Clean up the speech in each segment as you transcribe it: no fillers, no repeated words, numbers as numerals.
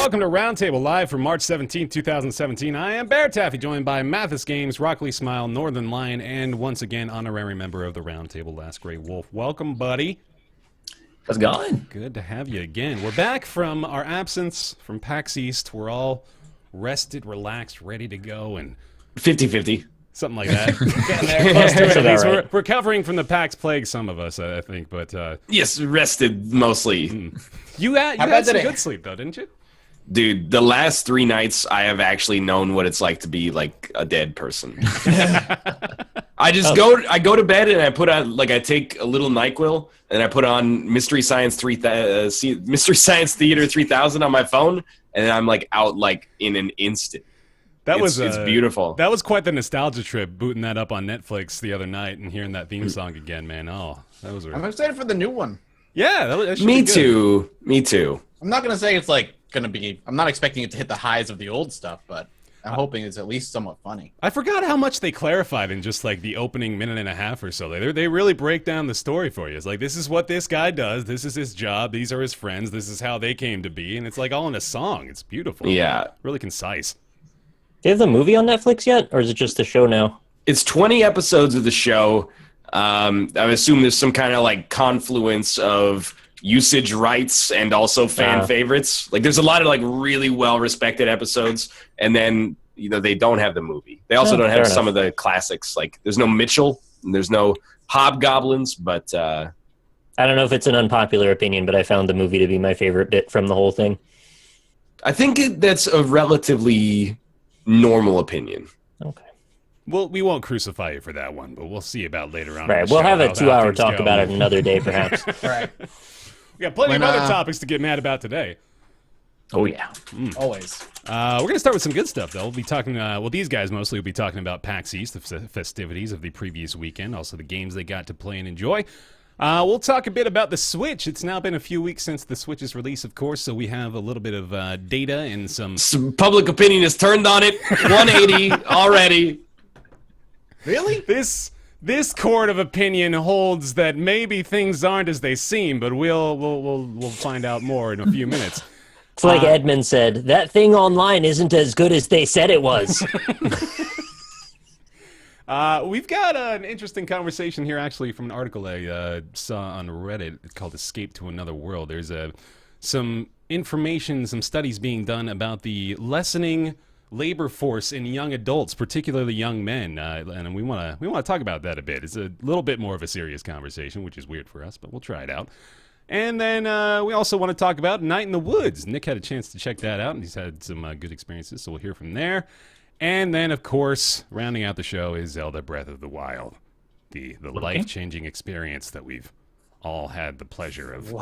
welcome to Roundtable live from March 17th, 2017. I am Bear Taffy, joined by Mathis Games, Rockley Smile, Northern Lion, and once again, honorary member of the Roundtable, Last Great Wolf. Welcome, buddy. How's it going? Good to have you again. We're back from our absence from PAX East. We're all rested, relaxed, ready to go, and 50-50. something like that. Getting there, close to it at least. We're recovering from the PAX plague, some of us, I think, but... Yes, rested mostly. You had some good sleep, though, didn't you? Dude, the last 3 nights, I have actually known what it's like to be like a dead person. I go to bed and I put on, like, I take a little NyQuil and I put on Mystery Science Theater 3000 on my phone, and I'm like out like in an instant. It's beautiful. That was quite the nostalgia trip, booting that up on Netflix the other night and hearing that theme song again, man. Oh, that was. I'm excited for the new one. Yeah, that should Me be good. too. Me too. I'm not gonna say it's like gonna be. I'm not expecting it to hit the highs of the old stuff, but I'm hoping it's at least somewhat funny. I forgot how much they clarified in just like the opening minute and a half or so. They really break down the story for you. It's like, this is what this guy does. This is his job. These are his friends. This is how they came to be, and it's like all in a song. It's beautiful. Yeah, really concise. Do you have the movie on Netflix yet, or is it just the show now? It's 20 episodes of the show. I assume there's some kind of like confluence of usage rights and also fan favorites. Like, there's a lot of like really well respected episodes, and then they don't have the movie. They also don't have some of the classics. Like, there's no Mitchell and there's no Hobgoblins, but I don't know if it's an unpopular opinion, but I found the movie to be my favorite bit from the whole thing. I think that's a relatively normal opinion. Okay. Well, we won't crucify you for that one, but we'll see about later on. Right, we'll have a 2-hour talk about it another day, perhaps. Right. We got plenty of other topics to get mad about today. Oh, yeah. Always. We're going to start with some good stuff, though. We'll be talking, these guys mostly will be talking about PAX East, the festivities of the previous weekend, also the games they got to play and enjoy. We'll talk a bit about the Switch. It's now been a few weeks since the Switch's release, of course, so we have a little bit of data and some public opinion has turned on it 180 already. Really? This court of opinion holds that maybe things aren't as they seem, but we'll find out more in a few minutes. It's like Edmund said, that thing online isn't as good as they said it was. We've got an interesting conversation here, actually, from an article I saw on Reddit. It's called Escape to Another World. There's some information, some studies being done about the lessening labor force in young adults, particularly young men, and we want to talk about that a bit. It's a little bit more of a serious conversation, which is weird for us, but we'll try it out. And then we also want to talk about Night in the Woods. Nick had a chance to check that out, and he's had some good experiences, so we'll hear from there. And then, of course, rounding out the show is Zelda Breath of the Wild, the life-changing experience that we've all had the pleasure of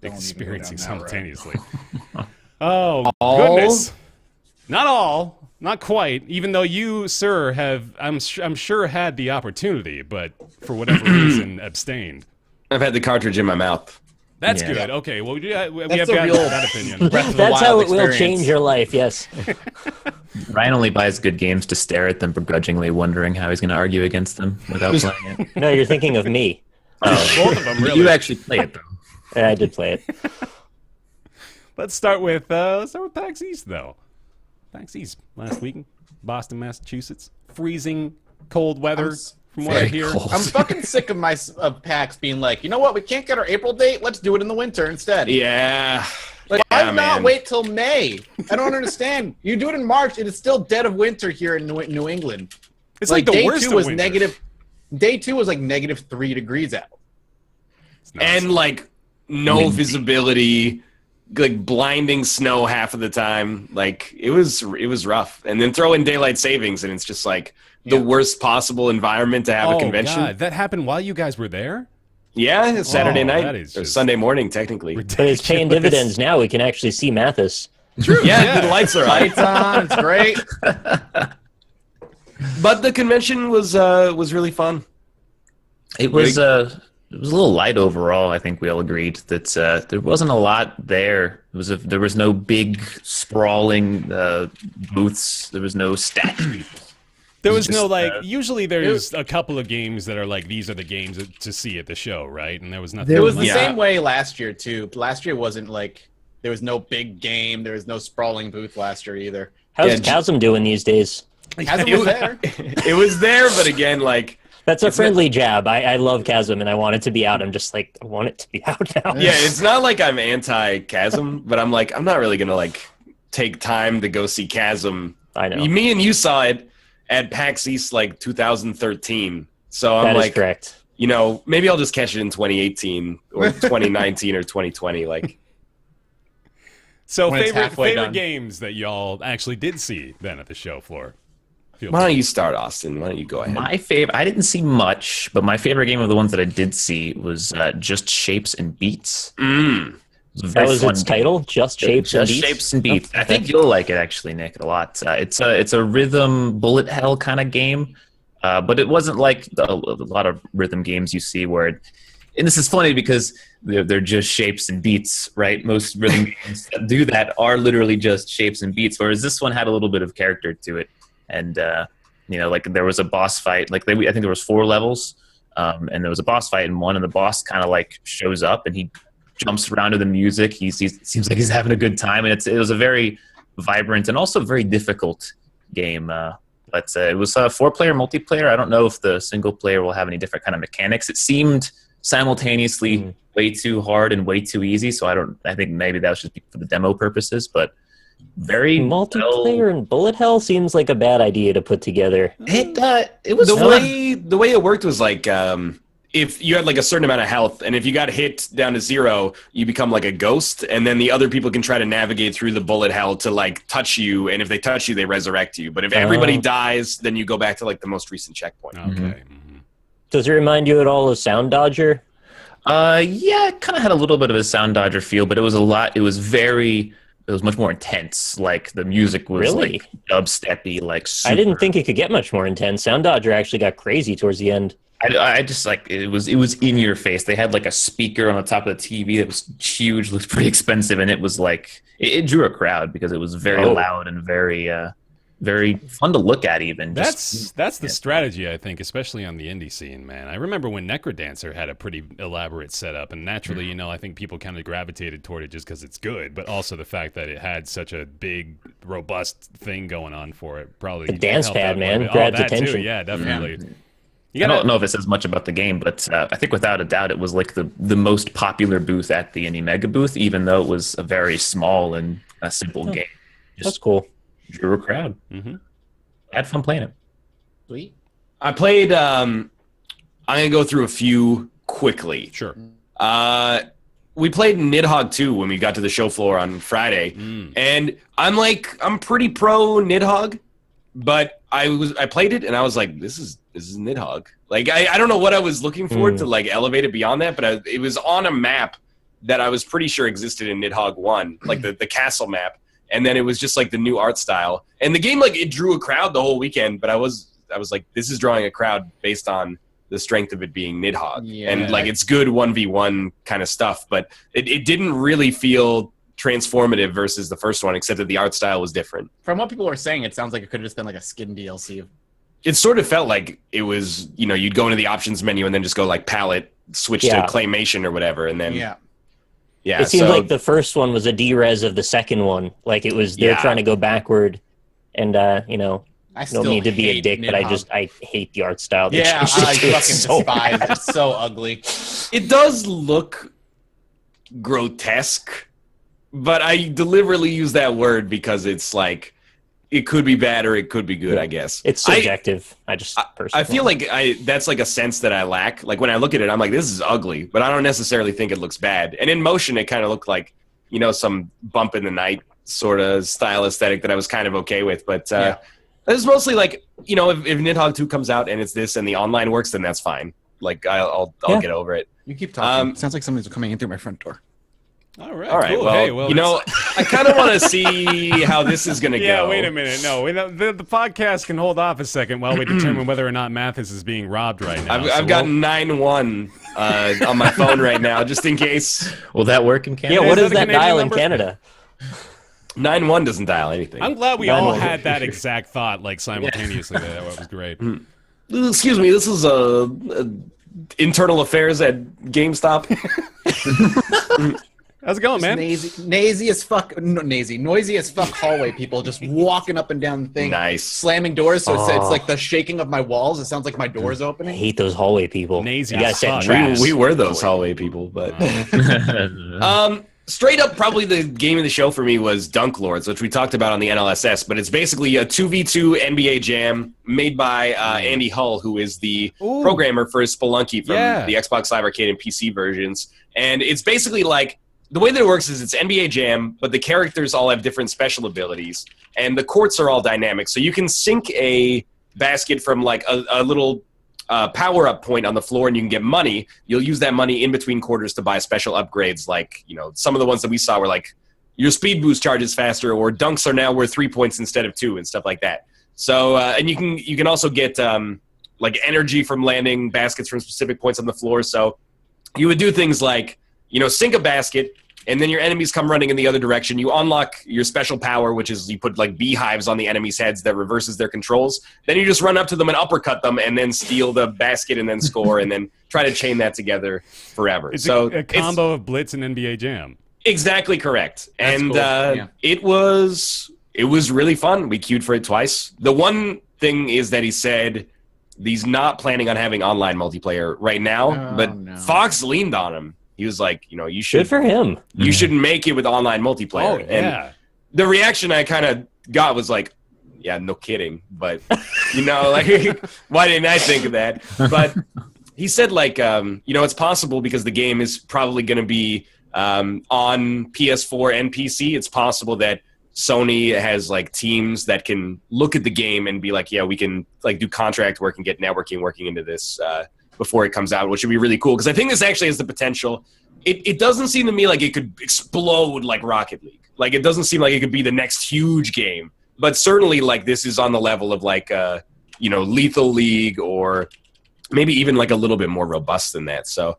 experiencing simultaneously. Oh, goodness. Not all, not quite, even though you, sir, have, I'm sure, had the opportunity, but for whatever reason, abstained. I've had the cartridge in my mouth. That's good. Okay, well, we have got that opinion. That's how it will change your life, yes. Ryan only buys good games to stare at them begrudgingly, wondering how he's going to argue against them without playing it. No, you're thinking of me. Both of them, really. You actually play it, though. Yeah, I did play it. Let's start with PAX East, though. PAX East last week, Boston, Massachusetts. Freezing cold weather, from what I hear. Cold. I'm fucking sick of PAX being like, you know what? We can't get our April date. Let's do it in the winter instead. Yeah. Like, why not wait till May? I don't understand. You do it in March, and it's still dead of winter here in New England. It's like the day worst 2 of was winter. negative. Day 2 was like -3 degrees out. And like no visibility, like blinding snow half of the time. Like it was rough. And then throw in daylight savings, and it's just like the worst possible environment to have a convention. God, that happened while you guys were there? Yeah, it's Saturday night. That is or just Sunday morning, technically. But it's paying dividends now. We can actually see Mathis. True. Yeah, the lights are on. Lights on. It's great. But the convention was really fun. It was a little light overall. I think we all agreed that there wasn't a lot there. There was no big sprawling booths. There was no statues. There was no, like, usually there's a couple of games that are like, these are the games to see at the show, right? And there was nothing. It was the same way last year, too. Last year wasn't like, There was no big game. There was no sprawling booth last year either. How's Chasm doing these days? Chasm was there. It was there, but again, like That's a friendly jab. I love Chasm, and I want it to be out. I'm just like, I want it to be out now. yeah, it's not like I'm anti-Chasm, but I'm like, I'm not really gonna like take time to go see Chasm. I know. Me and you saw it at PAX East like 2013. So I'm That is like, correct. you know, maybe I'll just catch it in 2018 or 2019 or 2020. Like, So When it's favorite halfway done. games that y'all actually did see then at the show floor? Feel why free. don't you start, Austin? Why don't you go ahead? My favorite, I didn't see much, but my favorite game of the ones that I did see was Just Shapes and Beats. Mm. It was a That very was fun its game. title, Just Shapes and Just Beats? Shapes and Beats. Okay. I think you'll like it actually, Nick, a lot. It's a rhythm bullet hell kind of game, but it wasn't like a lot of rhythm games you see where. And this is funny because they're just shapes and beats, right? Most rhythm games that do that are literally just shapes and beats, whereas this one had a little bit of character to it. And you know, like there was a boss fight. Like I think there was 4 levels, and there was a boss fight in one, and the boss kind of like shows up and he jumps around to the music. He seems like he's having a good time, and it was a very vibrant and also very difficult game. But it was a 4-player multiplayer. I don't know if the single player will have any different kind of mechanics. It seemed simultaneously way too hard and way too easy. So I think maybe that was just for the demo purposes, but very Multiplayer and bullet hell seems like a bad idea to put together. It was the fun. way it worked was like if you had like a certain amount of health, and if you got hit down to 0, you become like a ghost, and then the other people can try to navigate through the bullet hell to like touch you, and if they touch you, they resurrect you. But if everybody dies, then you go back to like the most recent checkpoint. Okay. Mhm. Does it remind you at all of Sound Dodger? Yeah, it kind of had a little bit of a Sound Dodger feel, but it was much more intense. Like the music was Really? like dubsteppy, like super. I didn't think it could get much more intense. Sound Dodger actually got crazy towards the end. I just like it was in your face. They had like a speaker on the top of the TV that was huge, looked pretty expensive, and it was like it drew a crowd because it was very loud and very very fun to look at. Even That's the strategy, I think, especially on the indie scene, man. I remember when Necrodancer had a pretty elaborate setup, and naturally, you know, I think people kind of gravitated toward it just because it's good, but also the fact that it had such a big, robust thing going on for it probably. The dance helped pad, out man, quite a bit. grabs that attention. Too. Yeah, definitely. I don't know if it says much about the game, but I think without a doubt it was like the most popular booth at the Indie Mega booth, even though it was a very small and a simple game. That's cool. Drew a crowd. Mm-hmm. I had fun playing it. Sweet. I played. I'm gonna go through a few quickly. Sure. We played Nidhogg 2 when we got to the show floor on Friday, and I'm pretty pro Nidhogg, but I played it and I was like, this is Nidhogg. Like I don't know what I was looking for to like elevate it beyond that, but it was on a map that I was pretty sure existed in Nidhogg 1, like the castle map. And then it was just like the new art style, and the game, like, it drew a crowd the whole weekend. But I was like, this is drawing a crowd based on the strength of it being Nidhogg, and like it's good 1v1 kind of stuff. But it didn't really feel transformative versus the first one, except that the art style was different. From what people were saying, it sounds like it could have just been like a skin DLC. It sort of felt like it was, you know, you'd go into the options menu and then just go like palette, switch to claymation or whatever, and then yeah. It seemed like the first one was a D-res of the second one. Like it was, they're trying to go backward, and you know, I don't mean to be a dick, but Nidhogg. I hate the art style. They Yeah, changed it I to. fucking It's so despise bad. it. It's so ugly. It does look grotesque, but I deliberately use that word because it's like it could be bad or it could be good, I guess. It's subjective. I personally feel like that's like a sense that I lack. Like when I look at it, I'm like, this is ugly, but I don't necessarily think it looks bad. And in motion, it kind of looked like, you know, some bump in the night sort of style aesthetic that I was kind of okay with. But it's mostly like, you know, if Nidhogg 2 comes out and it's this and the online works, then that's fine. Like I'll get over it. You keep talking. Sounds like somebody's coming in through my front door. All right. Cool. Well, Hey, you know, I kind of want to see how this is going to go. Yeah, wait a minute. No, the podcast can hold off a second while we determine whether or not Mathis is being robbed right now. I've got 9-1 on my phone right now, just in case. Will that work in Canada? Yeah, what is that a that Canadian dial number? in Canada? 9-1 doesn't dial anything. I'm glad we all had that exact thought, like, simultaneously. That was great. Excuse me, this is internal affairs at GameStop. How's it going, man? Noisy as fuck hallway people just walking up and down the thing. Nice. Slamming doors, so it's like the shaking of my walls. It sounds like my door's I opening. hate those hallway people. Nazy You gotta as set fuck. traps. We were those hallway people, but straight up, probably the game of the show for me was Dunk Lords, which we talked about on the NLSS. But it's basically a 2v2 NBA Jam made by Andy Hull, who is the programmer for Spelunky from the Xbox Live Arcade and PC versions. And it's basically like, the way that it works is it's NBA Jam, but the characters all have different special abilities, and the courts are all dynamic. So you can sink a basket from like a little power-up point on the floor, and you can get money. You'll use that money in between quarters to buy special upgrades, like, you know, some of the ones that we saw were like your speed boost charges faster, or dunks are now worth 3 points instead of 2, and stuff like that. So and you can also get like energy from landing baskets from specific points on the floor. So you would do things like, you know, sink a basket, and then your enemies come running in the other direction. You unlock your special power, which is you put like beehives on the enemies' heads that reverses their controls. Then you just run up to them and uppercut them, and then steal the basket and then score, and then try to chain that together forever. It's so a combo of Blitz and NBA Jam. Exactly correct. That's and cool. it was really fun. We queued for it twice. The one thing is that he said he's not planning on having online multiplayer right now, but Fox leaned on him. He was like, you know, you should. Good for him. You should make it with online multiplayer. Oh, yeah. And the reaction I kind of got was like, yeah, no kidding. But, you know, like, why didn't I think of that? But he said, like, you know, it's possible because the game is probably going to be on PS4 and PC. It's possible that Sony has, like, teams that can look at the game and be like, yeah, we can, like, do contract work and get networking working into this before it comes out, which would be really cool. Because I think this actually has the potential. It doesn't seem to me like it could explode like Rocket League. Like, it doesn't seem like it could be the next huge game. But certainly, like, this is on the level of, like, you know, Lethal League, or maybe even, like, a little bit more robust than that. So,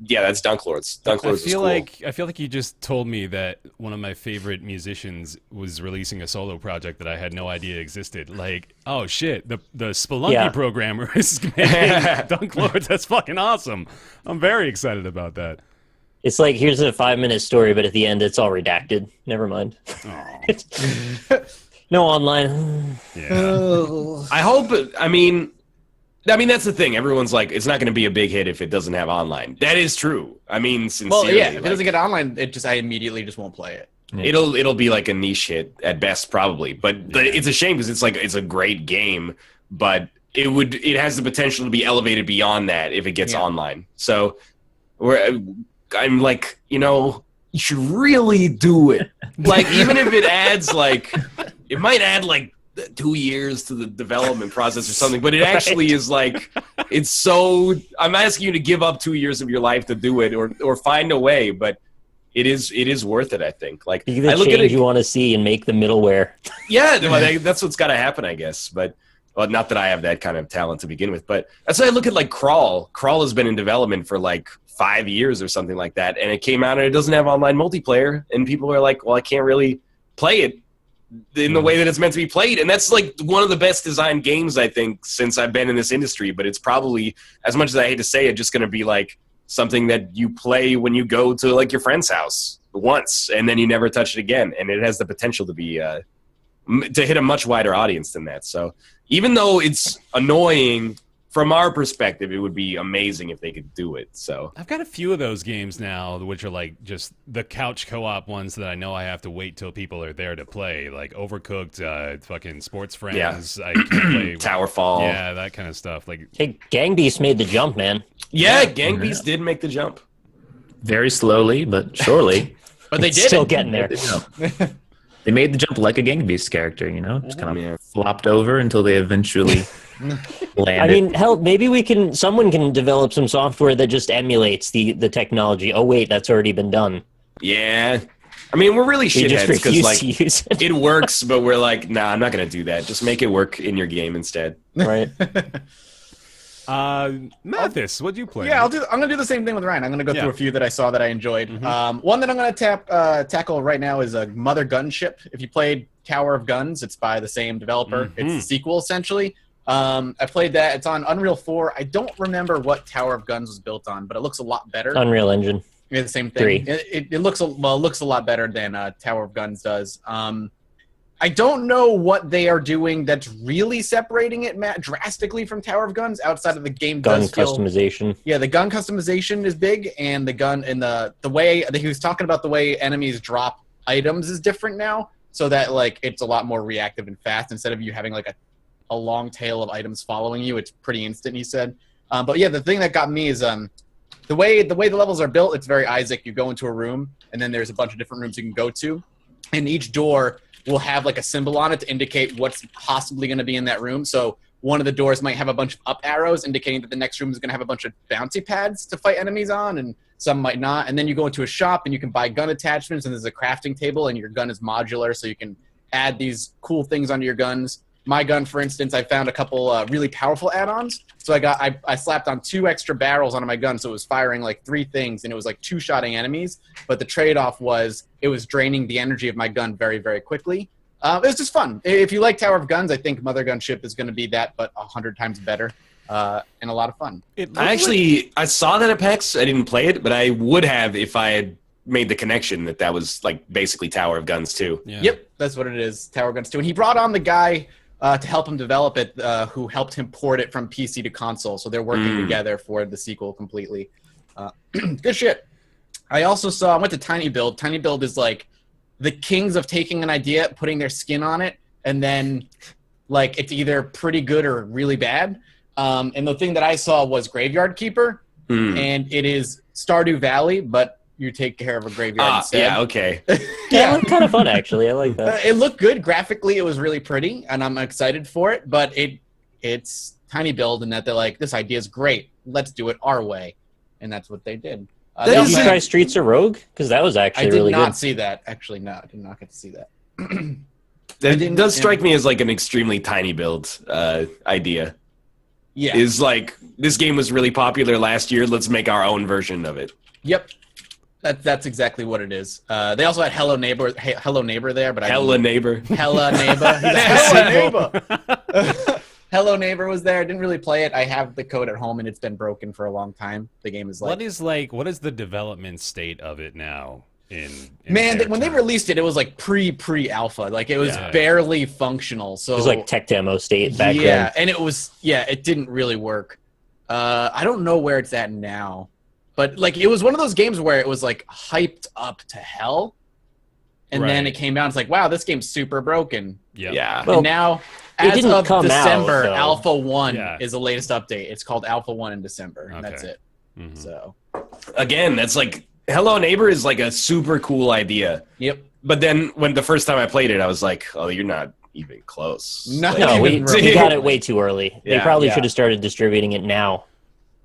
yeah, that's Dunk Lords. Dunk Lords is cool. I feel like you just told me that one of my favorite musicians was releasing a solo project that I had no idea existed. Like, oh shit, the Spelunky programmer is making Dunk Lords. That's fucking awesome. I'm very excited about that. It's like, here's a 5-minute story, but at the end it's all redacted. Never mind. No online. Yeah. I hope. I mean, that's the thing. Everyone's like, it's not going to be a big hit if it doesn't have online. That is true. I mean, sincerely. Well, yeah, if it doesn't get online, I immediately just won't play it. It'll be like a niche hit at best, probably. But it's a shame because it's a great game, but it has the potential to be elevated beyond that if it gets online. So I'm like, you know, you should really do it. Like, even if it adds it might add 2 years to the development process or something, but it actually is like, it's so, I'm asking you to give up 2 years of your life to do it, or find a way, but it is worth it, I think. Like, you the I look change at it, you want to see and make the middleware. Yeah, that's what's got to happen, I guess. But, well, not that I have that kind of talent to begin with, but that's why I look at like Crawl. Crawl has been in development for like 5 years or something like that, and it came out and it doesn't have online multiplayer, and people are like, well, I can't really play it in the way that it's meant to be played. And that's like one of the best designed games, I think, since I've been in this industry. But it's probably, as much as I hate to say it, just going to be like something that you play when you go to like your friend's house once, and then you never touch it again. And it has the potential to be to hit a much wider audience than that. So even though it's annoying, from our perspective, it would be amazing if they could do it. So I've got a few of those games now, which are like just the couch co-op ones that I know I have to wait till people are there to play, like Overcooked, fucking Sports Friends. I can't play Towerfall. Yeah, that kind of stuff. Like, hey, Gang Beasts made the jump, man. Yeah, Gang Beasts did make the jump. Very slowly, but surely. But they did. Still getting there. They made the jump like a Gang Beasts character, you know, just kind of flopped over until they eventually landed. I mean, hell, maybe someone can develop some software that just emulates the technology. Oh wait, that's already been done. Yeah. I mean, we're really shitheads because like to use it. it works, but we're like, nah, I'm not gonna do that. Just make it work in your game instead. Right. Mathis, what'd you play? Yeah, I'm gonna do the same thing with Ryan. I'm gonna go through a few that I saw that I enjoyed. One that I'm gonna tackle right now is a Mother Gunship. If you played Tower of Guns, it's by the same developer. It's the sequel essentially. I played that. It's on Unreal 4. I don't remember what Tower of Guns was built on, but it looks a lot better. Unreal Engine. Yeah, the same thing. 3. It looks it looks a lot better than Tower of Guns does. I don't know what they are doing that's really separating it drastically from Tower of Guns outside of the game. Gun customization. Yeah, the gun customization is big, and the gun and the way he was talking about the way enemies drop items is different now, so that like it's a lot more reactive and fast instead of you having like a long tail of items following you. It's pretty instant, he said. But yeah, the thing that got me is the way the levels are built. It's very Isaac. You go into a room, and then there's a bunch of different rooms you can go to, and each door will have like a symbol on it to indicate what's possibly going to be in that room. So one of the doors might have a bunch of up arrows indicating that the next room is going to have a bunch of bouncy pads to fight enemies on, and some might not. And then you go into a shop and you can buy gun attachments, and there's a crafting table, and your gun is modular, so you can add these cool things onto your guns. My gun, for instance, I found a couple really powerful add-ons. So I slapped on 2 extra barrels onto my gun, so it was firing like 3 things, and it was like 2-shotting enemies. But the trade-off was it was draining the energy of my gun very, very quickly. It was just fun. If you like Tower of Guns, I think Mother Gunship is going to be that, but 100 times better, and a lot of fun. I saw that at PAX. I didn't play it, but I would have if I had made the connection that was like basically Tower of Guns 2. Yeah. Yep, that's what it is, Tower of Guns 2. And he brought on the guy to help him develop it, who helped him port it from PC to console. So they're working together for the sequel completely. Good shit. I went to Tiny Build. Tiny Build is like the kings of taking an idea, putting their skin on it, and then like it's either pretty good or really bad. And the thing that I saw was Graveyard Keeper, and it is Stardew Valley, but you take care of a graveyard instead. Yeah, okay. Yeah, kind of fun actually. I like that. It looked good graphically. It was really pretty, and I'm excited for it. But it's Tiny Build, and that they're like, this idea is great. Let's do it our way, and that's what they did. Did you try Streets of Rogue? Because that was actually really good. I did not see that. Actually, no, I did not get to see that. That does strike me as like an extremely Tiny Build idea. Yeah, is like this game was really popular last year. Let's make our own version of it. Yep. That's exactly what it is. They also had Hello Neighbor there, but Hella Neighbor. Hella Neighbor. Hello Neighbor. Hello Neighbor was there. I didn't really play it. I have the code at home, and it's been broken for a long time. The game is like... What is the development state of it now? When they released it, it was like pre-alpha. Like it was barely functional. So it was like tech demo state back then. Yeah, and it didn't really work. I don't know where it's at now. But like it was one of those games where it was like hyped up to hell, and then it came out. It's like, wow, this game's super broken. Yeah. Well, and now, as of December, out, Alpha 1 is the latest update. It's called Alpha 1 in December, and that's it. Mm-hmm. So, again, that's like Hello Neighbor is like a super cool idea. Yep. But then when the first time I played it, I was like, oh, you're not even close. No, we got it way too early. They probably should have started distributing it now.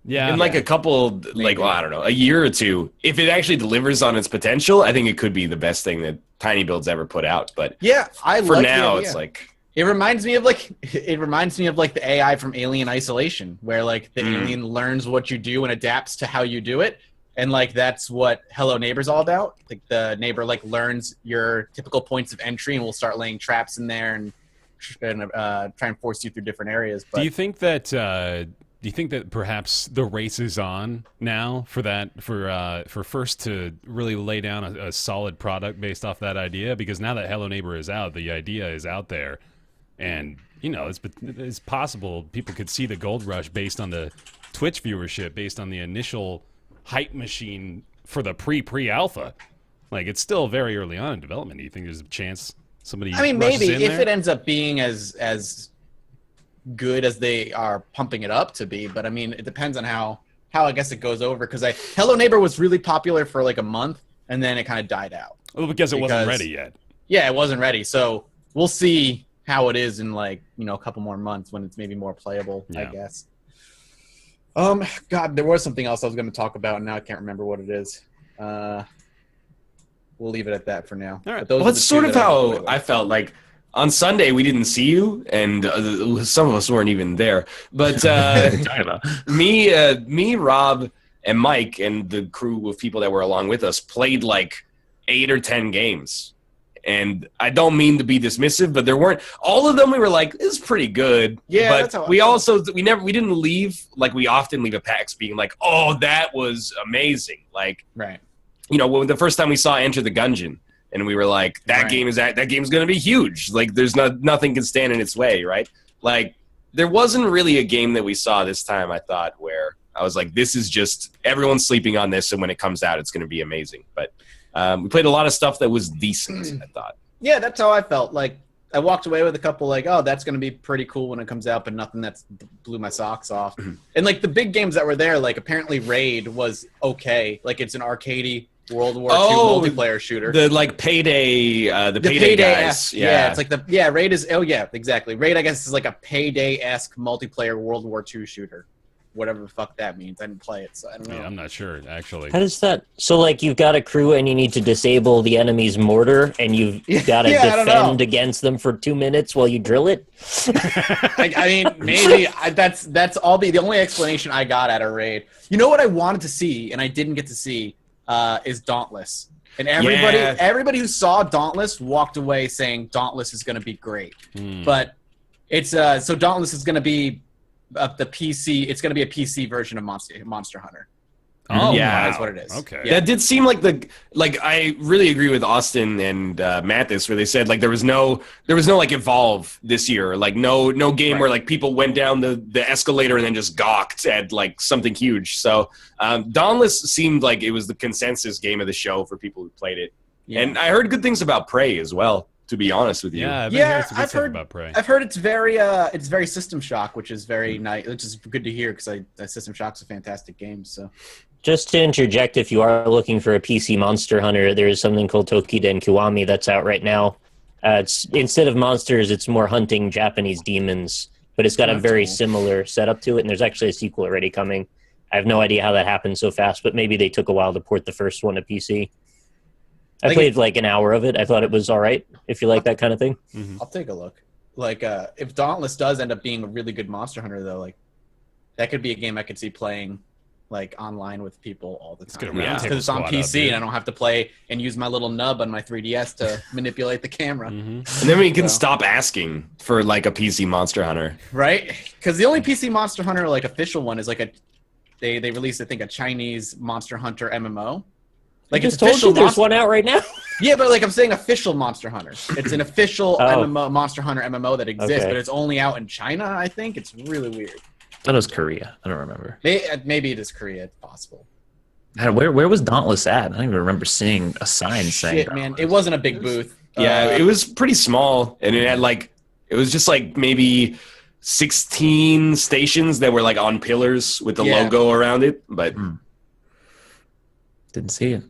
Yeah, in like a couple, like, well, I don't know, a year or two, if it actually delivers on its potential, I think it could be the best thing that Tiny Build's ever put out. But for now, it's like it reminds me of like the AI from Alien Isolation, where like the alien learns what you do and adapts to how you do it, and like that's what Hello Neighbor's all about. Like the neighbor like learns your typical points of entry and will start laying traps in there and try and force you through different areas. But do you think that perhaps the race is on now for First to really lay down a solid product based off that idea? Because now that Hello Neighbor is out, the idea is out there, and it's possible people could see the gold rush based on the Twitch viewership, based on the initial hype machine for the pre-alpha. Like it's still very early on in development. Do you think there's a chance somebody? I mean, maybe if it ends up being as good as they are pumping it up to be, but I mean it depends on how I guess it goes over, because Hello Neighbor was really popular for like a month and then it kind of died out. Well, because it wasn't ready yet. Yeah, it wasn't ready. So we'll see how it is in like a couple more months when it's maybe more playable. I guess. God, there was something else I was going to talk about and now I can't remember what it is. We'll leave it at that for now. All right. Well, that's sort of how I felt like. On Sunday, we didn't see you, and some of us weren't even there. But me, Rob, and Mike, and the crew of people that were along with us played like 8 or 10 games. And I don't mean to be dismissive, but there weren't all of them. We were like, "This is pretty good." Yeah, but that's how we didn't leave like we often leave at PAX being like, "Oh, that was amazing!" Like, right. when the first time we saw Enter the Gungeon, and we were like, that game's going to be huge. Like, there's nothing can stand in its way, right? Like, there wasn't really a game that we saw this time, I thought, where I was like, this is just everyone's sleeping on this, and when it comes out, it's going to be amazing. But we played a lot of stuff that was decent, I thought. Yeah, that's how I felt. Like, I walked away with a couple like, oh, that's going to be pretty cool when it comes out, but nothing that blew my socks off. And like the big games that were there, like apparently Raid was okay. Like it's an arcadey World War II multiplayer shooter. The like Payday, the Payday guys. Yeah, it's like Raid is. Oh yeah, exactly. Raid, I guess, is like a Payday-esque multiplayer World War II shooter. Whatever the fuck that means. I didn't play it, so I don't know. Yeah, I'm not sure, actually. How does that... So, like, you've got a crew and you need to disable the enemy's mortar and you've got to defend against them for 2 minutes while you drill it? I mean, maybe. That's all the only explanation I got out of Raid. You know what I wanted to see, and I didn't get to see, is Dauntless. And everybody who saw Dauntless walked away saying Dauntless is going to be great. But it's... so Dauntless is going to be... the PC, it's going to be a PC version of Monster Hunter. Oh, yeah, that's what it is. Okay, that did seem like I really agree with Austin and Mathis, where they said like there was no like Evolve this year, like no game where like people went down the escalator and then just gawked at like something huge. So Dauntless seemed like it was the consensus game of the show for people who played it, and I heard good things about Prey as well. To be honest with you, I've heard about Prey. I've heard it's very System Shock, which is very nice, which is good to hear because System Shock's a fantastic game. So, just to interject, if you are looking for a PC Monster Hunter, there is something called Tokiden Kiwami that's out right now. It's instead of monsters, it's more hunting Japanese demons, but it's got a very similar setup to it. And there's actually a sequel already coming. I have no idea how that happened so fast, but maybe they took a while to port the first one to PC. I played like an hour of it. I thought it was all right, if you like that kind of thing. I'll take a look. Like, if Dauntless does end up being a really good Monster Hunter, though, like, that could be a game I could see playing, like, online with people all the time. Because it's on PC, and I don't have to play and use my little nub on my 3DS to manipulate the camera. And then we can stop asking for, like, a PC Monster Hunter. Right? Because the only PC Monster Hunter, like, official one is, like, they released, I think, a Chinese Monster Hunter MMO. Like, I just told you there's one out right now. Yeah, but like I'm saying, official Monster Hunter. It's an official MMO, Monster Hunter MMO that exists, but it's only out in China. I think it's really weird. I thought it was Korea. I don't remember. Maybe it is Korea. It's possible. Where was Dauntless at? I don't even remember seeing a sign saying. Shit, man, it wasn't a big booth. Yeah, it was pretty small, and it had it was just like maybe 16 stations that were like on pillars with the logo around it, but didn't see it.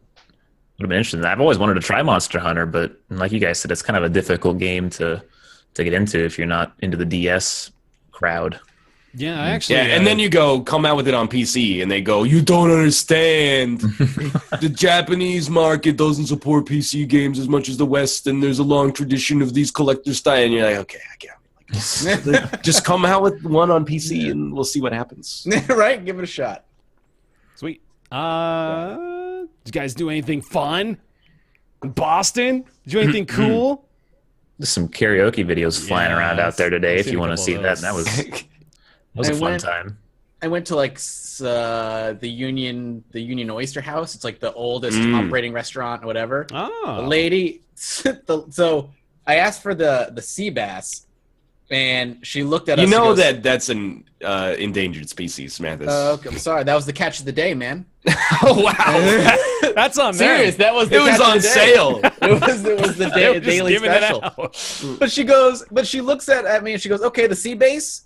Would have been interesting. I've always wanted to try Monster Hunter, but like you guys said, it's kind of a difficult game to get into if you're not into the DS crowd. Yeah, actually. Yeah, and then you come out with it on PC, and they go, "You don't understand. The Japanese market doesn't support PC games as much as the West, and there's a long tradition of these collector style." And you're like, "Okay, I get it. Like, just come out with one on PC, and we'll see what happens." Right? Give it a shot. Sweet. Did you guys do anything fun in Boston? Did you do anything cool? There's some karaoke videos flying around out there today. If you want to see that, that was a fun time. I went to like the Union Oyster House. It's like the oldest operating restaurant, or whatever. Oh, the lady. So I asked for the sea bass, and she looked at us. You know that's an endangered species, Mathis. Okay, I'm sorry. That was the catch of the day, man. Oh wow, that's on serious. That was it was on sale. It was the daily special. But she looks at me and she goes, "Okay, the sea bass."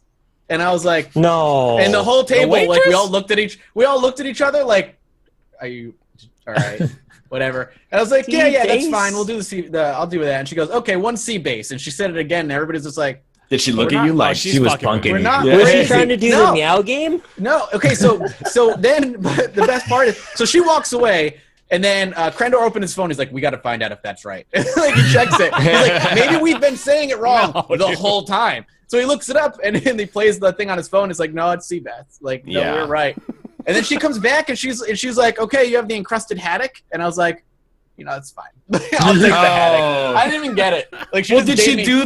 And I was like, "No." And the whole table, like we all looked at each other, like, "Are you all right?" Whatever. And I was like, "Yeah, that's fine. We'll do I'll do that." And she goes, "Okay, one sea bass." And she said it again. And everybody's just like. Did she look at you like she was punking you? Was she trying to do the meow game? No. Okay, so then the best part is, so she walks away, and then Krendor opened his phone. He's like, "We got to find out if that's right." Like he checks it. He's like, "Maybe we've been saying it wrong the whole time." So he looks it up, and then he plays the thing on his phone. He's like, "No, it's sea bass." Like, no, we're right. And then she comes back, and she's like, "Okay, you have the encrusted haddock," and I was like, it's fine. I'll take the haddock. I didn't even get it. Like, did she do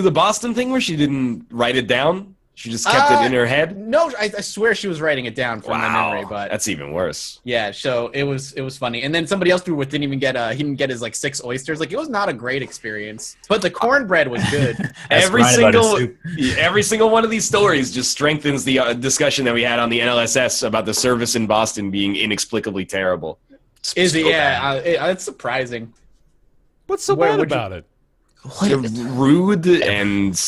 the Boston thing where she didn't write it down? She just kept it in her head? No, I swear she was writing it down from my memory, but that's even worse. Yeah, so it was funny. And then somebody else we were with didn't even get he didn't get his like 6 oysters. Like it was not a great experience. But the cornbread was good. every single one of these stories just strengthens the discussion that we had on the NLSS about the service in Boston being inexplicably terrible. Is it? Yeah, it's surprising. What's so bad about it? They're rude, and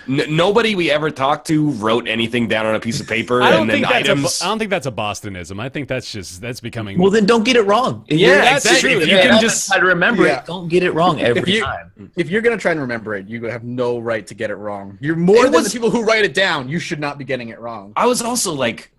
nobody we ever talked to wrote anything down on a piece of paper. I don't and then items. I don't think that's a Bostonism. I think that's becoming. Well, then don't get it wrong. Yeah, that's exactly. true. If You you can can just try to remember it. Don't get it wrong every time. If you're gonna try and remember it, you have no right to get it wrong. You're more than the people who write it down. You should not be getting it wrong. I was also like,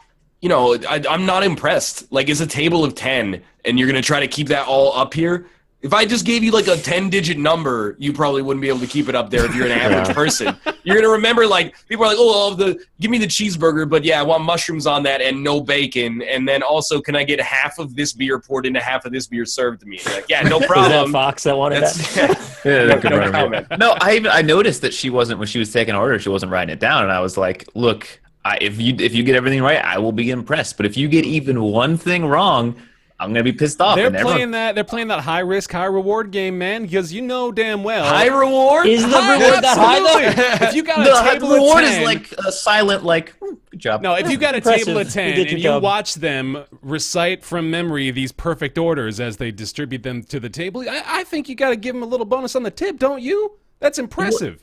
I'm not impressed. Like, it's a table of 10, and you're gonna try to keep that all up here. If I just gave you like a 10-digit number, you probably wouldn't be able to keep it up there if you're an average person. You're gonna remember, like, people are like, give me the cheeseburger, but yeah, I want mushrooms on that and no bacon, and then also, can I get half of this beer poured into half of this beer served to me? Like, yeah, no problem. Was that Fox that wanted that? No comment. No, I noticed that she wasn't, when she was taking orders, she wasn't writing it down, and I was like, look, if you get everything right, I will be impressed. But if you get even one thing wrong, I'm gonna be pissed off. They're playing that high risk, high reward game, man. Because you know damn well high reward is the reward that high though. If you got a table of 10, reward is like a silent, like good job. No, if you got a table of 10 and you job. watch them recite from memory these perfect orders as they distribute them to the table, I think you got to give them a little bonus on the tip, don't you? That's impressive.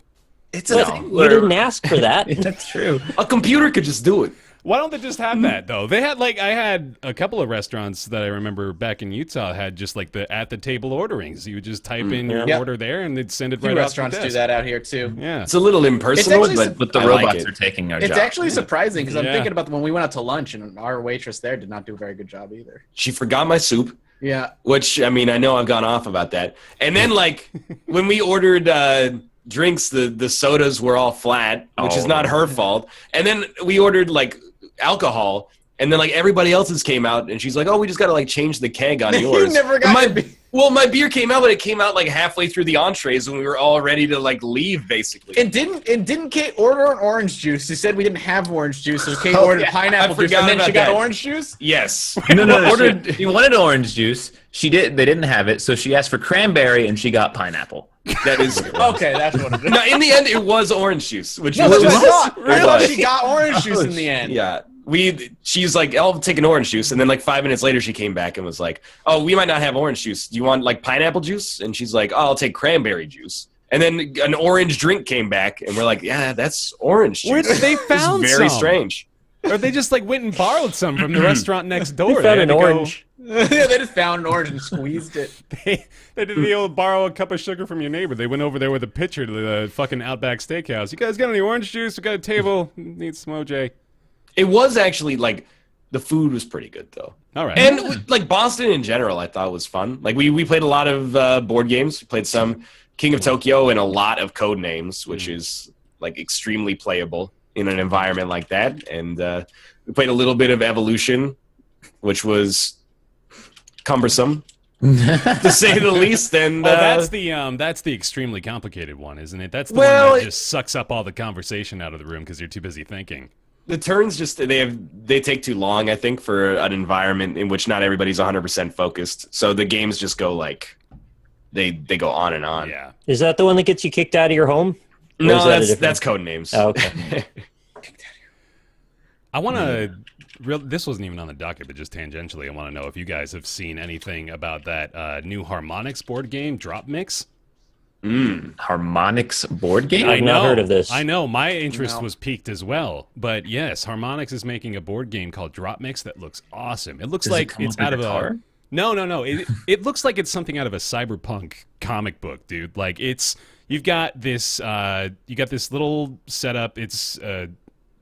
It's a thing you didn't ask for that. That's true. A computer could just do it. Why don't they just have that though? They had I had a couple of restaurants that I remember back in Utah had just like the at the table ordering. So you would just type in your order there and they'd send it right out. Restaurants do that out here too. Yeah, it's a little impersonal, but the robots are taking our job. It's actually surprising because I'm thinking about when we went out to lunch and our waitress there did not do a very good job either. She forgot my soup. Yeah, which I mean I know I've gone off about that. And then like when we ordered drinks, the sodas were all flat, which is not her fault. And then we ordered like alcohol, and then like everybody else's came out, and she's like, "Oh, we just gotta like change the keg on yours." You never got my beer came out, but it came out like halfway through the entrees when we were all ready to like leave, basically. And didn't Kate order an orange juice? She said we didn't have orange juice, so Kate ordered pineapple juice, and then she got orange juice. Yes. No. She wanted orange juice. She did. They didn't have it, so she asked for cranberry, and she got pineapple. That is okay. That's what it is. No, in the end, it was orange juice, which I thought she got orange juice in the end. Yeah. She's like, I'll take an orange juice, and then like 5 minutes later she came back and was like, oh, we might not have orange juice. Do you want like pineapple juice? And she's like, oh, I'll take cranberry juice. And then an orange drink came back, and we're like, yeah, that's orange juice. Where they found very strange. Or they just like went and borrowed some from the restaurant next door. They found an orange. Yeah, they just found an orange and squeezed it. They did the old borrow a cup of sugar from your neighbor. They went over there with a pitcher to the fucking Outback Steakhouse. You guys got any orange juice? We got a table. Need some OJ. It was actually like the food was pretty good though. All right. And like Boston in general, I thought was fun. Like we played a lot of board games. We played some King of Tokyo and a lot of code names, which is like extremely playable in an environment like that. And we played a little bit of Evolution, which was cumbersome to say the least. And that's the extremely complicated one, isn't it? That's the one that just sucks up all the conversation out of the room because you're too busy thinking. The turns just they take too long, I think, for an environment in which not everybody's 100% focused. So the games just go like they go on and on. Yeah. Is that the one that gets you kicked out of your home? No, that's code names. Oh, okay. I want to. This wasn't even on the docket, but just tangentially, I want to know if you guys have seen anything about that new Harmonix board game, Drop Mix. Harmonix board game? I've not heard of this. I know. My interest was piqued as well. But yes, Harmonix is making a board game called Drop Mix that looks awesome. It looks like it's out of a... No. It looks like it's something out of a cyberpunk comic book, dude. Like you've got this little setup. It's a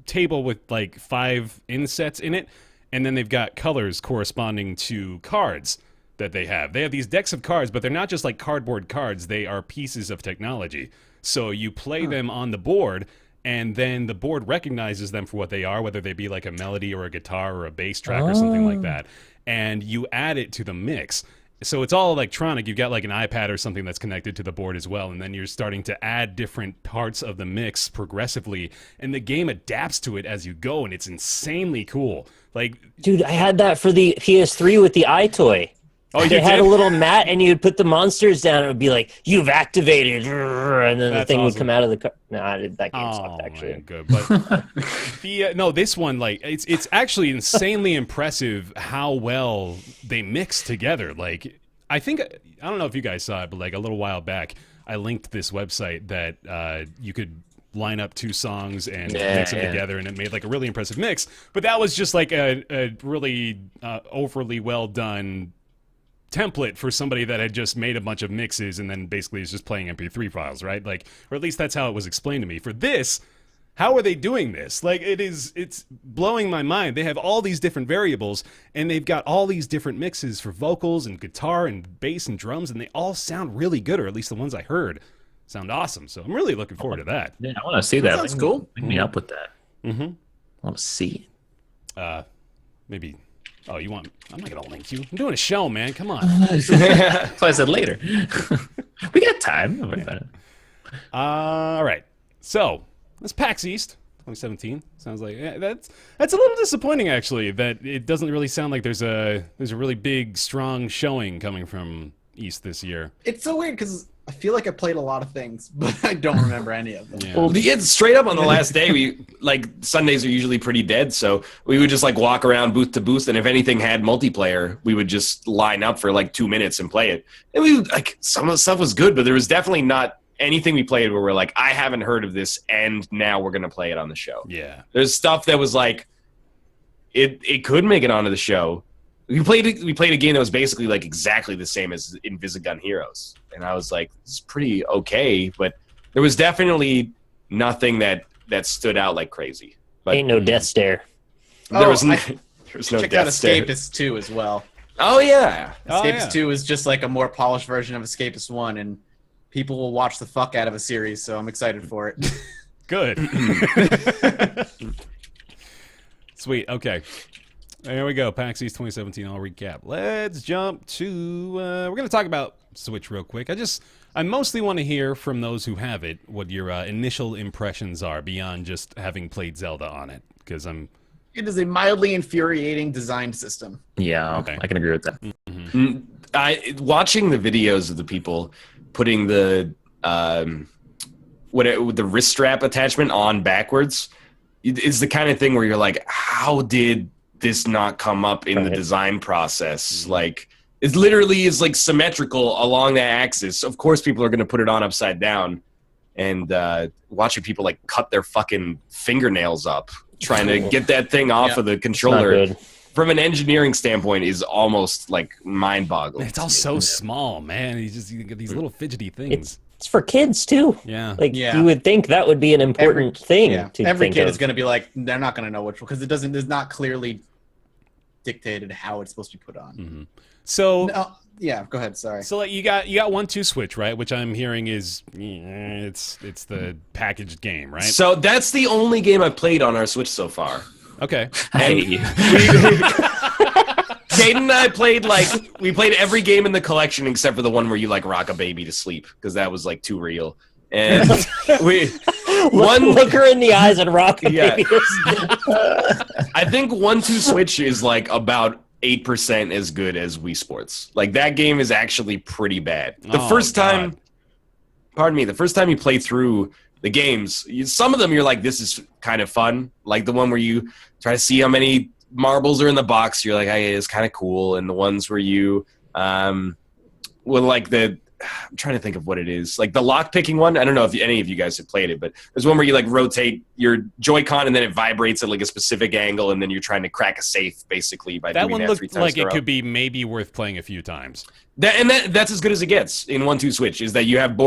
table with like 5 insets in it, and then they've got colors corresponding to cards that they have. They have these decks of cards, but they're not just like cardboard cards. They are pieces of technology. So you play them on the board, and then the board recognizes them for what they are, whether they be like a melody or a guitar or a bass track or something like that. And you add it to the mix. so it's all electronic. You've got like an iPad or something that's connected to the board as well, and then you're starting to add different parts of the mix progressively, and the game adapts to it as you go, and it's insanely cool. Like, dude, I had that for the PS3 with the iToy. Oh, they had a little mat, and you'd put the monsters down, and it would be like, "You've activated," and then the thing would come out of the car. No, that game sucked, actually. Man, good. But no, this one, like, it's actually insanely impressive how well they mix together. Like, I don't know if you guys saw it, but like a little while back, I linked this website that you could line up 2 songs and mix them together, and it made like a really impressive mix. But that was just like a really overly well done template for somebody that had just made a bunch of mixes and then basically is just playing MP3 files, right? Like, or at least that's how it was explained to me. For this, how are they doing this? Like, it's blowing my mind. They have all these different variables, and they've got all these different mixes for vocals and guitar and bass and drums, and they all sound really good, or at least the ones I heard sound awesome. So I'm really looking forward to that. Yeah, I want to see that. Sounds cool. Link me up with that. Mm-hmm. I want to see it. Maybe. Oh, you want? I'm not gonna link you. I'm doing a show, man. Come on. That's why I said later. We got time. Don't worry about it. All right. So that's PAX East 2017. Sounds like that's a little disappointing, actually. That it doesn't really sound like there's a really big, strong showing coming from East this year. It's so weird because I feel like I played a lot of things, but I don't remember any of them. Yeah. Well, straight up on the last day, we like Sundays are usually pretty dead, so we would just like walk around booth to booth, and if anything had multiplayer, we would just line up for like 2 minutes and play it. And we like some of the stuff was good, but there was definitely not anything we played where we're like, I haven't heard of this, and now we're gonna play it on the show. Yeah, there's stuff that was like, it could make it onto the show. We played a game that was basically like exactly the same as Invisigun Heroes, and I was like, it's pretty okay, but there was definitely nothing that stood out like crazy. But Ain't no death stare. there was no Check out death stare. Escapist 2 as well. Oh yeah, Escapist 2 is just like a more polished version of Escapist 1, and people will watch the fuck out of a series, so I'm excited for it. good. Sweet. Okay. There we go. PAX East 2017. I'll recap. Let's jump to. We're going to talk about Switch real quick. I mostly want to hear from those who have it what your initial impressions are beyond just having played Zelda on it, because It is a mildly infuriating design system. Yeah, Okay. I can agree with that. Watching the videos of the people putting the the wrist strap attachment on backwards is the kind of thing where you're like, how did this not come up in the design process? Like, it literally is like symmetrical along that axis. Of course, people are going to put it on upside down, and watching people like cut their fucking fingernails up trying to get that thing off of the controller from an engineering standpoint is almost like mind-boggling. it's all so small, man. You get these little fidgety things. It's for kids too. Yeah. You would think that would be an important thing to Every think kid of. is going to be like, they're not going to know which one, because it's not clearly dictated how it's supposed to be put on. Mm-hmm. So yeah, go ahead. Sorry. So like you got 1-2 Switch, right? Which I'm hearing is it's the packaged game, right? So that's the only game I've played on our Switch so far. Okay. Hey. Caden and I played we played every game in the collection except for the one where you like rock a baby to sleep, because that was like too real. And look her in the eyes and rock a baby. I think 1-2 Switch is like about 8% as good as Wii Sports. Like, that game is actually pretty bad. The first time you play through the games, some of them you're like, this is kind of fun. Like the one where you try to see how many marbles are in the box, you're like, hey, it's kind of cool. And the ones where you I'm trying to think of what it is. Like the lock picking one. I don't know if any of you guys have played it, but there's one where you like rotate your Joy-Con and then it vibrates at like a specific angle, and then you're trying to crack a safe basically by doing that 3 times. That one looked like it could be maybe worth playing a few times. That's as good as it gets in 1-2 Switch, is that you have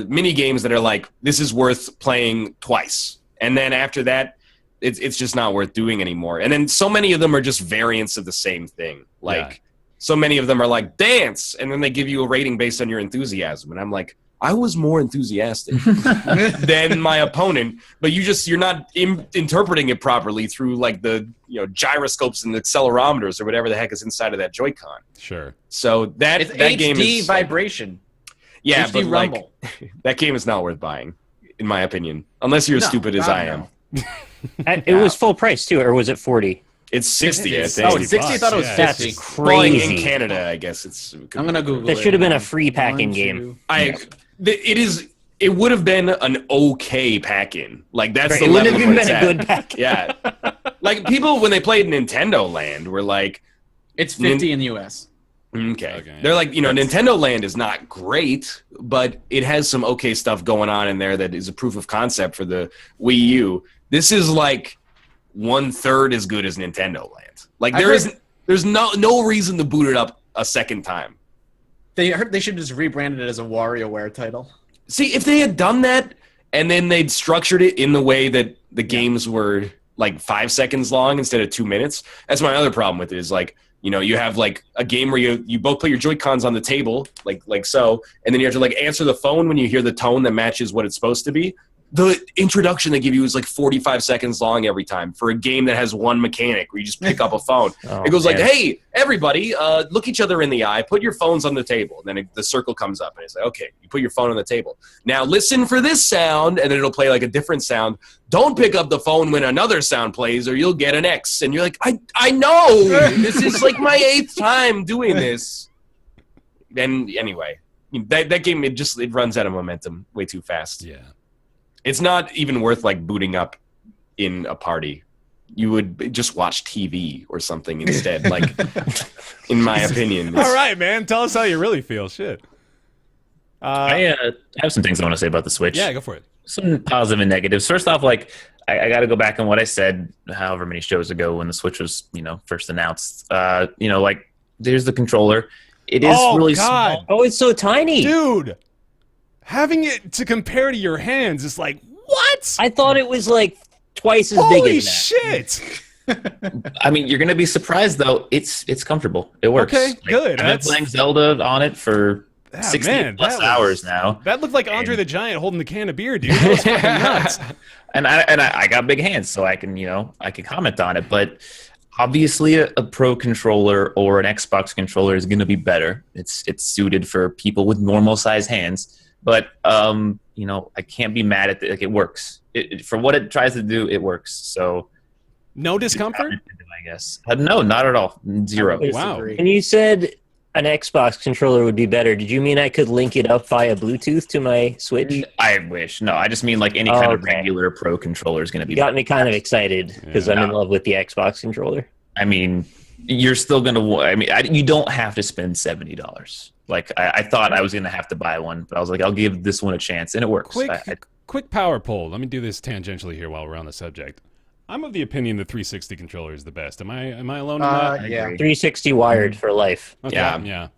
mini games that are like, this is worth playing twice. And then after that, it's just not worth doing anymore. And then so many of them are just variants of the same thing. So many of them are like dance, and then they give you a rating based on your enthusiasm. And I'm like, I was more enthusiastic than my opponent, but you're not interpreting it properly through like the gyroscopes and accelerometers or whatever the heck is inside of that Joy-Con. Sure. So that game is vibration. Yeah, HD but rumble. That game is not worth buying, in my opinion, unless you're as stupid as I am. It was full price too, or was it 40? It's 60, I think. Oh, it's 60? I thought it was 50. That's Well, crazy. in Canada, I guess it's. I'm gonna Google That it. should have been a free pack-in game. It would have been an okay pack-in. Like that's the It wouldn't level have where been it's a at. good pack-in. Yeah, like people when they played Nintendo Land were like, It's 50 in the US. okay. They're like, Nintendo Land is not great, but it has some okay stuff going on in there that is a proof of concept for the Wii U. This is like 1/3 as good as Nintendo Land. Like there's no reason to boot it up a second time. They should just rebrand it as a WarioWare title. See, if they had done that and then they'd structured it in the way that the games were like 5 seconds long instead of 2 minutes, that's my other problem with it is like, you have like a game where you both put your Joy-Cons on the table, like so, and then you have to like answer the phone when you hear the tone that matches what it's supposed to be. The introduction they give you is like 45 seconds long every time for a game that has one mechanic where you just pick up a phone. It goes like, hey, everybody, look each other in the eye, put your phones on the table. And then the circle comes up and it's like, okay, you put your phone on the table. Now listen for this sound, and then it'll play like a different sound. Don't pick up the phone when another sound plays or you'll get an X. And you're like, I know! This is like my 8th time doing this. And anyway, that game, it runs out of momentum way too fast. Yeah. It's not even worth like booting up in a party. You would just watch TV or something instead, like in my opinion. All right, man. Tell us how you really feel. Shit. I have some things I want to say about the Switch. Yeah, go for it. Some positive and negatives. First off, like I got to go back on what I said however many shows ago when the Switch was, first announced. Like there's the controller. It is really small. Oh, it's so tiny. Dude. Having it to compare to your hands is like, what? I thought it was like twice as Holy big as that. shit. I mean, you're going to be surprised though. It's comfortable. It works. Okay, good. I've been playing Zelda on it for 60 plus hours now. That looked like Andre the Giant holding the can of beer, dude. That was fucking nuts. And I got big hands, so I can comment on it. But obviously, a Pro controller or an Xbox controller is going to be better. It's suited for people with normal size hands. But I can't be mad at it. Like it works. For what it tries to do, it works. So no discomfort? I guess. No, not at all. Zero. Wow. And you said an Xbox controller would be better. Did you mean I could link it up via Bluetooth to my Switch? I wish. No, I just mean like any kind of regular Pro controller is going to be. You got me kind of excited because I'm in love with the Xbox controller. I mean, you're still going to. I mean, you don't have to spend $70. Like I thought I was going to have to buy one, but I was like, I'll give this one a chance, and it works. Quick power poll. Let me do this tangentially here while we're on the subject. I'm of the opinion the 360 controller is the best. Am I alone in that? Yeah. 360 wired for life. Okay, Yeah.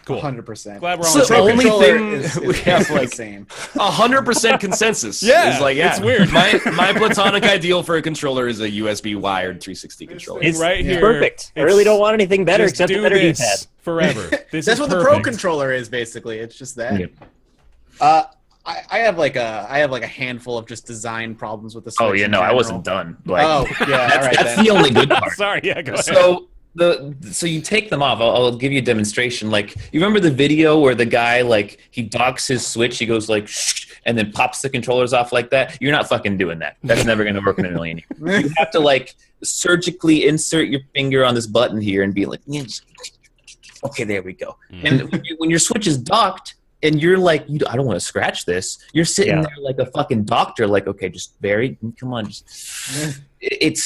Cool. 100%. Glad we're on So the the only same thing we have like insane. 100% consensus. Yeah, is like, it's weird. My platonic ideal for a controller is a USB wired 360 controller. It's right here. Perfect. I really don't want anything better Just except do a better this D-pad. forever. This That's is what the perfect. Pro controller is basically. It's just that. Yep. I have like a handful of just design problems with the Switch. Oh yeah, in no, I general. wasn't done. Like, Oh yeah, all right that's then. the only good part. Sorry, yeah, go ahead. So you take them off. I'll give you a demonstration. Like you remember the video where the guy like he docks his Switch, he goes like shh, and then pops the controllers off like that. You're not fucking doing that. That's never going to work in a million years. You have to like surgically insert your finger on this button here and be like, okay, there we go. And when your Switch is docked and you're like, I don't want to scratch this. You're sitting there like a fucking doctor, like, okay, just come on, just. It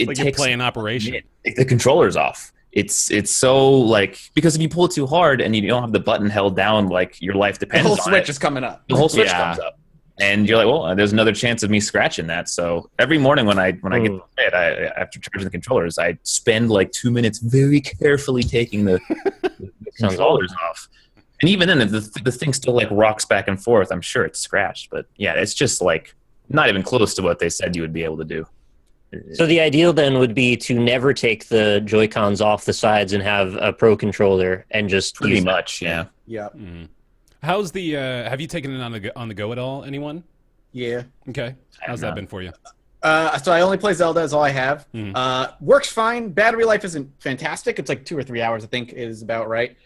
like takes you're playing Operation. the controller's off. It's so like because if you pull it too hard and you don't have the button held down, like your life The depends whole on Switch it. is coming up. The whole Switch comes up, and you're like, well, there's another chance of me scratching that. So every morning when I get to bed, after charging the controllers, I spend like 2 minutes very carefully taking the controllers off. And even then, the thing still like rocks back and forth. I'm sure it's scratched, but yeah, it's just like not even close to what they said you would be able to do. So the ideal then would be to never take the Joy-Cons off the sides and have a Pro controller and just Pretty use much, yeah. Yeah. How's the? Have you taken it on the go at all? Anyone? Yeah. Okay. How's that been for you? So I only play Zelda. Is all I have. Mm-hmm. Works fine. Battery life isn't fantastic. It's like 2 or 3 hours, I think, is about right.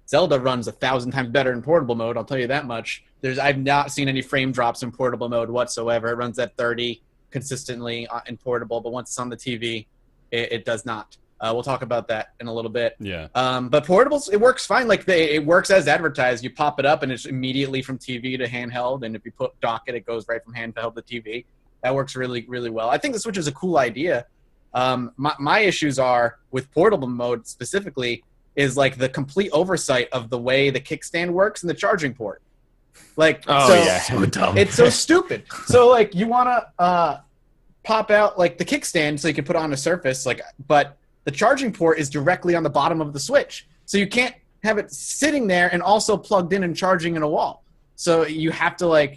Zelda runs 1,000 times better in portable mode. I'll tell you that much. I've not seen any frame drops in portable mode whatsoever. It runs at 30 consistently in portable, but once it's on the TV, it does not. We'll talk about that in a little bit. Yeah. But portables, it works fine. Like it works as advertised. You pop it up and it's immediately from TV to handheld. And if you dock it, it goes right from handheld to TV. That works really, really well. I think the Switch is a cool idea. My issues are with portable mode specifically is like the complete oversight of the way the kickstand works and the charging port. Like, so dumb. It's so stupid. So like you want to pop out like the kickstand so you can put it on a surface, but the charging port is directly on the bottom of the Switch. So you can't have it sitting there and also plugged in and charging in a wall. So you have to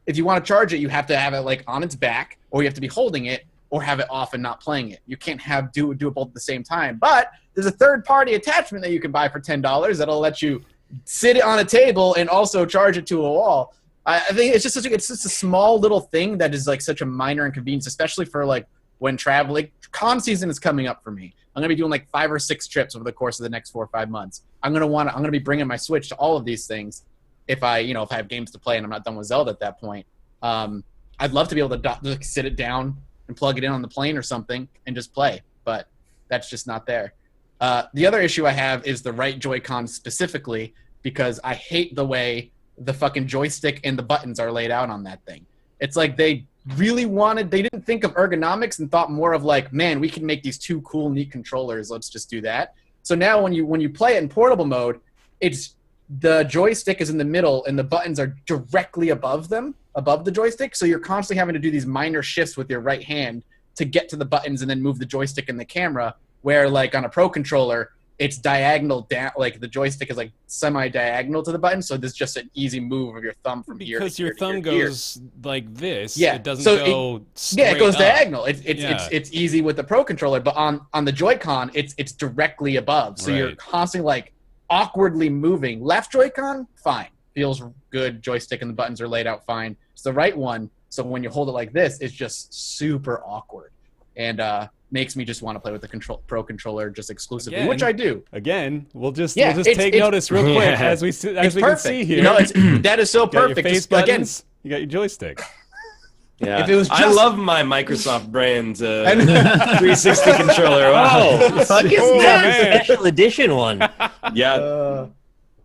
if you want to charge it, you have to have it on its back, or you have to be holding it, or have it off and not playing it. You can't do it both at the same time. But there's a third-party attachment that you can buy for $10 that'll let you sit it on a table and also charge it to a wall. I think it's just a small little thing that is such a minor inconvenience, especially for when traveling. Con season is coming up for me. I'm gonna be doing 5 or 6 trips over the course of the next 4 or 5 months. I'm gonna be bringing my Switch to all of these things if I have games to play and I'm not done with Zelda at that point. I'd love to be able to sit it down and plug it in on the plane or something and just play, but that's just not there. The other issue I have is the right Joy-Con specifically, because I hate the way the fucking joystick and the buttons are laid out on that thing. It's like they didn't think of ergonomics and thought more of man, we can make these 2 cool, neat controllers. Let's just do that. So now when you play it in portable mode, it's the joystick is in the middle and the buttons are directly above the joystick. So you're constantly having to do these minor shifts with your right hand to get to the buttons and then move the joystick and the camera, where on a Pro controller, it's diagonal down, the joystick is semi-diagonal to the button, so there's just an easy move of your thumb from here to because here your to thumb here. goes like this. Yeah, It doesn't so go straight it goes up. diagonal. It's easy with the Pro controller, but on the Joy-Con, it's directly above, so you're Right. constantly awkwardly moving. Left Joy-Con, fine, feels good. Joystick and the buttons are laid out fine. It's the right one, so when you hold it like this, it's just super awkward, and makes me just want to play with the Pro controller just exclusively, Again. which I do. Again, we'll just Yeah, take notice real quick as we can Perfect. see here. That is so you got your perfect. face Just, again, buttons, you got your joystick. Yeah. If it was I just- love my Microsoft brand 360 controller. Wow. Oh, fuck is Oh, that man. special edition one? Yeah.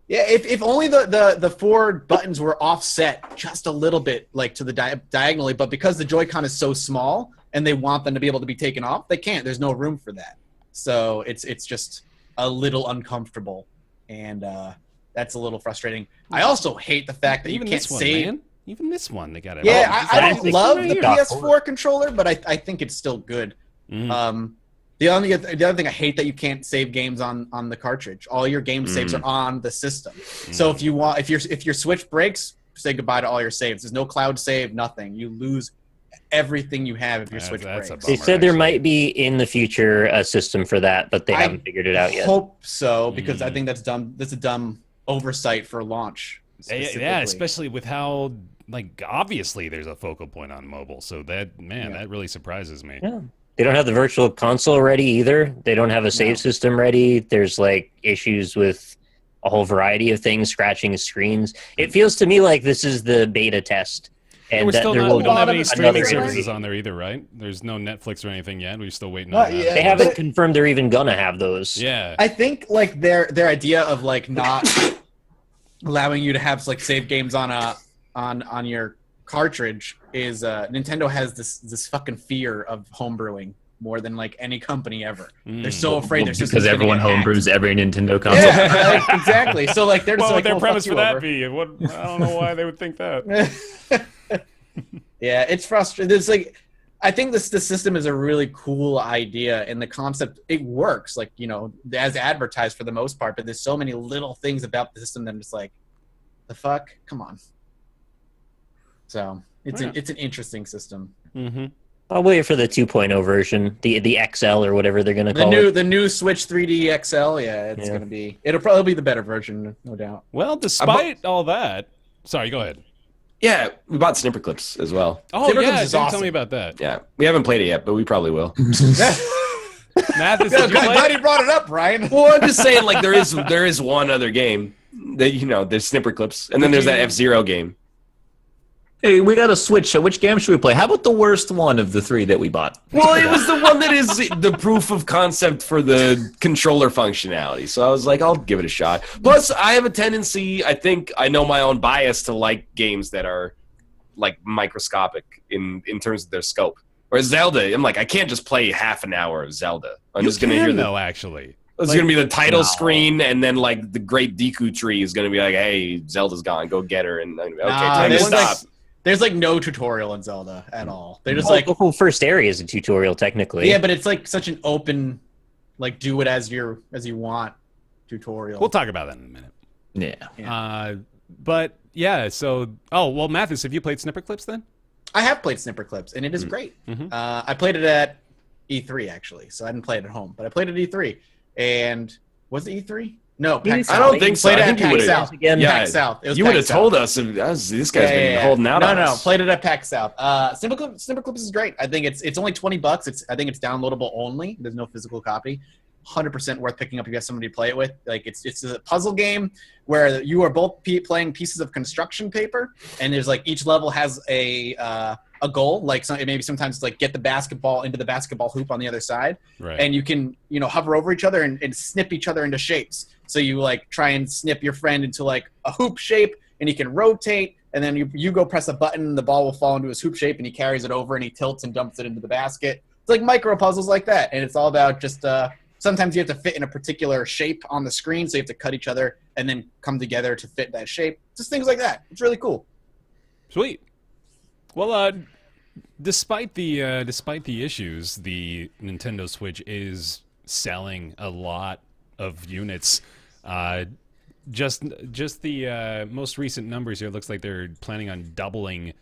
Yeah, if only the 4 buttons were offset just a little bit, to the diagonally, but because the Joy-Con is so small and they want them to be able to be taken off, they can't. There's no room for that. So it's just a little uncomfortable, and that's a little frustrating. I also hate the fact that Even you can't this one, save. man. Even this one, they got it. Yeah, Oh, I don't exactly. love Right the here. PS4 controller, but I think it's still good. Mhm. The other thing I hate that you can't save games on the cartridge. All your game saves are on the system. So if your Switch breaks, say goodbye to all your saves. There's no cloud save, nothing. You lose everything you have if your Switch That's breaks. a They bummer, said there actually. might be in the future a system for that, but they I haven't figured it out yet. Hope so, because I think that's dumb. That's a dumb oversight for launch. Yeah, specifically. especially with how obviously there's a focal point on mobile. So that really surprises me. Yeah. They don't have the virtual console ready either. They don't have a save system ready. There's issues with a whole variety of things, scratching screens. It feels to me like this is the beta test. And We're that still there not, will we don't have be any another streaming services iteration. on there either, right? There's no Netflix or anything yet. We're still waiting Not on that. yet. They haven't confirmed they're even gonna have those. Yeah. I think their idea of not allowing you to have save games on your cartridge is Nintendo has this fucking fear of homebrewing more than any company ever. They're so afraid their system's Because gonna everyone get hacked. homebrews every Nintendo console. Yeah, exactly. So they're just What would their well, premise fuck for you, that over. be? What, I don't know why they would think that. Yeah, it's frustrating. It's I think the system is a really cool idea, and the concept, it works, as advertised for the most part, but there's so many little things about the system that I'm just the fuck? Come on. So it's Yeah. it's an interesting system. Mm-hmm. I'll wait for the 2.0 version, the XL or whatever they're going to call it. The new Switch 3D XL, it's going to be... It'll probably be the better version, no doubt. Well, despite all that... Sorry, go ahead. Yeah, we bought Snipper Clips as well. Oh, Snipper yeah, Clips is dude, awesome. tell me about that. Yeah, we haven't played it yet, but we probably will. Mathis, did you play Glad it? you brought it up, Ryan. Well, I'm just saying, like, there is one other game that, there's Snipper Clips, and then there's that F-Zero game. Hey, we got a Switch. So which game should we play? How about the worst one of the 3 that we bought? Well, it was the one that is the proof of concept for the controller functionality. So I was like, I'll give it a shot. Plus, I have a tendency, I think I know my own bias to like games that are like microscopic in terms of their scope. Whereas Zelda, I'm like, I can't just play half an hour of Zelda. I'm just going to hear actually. It's going to be the title screen, and then like the Great Deku Tree is going to be like, hey, Zelda's gone, go get her. And okay, time to stop. There's like no tutorial in Zelda at all. They're just the whole first area is a tutorial technically. Yeah, but it's like such an open, like do it as you want tutorial. We'll talk about that in a minute. Yeah. But yeah, so Mathis, have you played Snipper Clips then? I have played Snipper Clips, and it is great. Mm-hmm. I played it at E3 actually, so I didn't play it at home, but I played it at E3. And was it E3? No, PAX South. I don't think so. Played it I at think PAX South. Again. Yeah, PAX South. It was you would have PAX South. told us. This guy's been holding out on us. No, played it at PAX South. Snipper Clips is great. I think it's only $20. I think it's downloadable only. There's no physical copy. 100% worth picking up if you have somebody to play it with. Like it's a puzzle game where you are both playing pieces of construction paper, and there's like each level has a goal. Like maybe sometimes it's like get the basketball into the basketball hoop on the other side, Right. and you can hover over each other and snip each other into shapes. So you like try and snip your friend into like a hoop shape, and he can rotate, and then you go press a button, and the ball will fall into his hoop shape, and he carries it over, and he tilts and dumps it into the basket. It's like micro puzzles like that, and it's all about just sometimes you have to fit in a particular shape on the screen, so you have to cut each other and then come together to fit that shape. Just things like that. It's really cool. Sweet. Well, despite the issues, the Nintendo Switch is selling a lot of units. Just the most recent numbers here, it looks like they're planning on doubling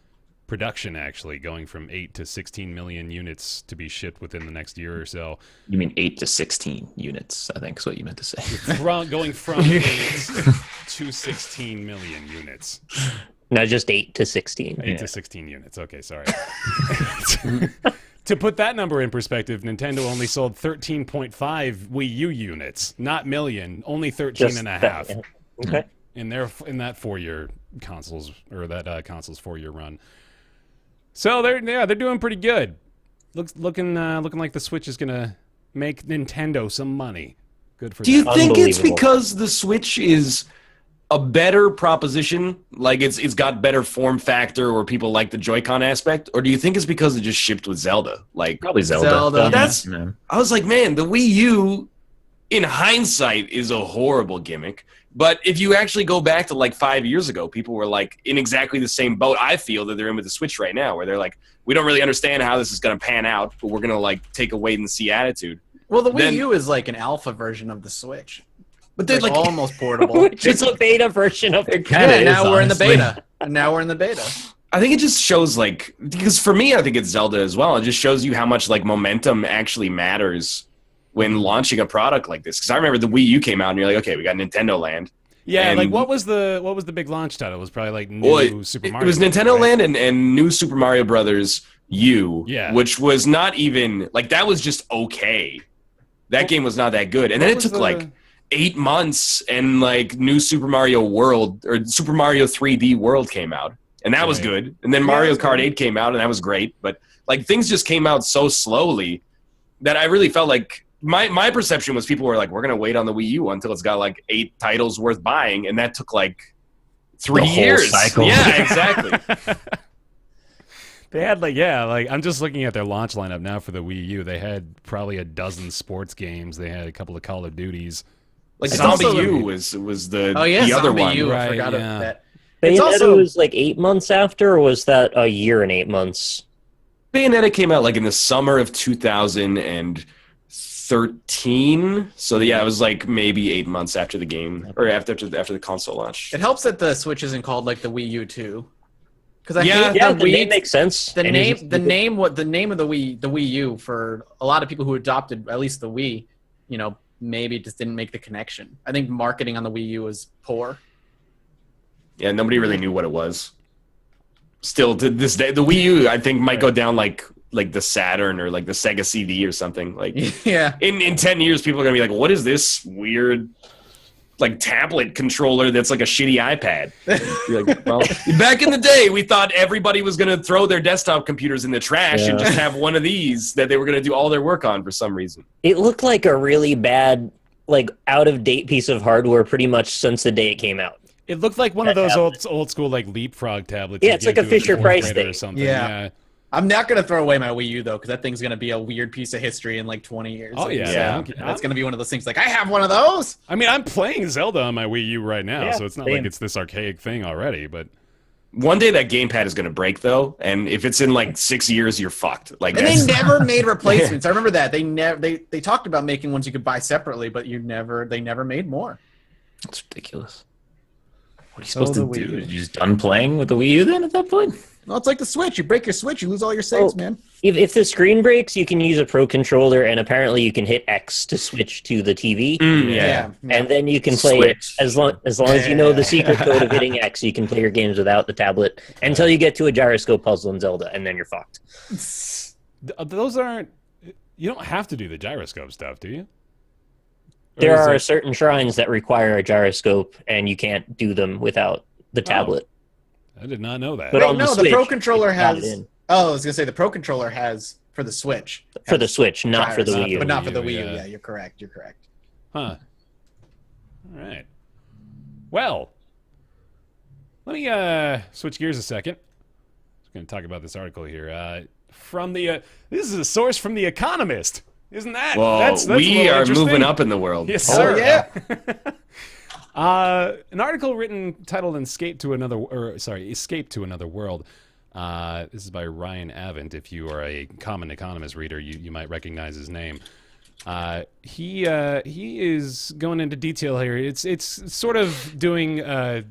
production, actually, going from 8 to 16 million units to be shipped within the next year or so. You mean 8 to 16 units, I think is what you meant to say. Going from 8 to 16 million units. Not just 8 to 16. 8 to 16 units. Okay, sorry. To put that number in perspective, Nintendo only sold 13.5 Wii U units, not million, only 13 and a half. Yeah. Okay. In that 4-year console's 4-year run. So they're doing pretty good. Looking like the Switch is gonna make Nintendo some money. Good for Do you them. think it's Unbelievable. because the Switch is a better proposition, like it's got better form factor, or people like the Joy-Con aspect, or do you think it's because it just shipped with Zelda? Like Probably Zelda. Zelda. That's- Yeah. I was like, man, the Wii U, in hindsight, is a horrible gimmick. But if you actually go back to like 5 years ago, people were like in exactly the same boat I feel that they're in with the Switch right now, where they're like, we don't really understand how this is going to pan out, but we're going to like take a wait and see attitude. Well, the Wii Then- U is like an alpha version of the Switch. But they're It's like, almost portable. Which is a beta version of it. Kinda is, now we're in the honestly. beta. Now we're in the beta. I think it just shows like, because for me, I think it's Zelda as well. It just shows you how much like momentum actually matters when launching a product like this. Because I remember the Wii U came out and you're like, okay, we got Nintendo Land. Yeah, And- like what was the big launch title? It was probably like new Super Mario. It was Bros., Nintendo right? Land and New Super Mario Brothers U, Yeah. which was not even like, that was just okay. That game was not that good. And then What it was took like 8 months, and like New Super Mario World or Super Mario 3D World came out, and that was Right. good. And then Yeah, Mario that's Kart good. 8 came out, and that was great. But like things just came out so slowly that I really felt like my perception was people were like, we're gonna wait on the Wii U until it's got like 8 titles worth buying, and that took like 3 The whole years. cycle. Yeah, exactly. They had like I'm just looking at their launch lineup now for the Wii U. They had probably a dozen sports games. They had a couple of Call of Duties. Like It's Zombie also- U was the Oh yeah, the other Zombie one. U. Right, I forgot yeah. of that. It's Bayonetta also was like 8 months after, or was that a year and 8 months? Bayonetta came out like in the summer of 2013. So yeah, it was like maybe 8 months after the game, or after the console launch. it helps that the Switch isn't called like the Wii U 2. Because I Yeah. hate Yeah, the the Wii. name makes sense. The And name, it's- the name, what the name of the Wii U for a lot of people who adopted at least the Wii, maybe just didn't make the connection. I think marketing on the Wii U was poor. Yeah, nobody really knew what it was. Still to this day, the Wii U I think might go down like the Saturn or like the Sega CD or something. Like Yeah. in 10 years, people are gonna be like, "What is this weird like tablet controller that's like a shitty iPad?" You're like, well, back in the day, we thought everybody was gonna throw their desktop computers in the trash and Yeah. just have one of these that they were gonna do all their work on for some reason. It looked like a really bad, like out of date piece of hardware pretty much since the day it came out. It looked like one of those old school like leapfrog tablets. Yeah, you it's like give a to Fisher-Price fourth grader thing. or something. Yeah. I'm not gonna throw away my Wii U though, because that thing's gonna be a weird piece of history in like 20 years. Oh, yeah. Yeah. That's gonna be one of those things. Like, I have one of those. I mean, I'm playing Zelda on my Wii U right now, Yeah, so it's not same. like it's this archaic thing already. But One day that gamepad is gonna break though, and if it's in like 6 years, you're fucked. Like And that's, they never made replacements. I remember that they talked about making ones you could buy separately, but they never made more. It's ridiculous. What are you So supposed the to Wii do? U. You just done playing with the Wii U then at that point? No, it's like the Switch. You break your Switch, you lose all your saves, Oh. man. If the screen breaks, you can use a Pro Controller, and apparently you can hit X to switch to the TV. yeah. And then you can play Switch. it as long as you know the secret code of hitting X. You can play your games without the tablet until you get to a gyroscope puzzle in Zelda, and then you're fucked. those aren't. You don't have to do the gyroscope stuff, do you? Or There is are it- certain shrines that require a gyroscope, and you can't do them without the tablet. I did not know that. But Wait, on the no, the Switch, Pro Controller it's got has. it in. Oh, I was gonna say the Pro Controller has for the Switch. For the Switch, not for the Gyroscope, Wii U. but not for the Wii U, Wii U. yeah. Yeah, you're correct. You're correct. Huh. All right. Well, let me switch gears a second. I'm going to talk about this article here. From the this is a source from The Economist. Isn't that? Well, that's a we little are interesting. moving up in the world. Yes, Oh sir. yeah. An article titled "Escape to Another World." This is by Ryan Avent. If you are a common Economist reader, you might recognize his name. He is going into detail here. It's sort of doing a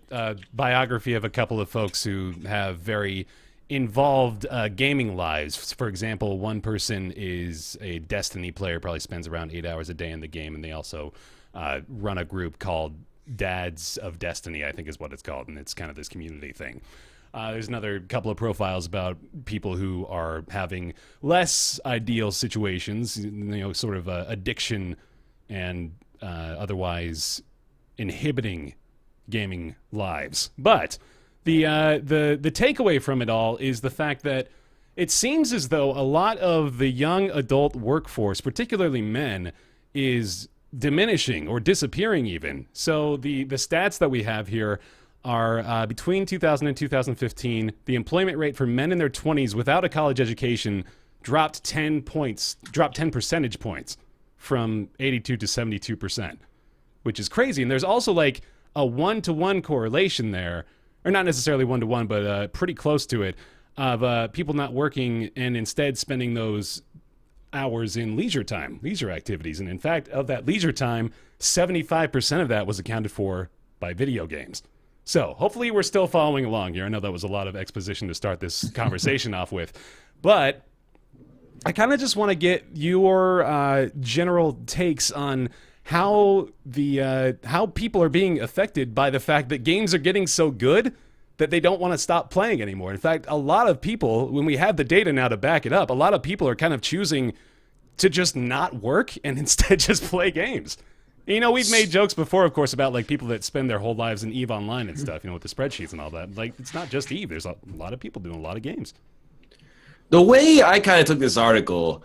biography of a couple of folks who have very involved gaming lives. For example, one person is a Destiny player, probably spends around 8 hours a day in the game, and they also run a group called Dads of Destiny, I think is what it's called, and it's kind of this community thing. There's another couple of profiles about people who are having less ideal situations, sort of addiction and otherwise inhibiting gaming lives. But the takeaway from it all is the fact that it seems as though a lot of the young adult workforce, particularly men, is diminishing or disappearing even. So the stats that we have here are between 2000 and 2015, the employment rate for men in their 20s without a college education dropped 10 percentage points from 82 to 72%, which is crazy. And there's also like a 1-to-1 correlation there, or not necessarily 1-to-1, but pretty close to it, of people not working and instead spending those hours in leisure activities. And in fact, of that leisure time, 75% of that was accounted for by video games. So hopefully we're still following along here. I know that was a lot of exposition to start this conversation off with, but I kind of just want to get your general takes on how how people are being affected by the fact that games are getting so good that they don't want to stop playing anymore. In fact, a lot of people, when we have the data now to back it up, a lot of people are kind of choosing to just not work and instead just play games. We've made jokes before, of course, about like people that spend their whole lives in EVE Online and stuff, with the spreadsheets and all that. Like, it's not just EVE. There's a lot of people doing a lot of games. The way I kind of took this article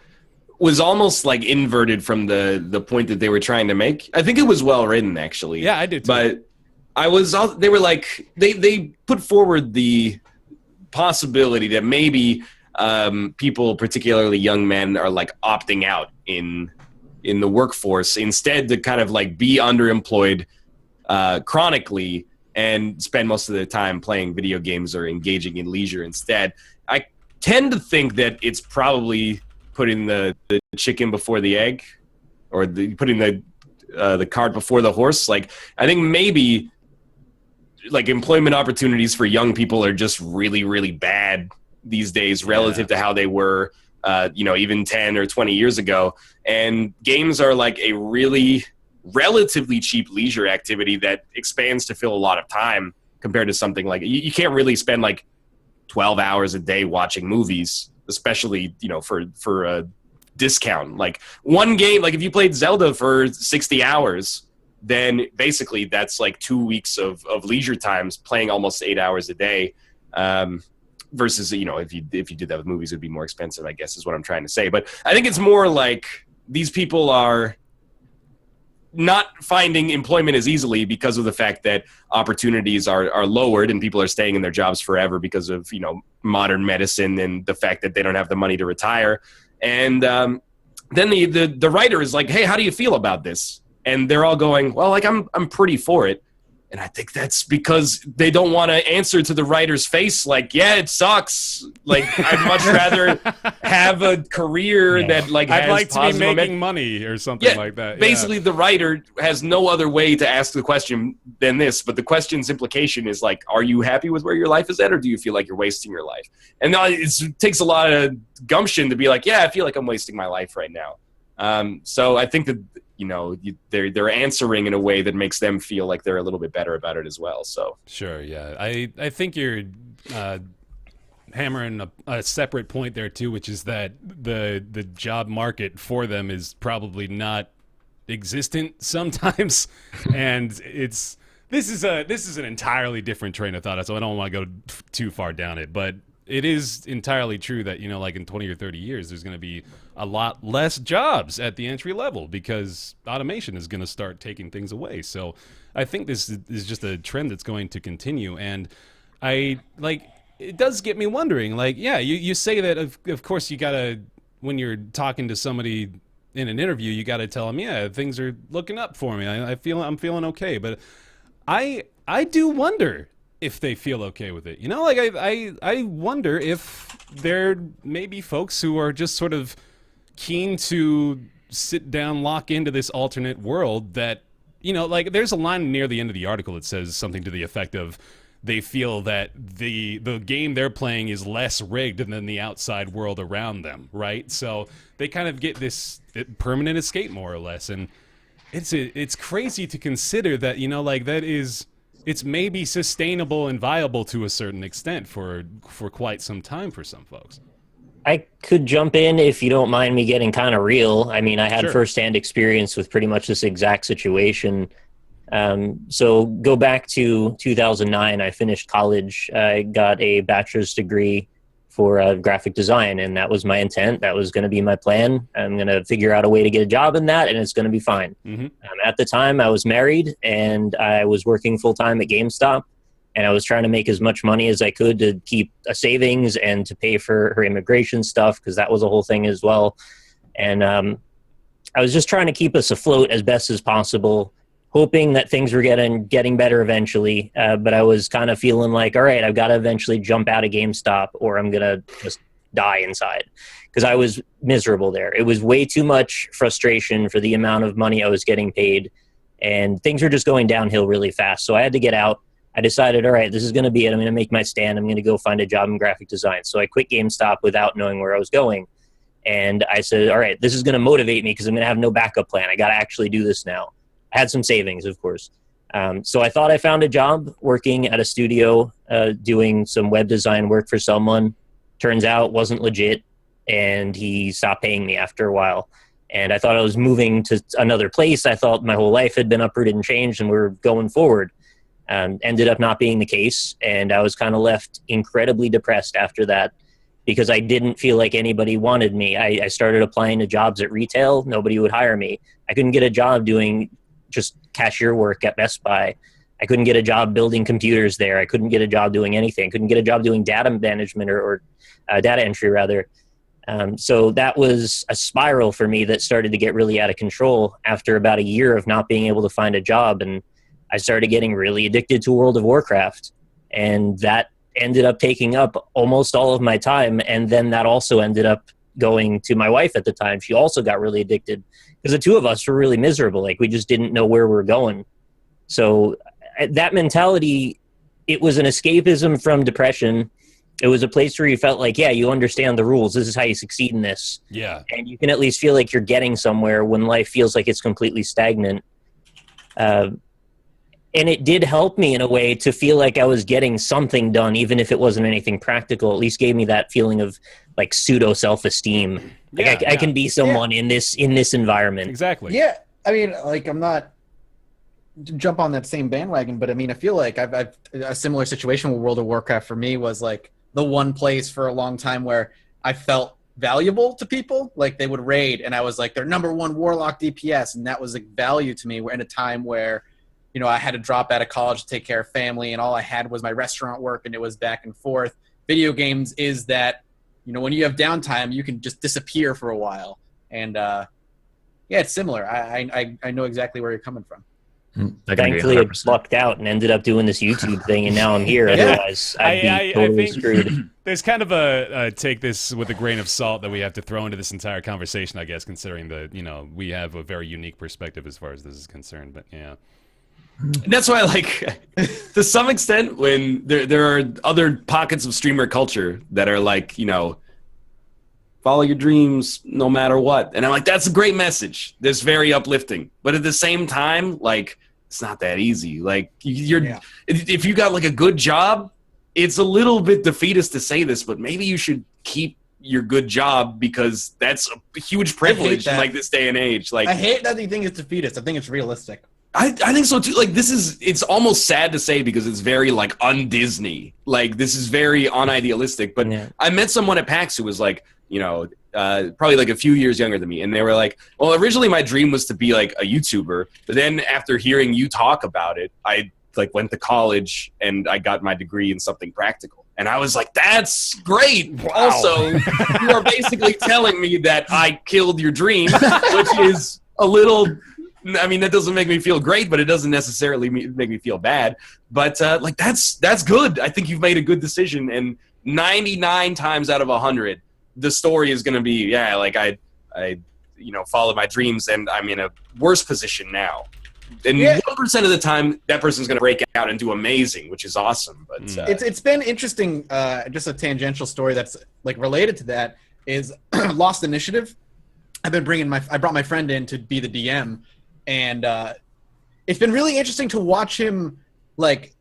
was almost like inverted from the point that they were trying to make. I think it was well written, actually. Yeah, I did too. But they were like, they put forward the possibility that maybe people, particularly young men, are like opting out in the workforce instead to kind of like be underemployed chronically and spend most of their time playing video games or engaging in leisure instead. I tend to think that it's probably putting the chicken before the egg, or putting the cart before the horse. Like, I think maybe like employment opportunities for young people are just really, really bad these days relative to how they were, even 10 or 20 years ago. And games are like a really relatively cheap leisure activity that expands to fill a lot of time compared to something like you can't really spend like 12 hours a day watching movies, especially, for a discount. Like one game, like if you played Zelda for 60 hours, then basically that's like 2 weeks of leisure times playing almost 8 hours a day. Versus, if you did that with movies, it'd be more expensive, I guess is what I'm trying to say. But I think it's more like these people are not finding employment as easily because of the fact that opportunities are lowered and people are staying in their jobs forever because of, modern medicine and the fact that they don't have the money to retire. And then the writer is like, hey, how do you feel about this? And they're all going, well, like I'm pretty for it. And I think that's because they don't want to answer to the writer's face like, yeah, it sucks. Like, I'd much rather have a career that like has I'd like to be making momentum. money or something like that. Basically, the writer has no other way to ask the question than this. But the question's implication is like, are you happy with where your life is at, or do you feel like you're wasting your life? And it takes a lot of gumption to be like, yeah, I feel like I'm wasting my life right now. So I think that they're answering in a way that makes them feel like they're a little bit better about it as well. So sure, yeah, I think you're hammering a separate point there too, which is that the job market for them is probably not existent sometimes, and this is an entirely different train of thought. So I don't want to go too far down it, but it is entirely true that, like in 20 or 30 years, there's going to be a lot less jobs at the entry level because automation is going to start taking things away. So I think this is just a trend that's going to continue. And it does get me wondering, like, yeah, you say that of course you got to, when you're talking to somebody in an interview, you got to tell them, yeah, things are looking up for me. I'm feeling okay. But I do wonder if they feel okay with it. I wonder if there may be folks who are just sort of keen to sit down, lock into this alternate world that, there's a line near the end of the article that says something to the effect of they feel that the game they're playing is less rigged than the outside world around them, right? So they kind of get this permanent escape, more or less. And it's crazy to consider that, it's maybe sustainable and viable to a certain extent for quite some time for some folks. I could jump in if you don't mind me getting kind of real. I mean, I had firsthand experience with pretty much this exact situation. So go back to 2009. I finished college. I got a bachelor's degree for graphic design, and that was my intent. That was going to be my plan. I'm going to figure out a way to get a job in that, and it's going to be fine. Mm-hmm. At the time, I was married, and I was working full-time at GameStop, and I was trying to make as much money as I could to keep a savings and to pay for her immigration stuff, because that was a whole thing as well. And I was just trying to keep us afloat as best as possible, hoping that things were getting better eventually. But I was kind of feeling like, all right, I've got to eventually jump out of GameStop or I'm going to just die inside, because I was miserable there. It was way too much frustration for the amount of money I was getting paid, and things were just going downhill really fast. So I had to get out. I decided, all right, this is going to be it. I'm going to make my stand. I'm going to go find a job in graphic design. So I quit GameStop without knowing where I was going. And I said, all right, this is going to motivate me because I'm going to have no backup plan. I got to actually do this now. I had some savings, of course. So I thought I found a job working at a studio, doing some web design work for someone. Turns out wasn't legit, and he stopped paying me after a while. And I thought I was moving to another place. I thought my whole life had been uprooted and changed and we were going forward. Ended up not being the case, and I was kind of left incredibly depressed after that because I didn't feel like anybody wanted me. I started applying to jobs at retail. Nobody would hire me. I couldn't get a job doing just cashier work at Best Buy. I couldn't get a job building computers there. I couldn't get a job doing anything. Couldn't get a job doing data management or data entry, rather. So that was a spiral for me that started to get really out of control after about a year of not being able to find a job. And I started getting really addicted to World of Warcraft, and that ended up taking up almost all of my time. And then that also ended up going to my wife at the time. She also got really addicted because the two of us were really miserable. Like, we just didn't know where we were going. So that mentality it was an escapism from depression. It was a place where you felt like, yeah, you understand the rules. This is how you succeed in this. Yeah. And you can at least feel like you're getting somewhere when life feels like it's completely stagnant. And it did help me in a way to feel like I was getting something done, even if it wasn't anything practical. At least gave me that feeling of like pseudo self-esteem. Like I can be someone in this environment. Exactly. Yeah. I mean, like, I'm not to jump on that same bandwagon, but I mean, I feel like I've a similar situation with World of Warcraft for me was like the one place for a long time where I felt valuable to people. Like they would raid and I was like their number one warlock DPS, and that was like value to me. We're in a time where, you know, I had to drop out of college to take care of family, and all I had was my restaurant work, and it was back and forth. Video games is that, you know, when you have downtime, you can just disappear for a while. And yeah, it's similar. I know exactly where you're coming from. Thankfully, I lucked out and ended up doing this YouTube thing, and now I'm here. Otherwise, I'd be totally screwed. There's kind of a take this with a grain of salt that we have to throw into this entire conversation, I guess, considering that, you know, we have a very unique perspective as far as this is concerned. But yeah. And that's why, like, to some extent, when there are other pockets of streamer culture that are like, you know, follow your dreams no matter what. And I'm like, that's a great message. That's very uplifting. But at the same time, like, it's not that easy. Like, if you got like a good job, it's a little bit defeatist to say this, but maybe you should keep your good job, because that's a huge privilege in like this day and age. Like, I hate that you think it's defeatist. I think it's realistic. I think so too. Like, it's almost sad to say because it's very like un-Disney. Like, this is very unidealistic. But I met someone at PAX who was like, you know, probably like a few years younger than me. And they were like, well, originally my dream was to be like a YouTuber. But then after hearing you talk about it, I like went to college and I got my degree in something practical. And I was like, that's great. Wow. Also, you are basically telling me that I killed your dream, which is a little... I mean, that doesn't make me feel great, but it doesn't necessarily make me feel bad. But like, that's good. I think you've made a good decision. And 99 times out of 100, the story is going to be, yeah, like I, you know, followed my dreams, and I'm in a worse position now. And 1% of the time, that person's going to break out and do amazing, which is awesome. But it's been interesting. Just a tangential story that's like related to that is Lost Initiative. I brought my friend in to be the DM. And it's been really interesting to watch him, like,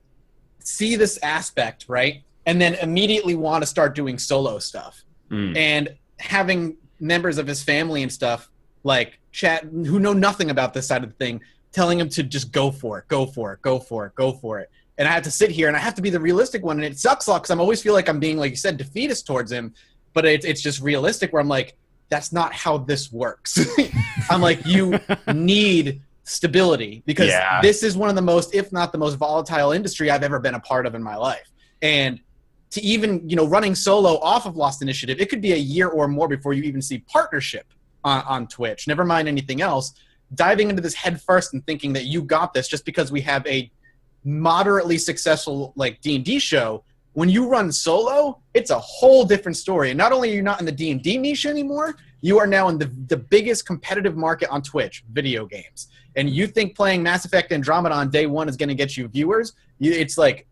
see this aspect, right? And then immediately want to start doing solo stuff. And having members of his family and stuff, like, chat, who know nothing about this side of the thing, telling him to just go for it, go for it, go for it, go for it. And I have to sit here, and I have to be the realistic one. And it sucks a lot because I always feel like I'm being, like you said, defeatist towards him. But it's just realistic where I'm like, that's not how this works. I'm like, you need stability, because this is one of the most, if not the most volatile industry I've ever been a part of in my life. And to even, you know, running solo off of Lost Initiative, it could be a year or more before you even see partnership on Twitch, never mind anything else. Diving into this head first and thinking that you got this just because we have a moderately successful like D&D show. When you run solo, it's a whole different story. And not only are you not in the D&D niche anymore, you are now in the biggest competitive market on Twitch, video games. And you think playing Mass Effect Andromeda on day one is going to get you viewers? It's like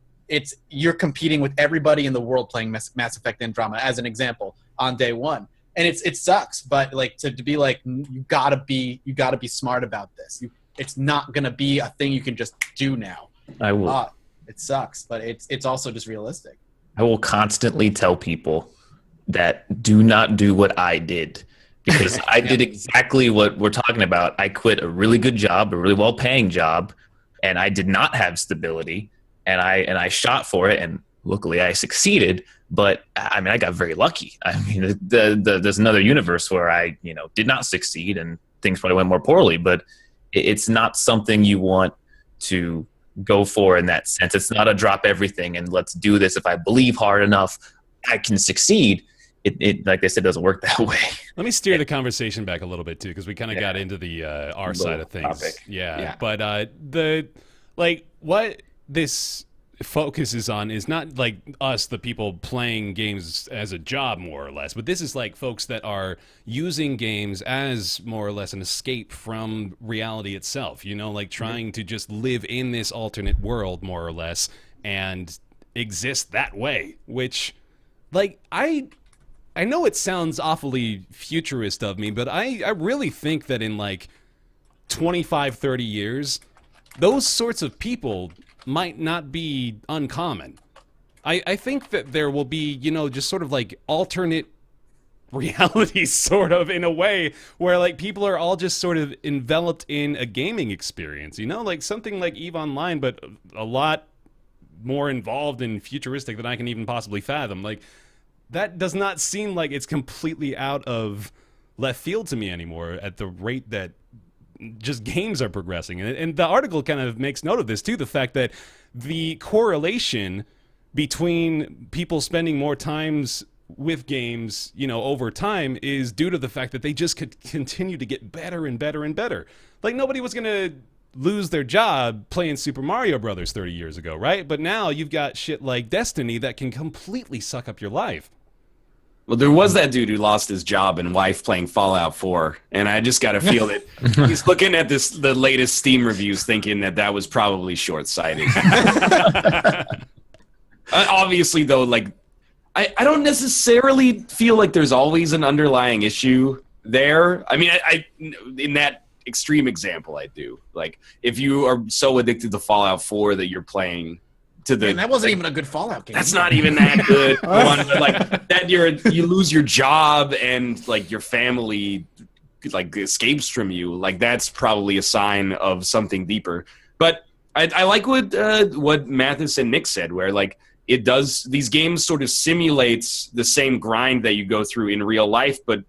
you're competing with everybody in the world playing Mass Effect Andromeda, as an example, on day one. And it sucks, but like to be like, you gotta be smart about this. It's not going to be a thing you can just do now. I will. It sucks, but it's also just realistic. I will constantly tell people that do not do what I did, because I did exactly what we're talking about. I quit a really good job, a really well-paying job, and I did not have stability, and I shot for it, and luckily I succeeded. But I mean, I got very lucky. I mean, there's another universe where I, you know, did not succeed and things probably went more poorly. But it's not something you want to go for in that sense. It's not a drop everything and let's do this. If I believe hard enough, I can succeed. It like I said, doesn't work that way. Let me steer the conversation back a little bit too, because we kind of got into the our side of things. Topic. Yeah. But what this focuses on is not like us, the people playing games as a job, more or less, but this is like folks that are using games as more or less an escape from reality itself, you know, like trying to just live in this alternate world, more or less, and exist that way, which, like, I know it sounds awfully futurist of me, but I really think that in like 25, 30 years, those sorts of people might not be uncommon. I think that there will be, just sort of like alternate realities, sort of, in a way, where like people are all just sort of enveloped in a gaming experience, like something like EVE Online, but a lot more involved and futuristic than I can even possibly fathom. Like, that does not seem like it's completely out of left field to me anymore at the rate that just games are progressing. And the article kind of makes note of this too, the fact that the correlation between people spending more times with games, over time is due to the fact that they just could continue to get better and better and better. Like, nobody was going to lose their job playing Super Mario Brothers 30 years ago, right? But now you've got shit like Destiny that can completely suck up your life. Well, there was that dude who lost his job and wife playing Fallout 4, and I just got to feel that he's looking at the latest Steam reviews thinking that was probably short-sighted. Obviously, though, like, I don't necessarily feel like there's always an underlying issue there. I mean, I in that extreme example, I do. Like, if you are so addicted to Fallout 4 that you're playing to the... Man, that wasn't even a good Fallout game. That's not even that good. Like, that you lose your job and, like, your family, like, escapes from you. Like, that's probably a sign of something deeper. But I like what Mathis and Nick said, where, like, these games sort of simulates the same grind that you go through in real life, but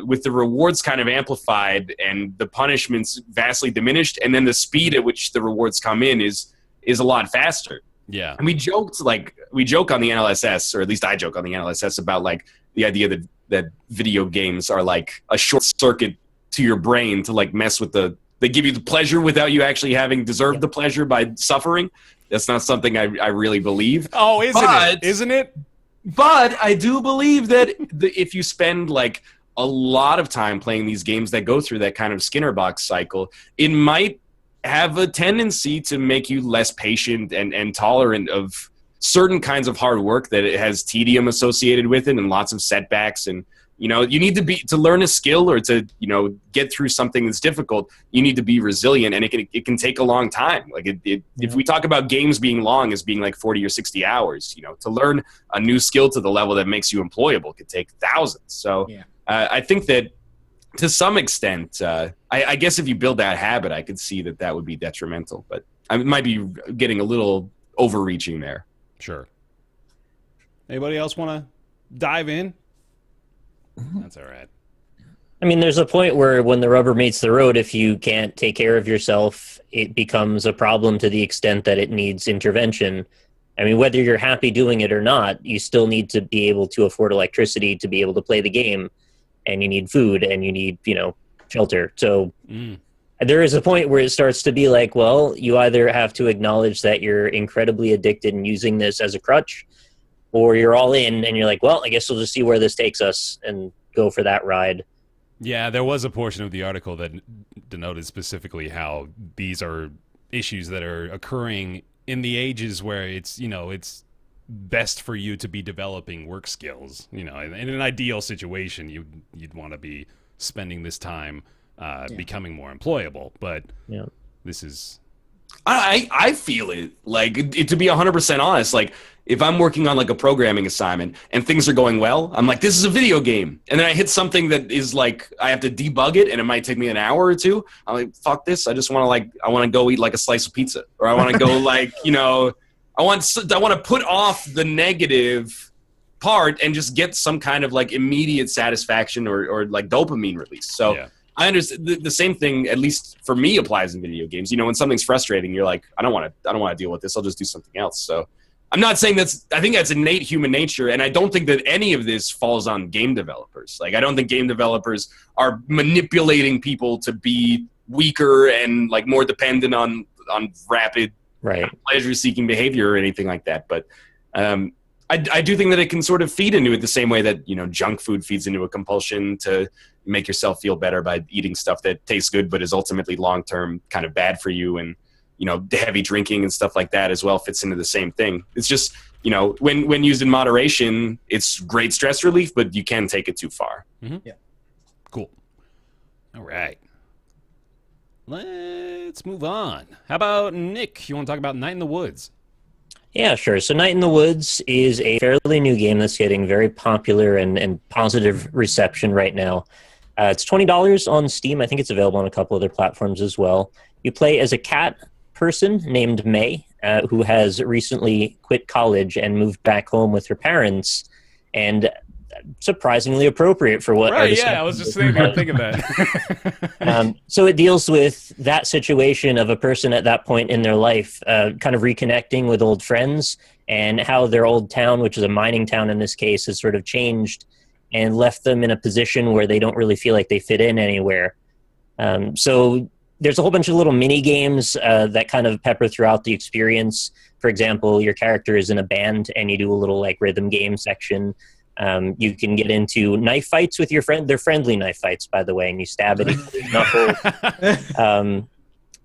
with the rewards kind of amplified and the punishments vastly diminished, and then the speed at which the rewards come in is a lot faster. Yeah. And we joke on the NLSS, or at least I joke on the NLSS, about like the idea that video games are like a short circuit to your brain to like mess with they give you the pleasure without you actually having deserved the pleasure by suffering. That's not something I really believe. Oh, isn't it? But I do believe that if you spend like a lot of time playing these games that go through that kind of Skinner box cycle, it might have a tendency to make you less patient and tolerant of certain kinds of hard work that it has tedium associated with it and lots of setbacks. And you need to learn a skill or to get through something that's difficult. You need to be resilient, and it can take a long time. Like if we talk about games being long as being like 40 or 60 hours, to learn a new skill to the level that makes you employable could take thousands. So I think that to some extent, I guess if you build that habit, I could see that would be detrimental. But I might be getting a little overreaching there. Sure. Anybody else want to dive in? That's all right. I mean, there's a point where when the rubber meets the road, if you can't take care of yourself, it becomes a problem to the extent that it needs intervention. I mean, whether you're happy doing it or not, you still need to be able to afford electricity to be able to play the game, and you need food, and you need, shelter. So there is a point where it starts to be like, well, you either have to acknowledge that you're incredibly addicted and using this as a crutch, or you're all in and you're like, well, I guess we'll just see where this takes us and go for that ride. Yeah, there was a portion of the article that denoted specifically how these are issues that are occurring in the ages where it's best for you to be developing work skills. In an ideal situation, you'd want to be spending this time becoming more employable. But this is... I feel it. Like, to be 100% honest, like, if I'm working on like a programming assignment and things are going well, I'm like, this is a video game. And then I hit something that is like, I have to debug it and it might take me an hour or two. I'm like, fuck this. I just want to I want to go eat like a slice of pizza, or I want to go like, I want to put off the negative part and just get some kind of like immediate satisfaction or like dopamine release. So yeah. I understand the same thing, at least for me, applies in video games. When something's frustrating, you're like, I don't want to deal with this. I'll just do something else. So I'm not saying I think that's innate human nature. And I don't think that any of this falls on game developers. Like, I don't think game developers are manipulating people to be weaker and like more dependent on rapid pleasure-seeking behavior or anything like that. But I do think that it can sort of feed into it the same way that, junk food feeds into a compulsion to make yourself feel better by eating stuff that tastes good but is ultimately long-term kind of bad for you. And the heavy drinking and stuff like that as well fits into the same thing. It's just, when used in moderation, it's great stress relief, but you can take it too far. Mm-hmm. Yeah. Cool. All right. Let's move on. How about Nick? You want to talk about Night in the Woods? Yeah, sure. So Night in the Woods is a fairly new game that's getting very popular and positive reception right now. It's $20 on Steam. I think it's available on a couple other platforms as well. You play as a cat person named May, who has recently quit college and moved back home with her parents, and surprisingly appropriate for what right, yeah, I was just thinking that. So it deals with that situation of a person at that point in their life kind of reconnecting with old friends, and how their old town, which is a mining town in this case, has sort of changed and left them in a position where they don't really feel like they fit in anywhere. So there's a whole bunch of little mini games that kind of pepper throughout the experience. For example, your character is in a band and you do a little like rhythm game section. You can get into knife fights with your friend. They're friendly knife fights, by the way, and you stab at each other's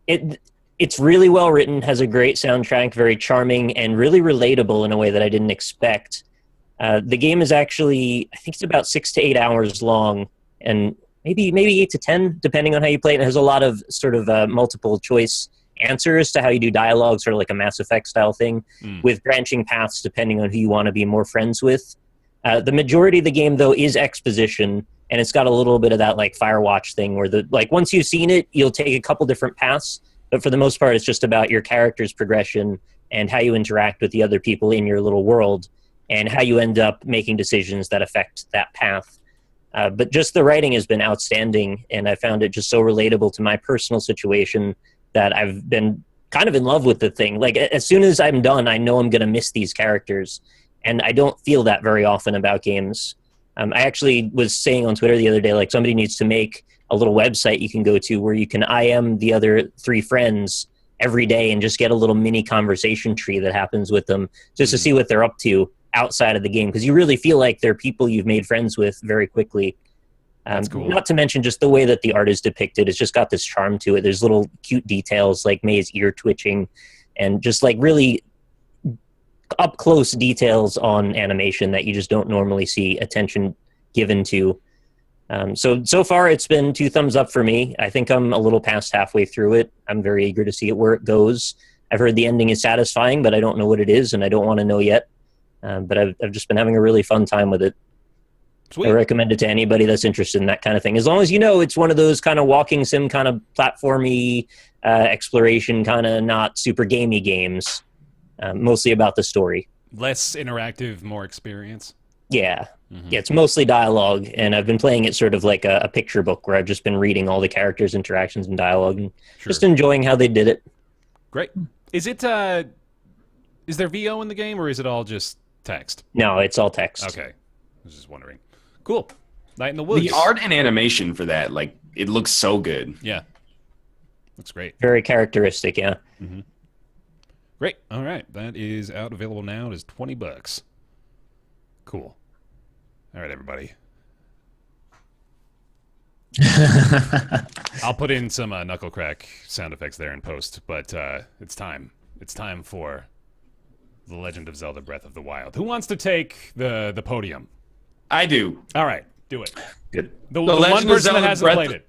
knuckles. It's really well written, has a great soundtrack, very charming, and really relatable in a way that I didn't expect. The game is actually, I think it's about 6 to 8 hours long, and maybe 8 to 10, depending on how you play it. It has a lot of sort of multiple choice answers to how you do dialogue, sort of like a Mass Effect style thing, with branching paths depending on who you want to be more friends with. The majority of the game, though, is exposition, and it's got a little bit of that like Firewatch thing where once you've seen it, you'll take a couple different paths, but for the most part, it's just about your character's progression and how you interact with the other people in your little world and how you end up making decisions that affect that path. But just the writing has been outstanding, and I found it just so relatable to my personal situation that I've been kind of in love with the thing. Like, as soon as I'm done, I know I'm going to miss these characters. And I don't feel that very often about games. I actually was saying on Twitter the other day, like, somebody needs to make a little website you can go to where you can IM the other 3 friends every day and just get a little mini conversation tree that happens with them just to see what they're up to outside of the game. Because you really feel like they're people you've made friends with very quickly. That's cool. Not to mention just the way that the art is depicted. It's just got this charm to it. There's little cute details like May's ear twitching and just like really up close details on animation that you just don't normally see attention given to. So far it's been 2 thumbs up for me. I think I'm a little past halfway through it. I'm very eager to see it where it goes. I've heard the ending is satisfying, but I don't know what it is, and I don't want to know yet. But I've just been having a really fun time with it. Sweet. I recommend it to anybody that's interested in that kind of thing. As long as you know it's one of those kind of walking sim kind of platformy exploration kind of not super gamey games. Mostly about the story. Less interactive, more experience. Yeah. Yeah, it's mostly dialogue, and I've been playing it sort of like a picture book where I've just been reading all the characters' interactions and dialogue and just enjoying how they did it. Great. Is it is there VO in the game, or is it all just text? No, it's all text. Okay. I was just wondering. Cool. Night in the Woods. The art and animation for that, like, it looks so good. Yeah. Looks great. Very characteristic, yeah. Mm-hmm. Great. All right. That is out, available now. It is $20. Cool. All right, everybody. I'll put in some knuckle crack sound effects there in post, but it's time. It's time for The Legend of Zelda Breath of the Wild. Who wants to take the podium? I do. All right. Do it. Good. The one person that hasn't played it.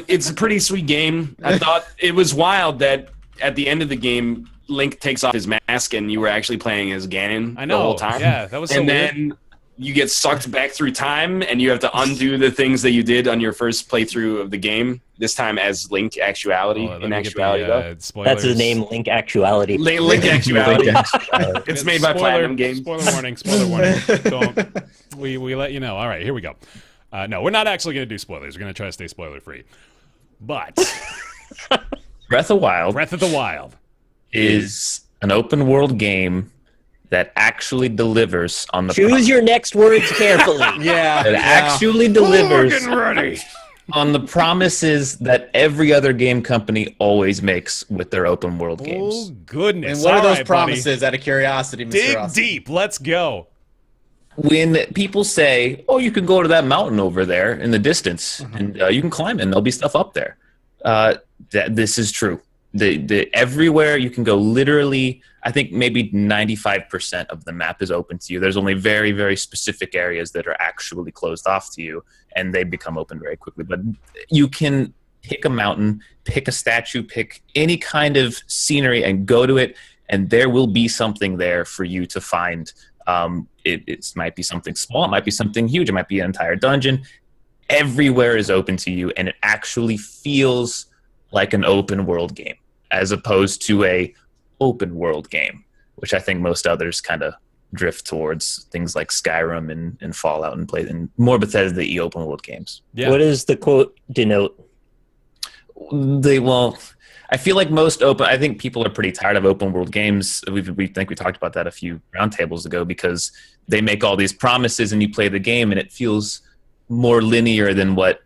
It's a pretty sweet game. I thought it was wild that at the end of the game, Link takes off his mask and you were actually playing as Ganon the whole time. Yeah, that was so and weird. Then you get sucked back through time and you have to undo the things that you did on your first playthrough of the game, this time as Link Actuality. Oh, in actuality, though. That's his name, Link Actuality. Link Actuality. It's made by Platinum Games. Spoiler warning. Spoiler warning. Don't, we let you know. All right, here we go. No, we're not actually going to do spoilers. We're going to try to stay spoiler-free. But Breath of the Wild is an open world game that actually delivers on the Choose your next words carefully. That actually delivers ready. on the promises that every other game company always makes with their open world Oh, games. goodness. And what are All those right, promises, out of curiosity, Mr. Dig Austin? deep. Let's go. When people say, "Oh, you can go to that mountain over there in the distance, and you can climb it, and there'll be stuff up there," this is true. the everywhere you can go, literally, I think maybe 95% of the map is open to you. There's only very, very specific areas that are actually closed off to you, and they become open very quickly. But you can pick a mountain, pick a statue, pick any kind of scenery and go to it, and there will be something there for you to find. It might be something small, it might be something huge, it might be an entire dungeon. Everywhere is open to you, and it actually feels like an open world game as opposed to a open world game, which I think most others kind of drift towards, things like Skyrim and Fallout and more Bethesda open world games. Yeah. What does the quote denote? I feel like I think people are pretty tired of open world games. We think we talked about that a few roundtables ago, because they make all these promises and you play the game and it feels more linear than what,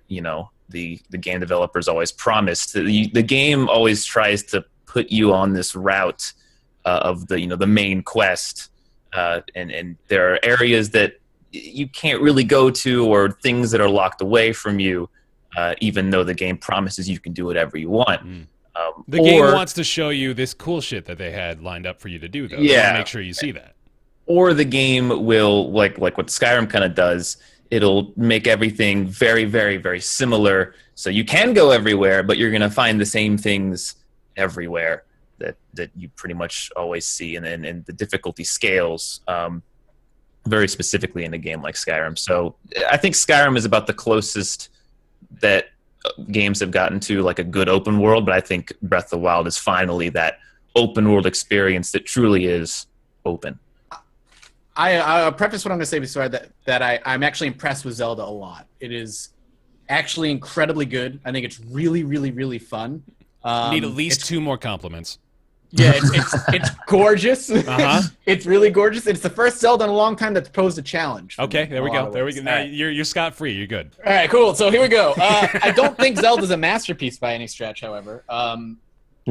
the game developers always promised. The game always tries to put you on this route of the main quest, and there are areas that you can't really go to, or things that are locked away from you, even though the game promises you can do whatever you want. The game wants to show you this cool shit that they had lined up for you to do, though. They want to make sure you see that. Or the game will, like what Skyrim kind of does, it'll make everything very, very, very similar. So you can go everywhere, but you're going to find the same things everywhere that you pretty much always see. And the difficulty scales very specifically in a game like Skyrim. So I think Skyrim is about the closest that games have gotten to like a good open world, but I think Breath of the Wild is finally that open world experience that truly is open. I'll preface what I'm going to say before that I'm actually impressed with Zelda a lot. It is actually incredibly good. I think it's really, really, really fun. Need at least 2 more compliments. Yeah, it's gorgeous. It's really gorgeous. It's the first Zelda in a long time that's posed a challenge. Okay, there we go. Now right. You're scot-free. You're good. All right, cool. So here we go. I don't think Zelda's a masterpiece by any stretch, however. No.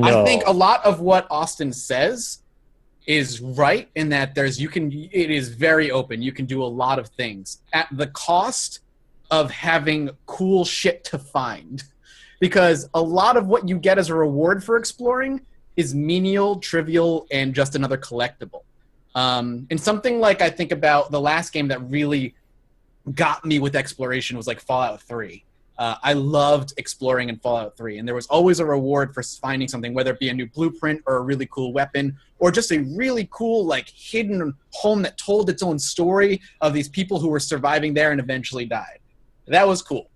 I think a lot of what Austin says is right in that it is very open. You can do a lot of things at the cost of having cool shit to find, because a lot of what you get as a reward for exploring is menial, trivial, and just another collectible. And something like I think about the last game that really got me with exploration was like Fallout 3. I loved exploring in Fallout 3, and there was always a reward for finding something, whether it be a new blueprint or a really cool weapon, or just a really cool, like, hidden home that told its own story of these people who were surviving there and eventually died. That was cool.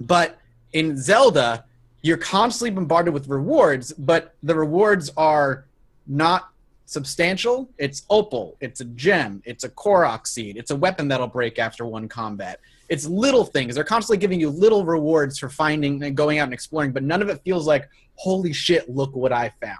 But in Zelda, you're constantly bombarded with rewards, but the rewards are not substantial. It's opal, it's a gem, it's a Korok seed, it's a weapon that'll break after one combat. It's little things. They're constantly giving you little rewards for finding and going out and exploring, but none of it feels like, holy shit, look what I found.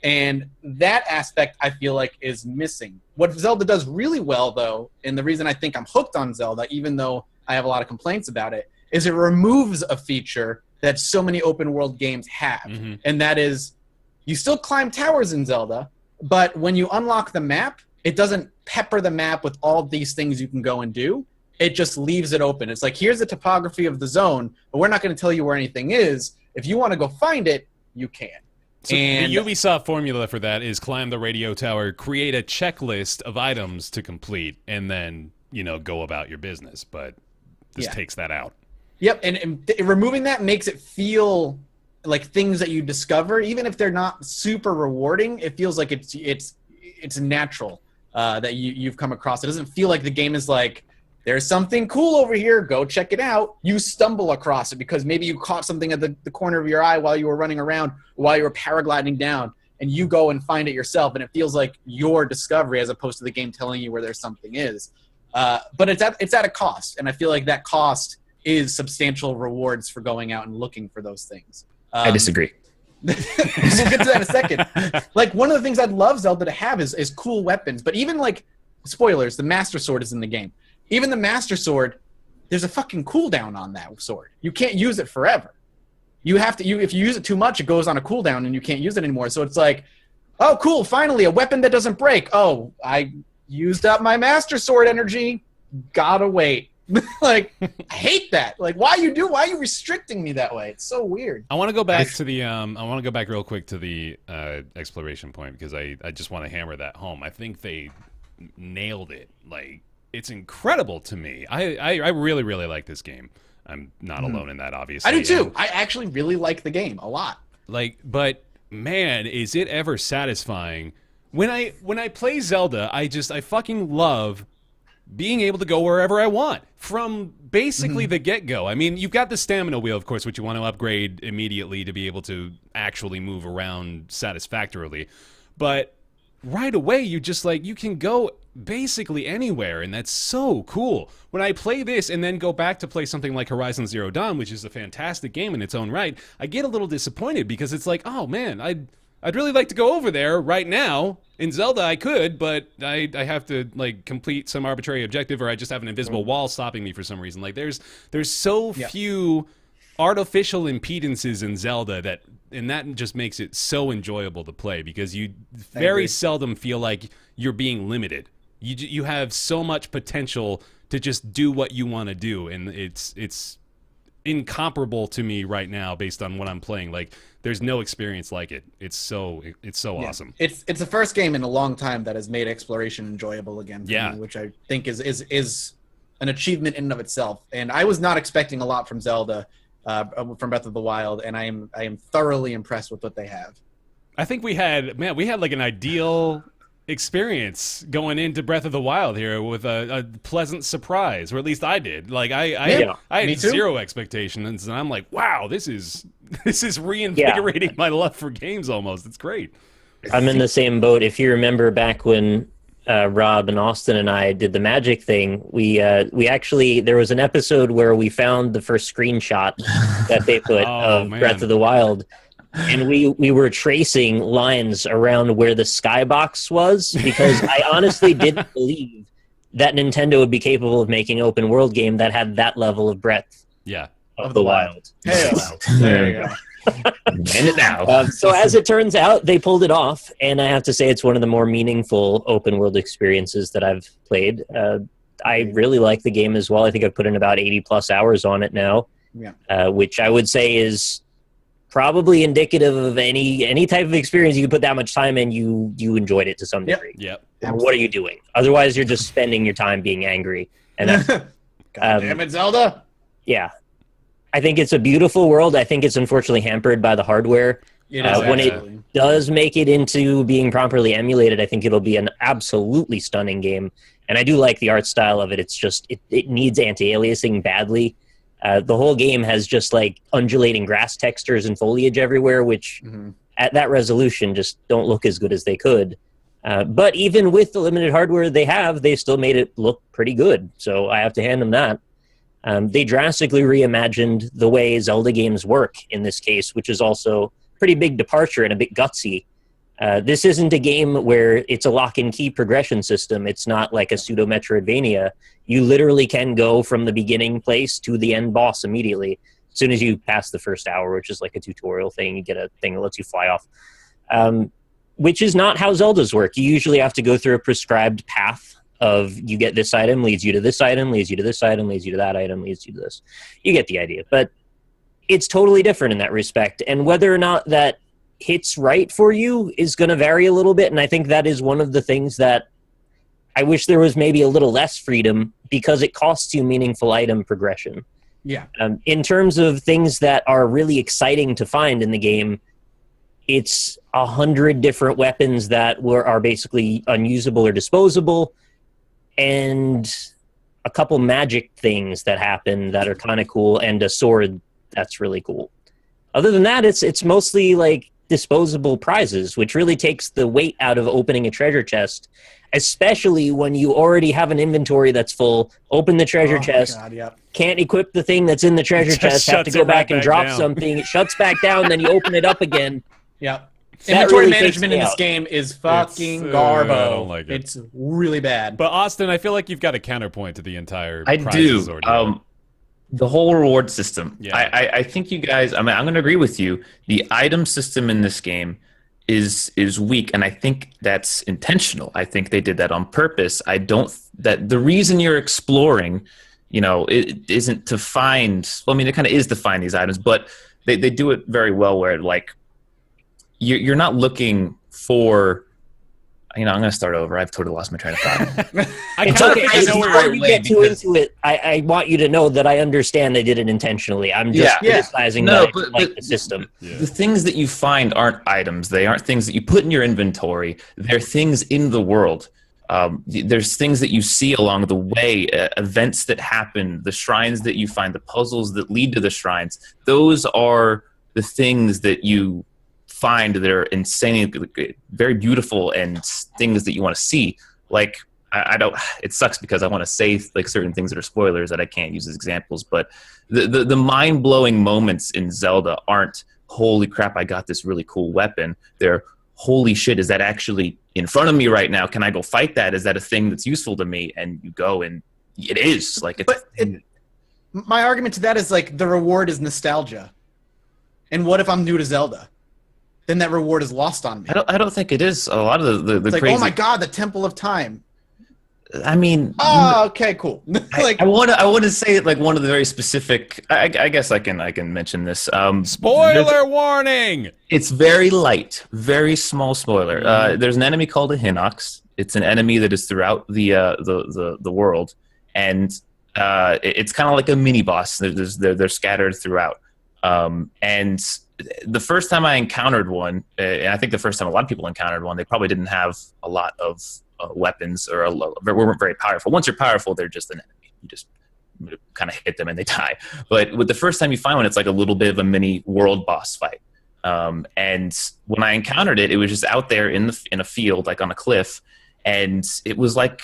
And that aspect, I feel like, is missing. What Zelda does really well, though, and the reason I think I'm hooked on Zelda, even though I have a lot of complaints about it, is it removes a feature that so many open world games have. Mm-hmm. And that is, you still climb towers in Zelda, but when you unlock the map, it doesn't pepper the map with all these things you can go and do. It just leaves it open. It's like, here's the topography of the zone, but we're not going to tell you where anything is. If you want to go find it, you can. So the Ubisoft formula for that is climb the radio tower, create a checklist of items to complete, and then, go about your business. But this takes that out. Yep, and removing that makes it feel like things that you discover, even if they're not super rewarding, it feels like it's natural that you've come across. It doesn't feel like the game is like, there's something cool over here, go check it out. You stumble across it because maybe you caught something at the corner of your eye while you were running around, while you were paragliding down, and you go and find it yourself, and it feels like your discovery as opposed to the game telling you where there's something is. But it's at a cost, and I feel like that cost is substantial rewards for going out and looking for those things. I disagree. We'll get to that in a second. Like, one of the things I'd love Zelda to have is cool weapons, but even, like, spoilers, the Master Sword is in the game. Even the Master Sword, there's a fucking cooldown on that sword. You can't use it forever. You have to. If you use it too much, it goes on a cooldown and you can't use it anymore. So it's like, oh, cool, finally, a weapon that doesn't break. Oh, I used up my Master Sword energy. Gotta wait. Like, I hate that. Like, why are you restricting me that way? It's so weird. I want to go back to the I want to go back real quick to the exploration point, because I just want to hammer that home. I think they nailed it. Like, it's incredible to me. I really, really like this game. I'm not alone in that, obviously. I do too. I actually really like the game a lot. Like, but man, is it ever satisfying. When I play Zelda, I fucking love being able to go wherever I want from basically the get-go. I mean, you've got the stamina wheel, of course, which you want to upgrade immediately to be able to actually move around satisfactorily. But right away, you can go basically anywhere, and that's so cool. When I play this and then go back to play something like Horizon Zero Dawn, which is a fantastic game in its own right, I get a little disappointed because it's like, oh man, I'd really like to go over there right now. In Zelda, I could, but I have to like complete some arbitrary objective, or I just have an invisible wall stopping me for some reason. Like there's so few artificial impedances in Zelda and that just makes it so enjoyable to play, because you very seldom feel like you're being limited. You have so much potential to just do what you want to do, and it's incomparable to me right now based on what I'm playing. Like, there's no experience like it. It's so awesome. It's the first game in a long time that has made exploration enjoyable again for me, which I think is an achievement in and of itself. And I was not expecting a lot from Zelda, from Breath of the Wild, and I am thoroughly impressed with what they have. I think we had like an ideal experience going into Breath of the Wild here, with a pleasant surprise, or at least I did. Like I had zero expectations, and I'm like, wow, this is reinvigorating my love for games almost. It's great. I'm in the same boat. If you remember back when Rob and Austin and I did the magic thing, we actually, there was an episode where we found the first screenshot that they put of Breath of the Wild. And we were tracing lines around where the skybox was, because I honestly didn't believe that Nintendo would be capable of making an open world game that had that level of breadth of the wild. Hey, there you go. And it now. So as it turns out, they pulled it off, and I have to say it's one of the more meaningful open world experiences that I've played. I really like the game as well. I think I've put in about 80 plus hours on it now, which I would say is probably indicative of any type of experience you can put that much time in. You enjoyed it to some degree. Yep. What are you doing? Otherwise, you're just spending your time being angry. And God damn it, Zelda! Yeah, I think it's a beautiful world. I think it's unfortunately hampered by the hardware. When it does make it into being properly emulated, I think it'll be an absolutely stunning game. And I do like the art style of it. It's just it needs anti-aliasing badly. The whole game has just like undulating grass textures and foliage everywhere, which at that resolution just don't look as good as they could. But even with the limited hardware they still made it look pretty good. So I have to hand them that. They drastically reimagined the way Zelda games work in this case, which is also a pretty big departure and a bit gutsy. This isn't a game where it's a lock-and-key progression system. It's not like a pseudo-Metroidvania. You literally can go from the beginning place to the end boss immediately. As soon as you pass the first hour, which is like a tutorial thing, you get a thing that lets you fly off. Which is not how Zeldas work. You usually have to go through a prescribed path of you get this item, leads you to this item, leads you to this item, leads you to that item, leads you to this. You get the idea. But it's totally different in that respect. And whether or not that hits right for you is going to vary a little bit, and I think that is one of the things that I wish there was maybe a little less freedom, because it costs you meaningful item progression. Yeah. In terms of things that are really exciting to find in the game, it's 100 different weapons that are basically unusable or disposable, and a couple magic things that happen that are kind of cool, and a sword that's really cool. Other than that, it's mostly like disposable prizes, which really takes the weight out of opening a treasure chest, especially when you already have an inventory that's full. Open the treasure chest, can't equip the thing that's in the treasure chest, have to go back and drop something. It shuts back down, then you open it up again. Yep. Inventory management in this game is fucking garbo. I don't like it. It's really bad. But Austin, I feel like you've got a counterpoint to the entire I prizes do. ordeal. The whole reward system. Yeah. I think you guys, I'm going to agree with you. The item system in this game is weak, and I think that's intentional. I think they did that on purpose. That the reason you're exploring it isn't to find. Well, I mean, it kind of is to find these items, but they do it very well. Where like you're not looking for. I'm going to start over. I've totally lost my train of thought. It's okay. Before you get too into it, I want you to know that I understand they did it intentionally. I'm just criticizing the system. Yeah. The things that you find aren't items. They aren't things that you put in your inventory. They're things in the world. There's things that you see along the way, events that happen, the shrines that you find, the puzzles that lead to the shrines. Those are the things that you find that are insanely very beautiful and things that you want to see. Like I don't, it sucks because I want to say like certain things that are spoilers that I can't use as examples, but the mind-blowing moments in Zelda aren't holy crap, I got this really cool weapon. They're holy shit, is that actually in front of me right now? Can I go fight that? Is that a thing that's useful to me? And you go and it is like it's my argument to that is like the reward is nostalgia. And what if I'm new to Zelda? Then that reward is lost on me. I don't think it is. A lot of the it's like, crazy... oh my god, the Temple of Time. I mean, oh, okay, cool. Like, I want to say it like one of the very specific. I guess I can mention this. Spoiler warning! It's very light, very small spoiler. There's an enemy called a Hinox. It's an enemy that is throughout the world, and it's kind of like a mini boss. They're scattered throughout, and the first time I encountered one, and I think the first time a lot of people encountered one, they probably didn't have a lot of weapons or weren't very powerful. Once you're powerful, they're just an enemy. You just kind of hit them and they die. But with the first time you find one, it's like a little bit of a mini world boss fight. And when I encountered it, it was just out there in a field, like on a cliff, and it was like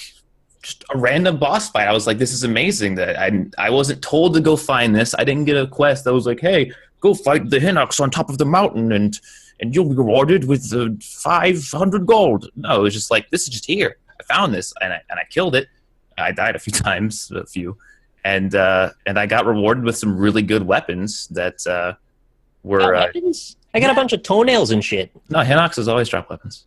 just a random boss fight. I was like, this is amazing that I wasn't told to go find this. I didn't get a quest that was like, hey, go fight the Hinox on top of the mountain and you'll be rewarded with 500 gold. No, it was just like, this is just here. I found this and I killed it. I died a few, and I got rewarded with some really good weapons that were. Weapons? I got a bunch of toenails and shit. No, Hinoxes always drop weapons.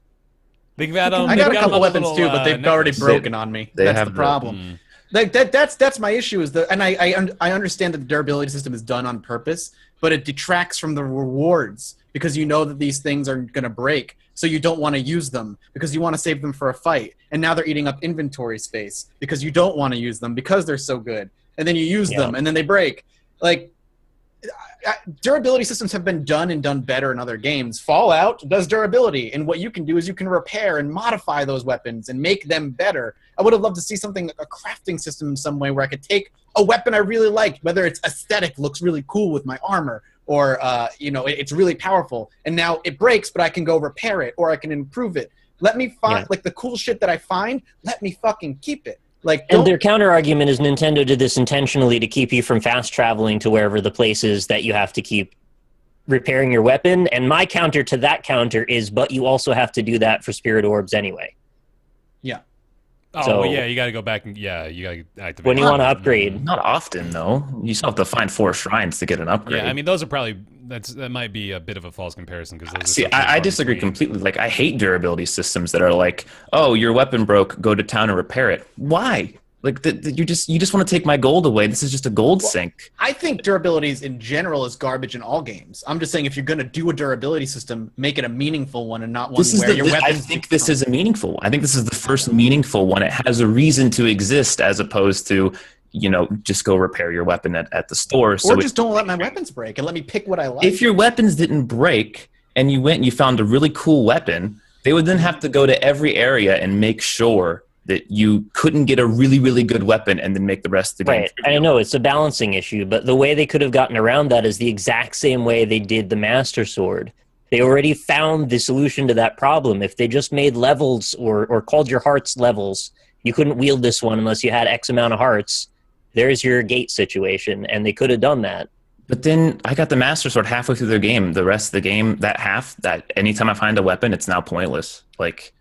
I got a couple weapons too, but they've already broken on me. That's the problem. Like that's my issue I understand that the durability system is done on purpose, but it detracts from the rewards because you know that these things are going to break, so you don't want to use them because you want to save them for a fight. And now they're eating up inventory space because you don't want to use them because they're so good. And then you use them and then they break. Like durability systems have been done better in other games. Fallout does durability, and what you can do is you can repair and modify those weapons and make them better. I would have loved to see something, a crafting system in some way where I could take a weapon I really liked, whether it's aesthetic, looks really cool with my armor, or it's really powerful, and now it breaks, but I can go repair it or I can improve it. Let me find like the cool shit that I find. Let me fucking keep it. And their counter argument is Nintendo did this intentionally to keep you from fast traveling to wherever the place is that you have to keep repairing your weapon. And my counter to that counter is, but you also have to do that for Spirit Orbs anyway. Yeah. Oh, so, well, yeah, you got to go back and you got to activate. When you want to upgrade. Not often, though. You still have to find 4 shrines to get an upgrade. Yeah, I mean, those are probably that might be a bit of a false comparison because I disagree completely. Like, I hate durability systems that are like, oh, your weapon broke, go to town and repair it. Why? Like you just want to take my gold away. This is just a gold sink. I think durabilities in general is garbage in all games. I'm just saying if you're going to do a durability system, make it a meaningful one and not one where your weapons. I think this is a meaningful one. I think this is the first meaningful one. It has a reason to exist as opposed to, just go repair your weapon at the store. Or just don't let my weapons break and let me pick what I like. If your weapons didn't break and you went and you found a really cool weapon, they would then have to go to every area and make sure that you couldn't get a really, really good weapon and then make the rest of the game. Right. I know it's a balancing issue, but the way they could have gotten around that is the exact same way they did the Master Sword. They already found the solution to that problem. If they just made levels or called your hearts levels, you couldn't wield this one unless you had X amount of hearts. There's your gate situation, and they could have done that. But then I got the Master Sword halfway through the game. The rest of the game, that anytime I find a weapon, it's now pointless. Like,